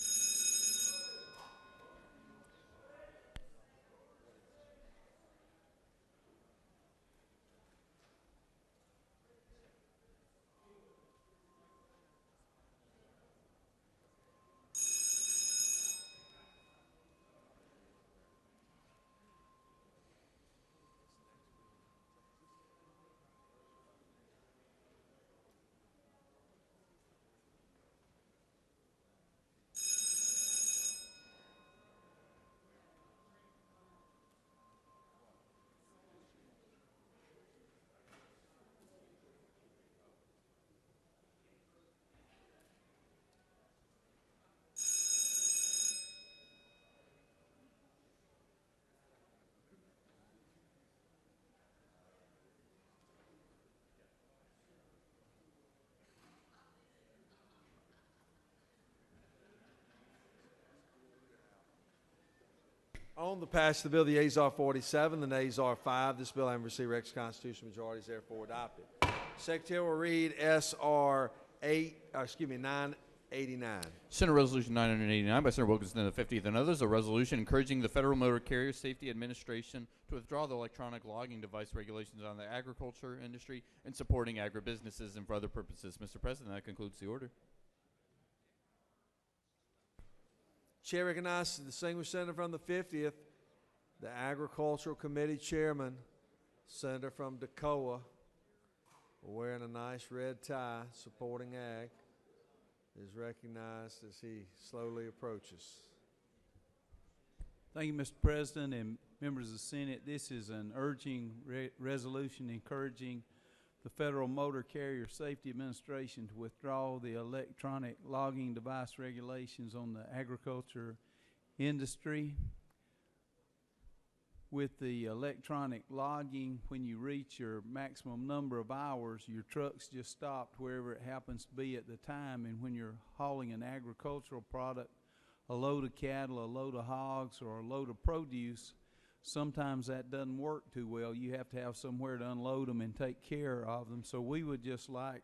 On the passage of the bill, the yeas are 47, the nays are 5. This bill having received requisite constitutional majority is therefore adopted. Secretary will read SR 989. Senate Resolution 989 by Senator Wilkinson the 50th and others, a resolution encouraging the Federal Motor Carrier Safety Administration to withdraw the electronic logging device regulations on the agriculture industry and supporting agribusinesses and for other purposes. Mr. President, that concludes the order. Chair recognizes the distinguished senator from the 50th, the Agricultural Committee Chairman, Senator from Dacoa, wearing a nice red tie, supporting ag, is recognized as he slowly approaches. Thank you, Mr. President and members of the Senate. This is an urging resolution encouraging the Federal Motor Carrier Safety Administration to withdraw the electronic logging device regulations on the agriculture industry. With the electronic logging, when you reach your maximum number of hours, your truck's just stopped wherever it happens to be at the time. And when you're hauling an agricultural product, a load of cattle, a load of hogs, or a load of produce, sometimes that doesn't work too well. You have to have somewhere to unload them and take care of them. So we would just like,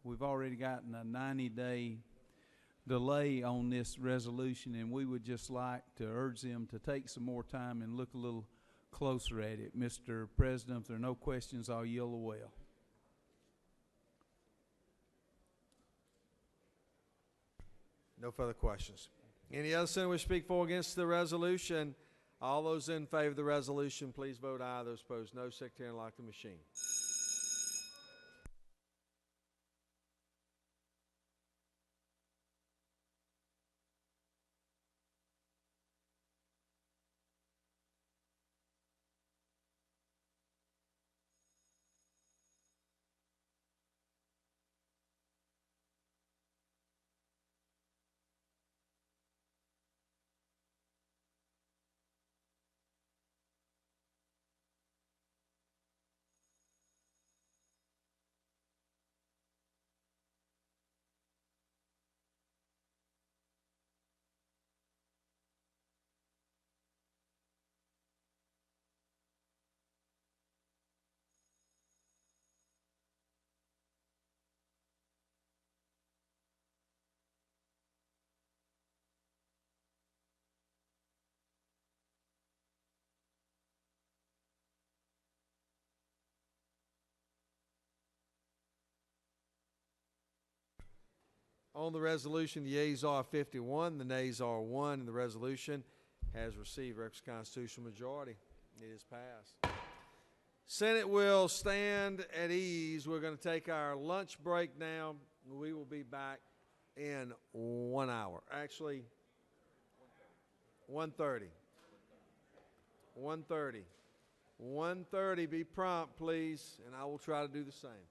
we've already gotten a 90-day delay on this resolution, and we would just like to urge them to take some more time and look a little closer at it. Mr. President, if there are no questions, I'll yield the well. No further questions. Any other senator wish to speak for or against the resolution? All those in favor of the resolution, please vote aye. Those opposed, no. Secretary, unlock the machine. On the resolution, the yeas are 51, the nays are 1, and the resolution has received requisite constitutional majority. It is passed. Senate will stand at ease. We're going to take our lunch break now. We will be back in 1 hour. Actually, 1:30. 1:30. 1:30. Be prompt, please, and I will try to do the same.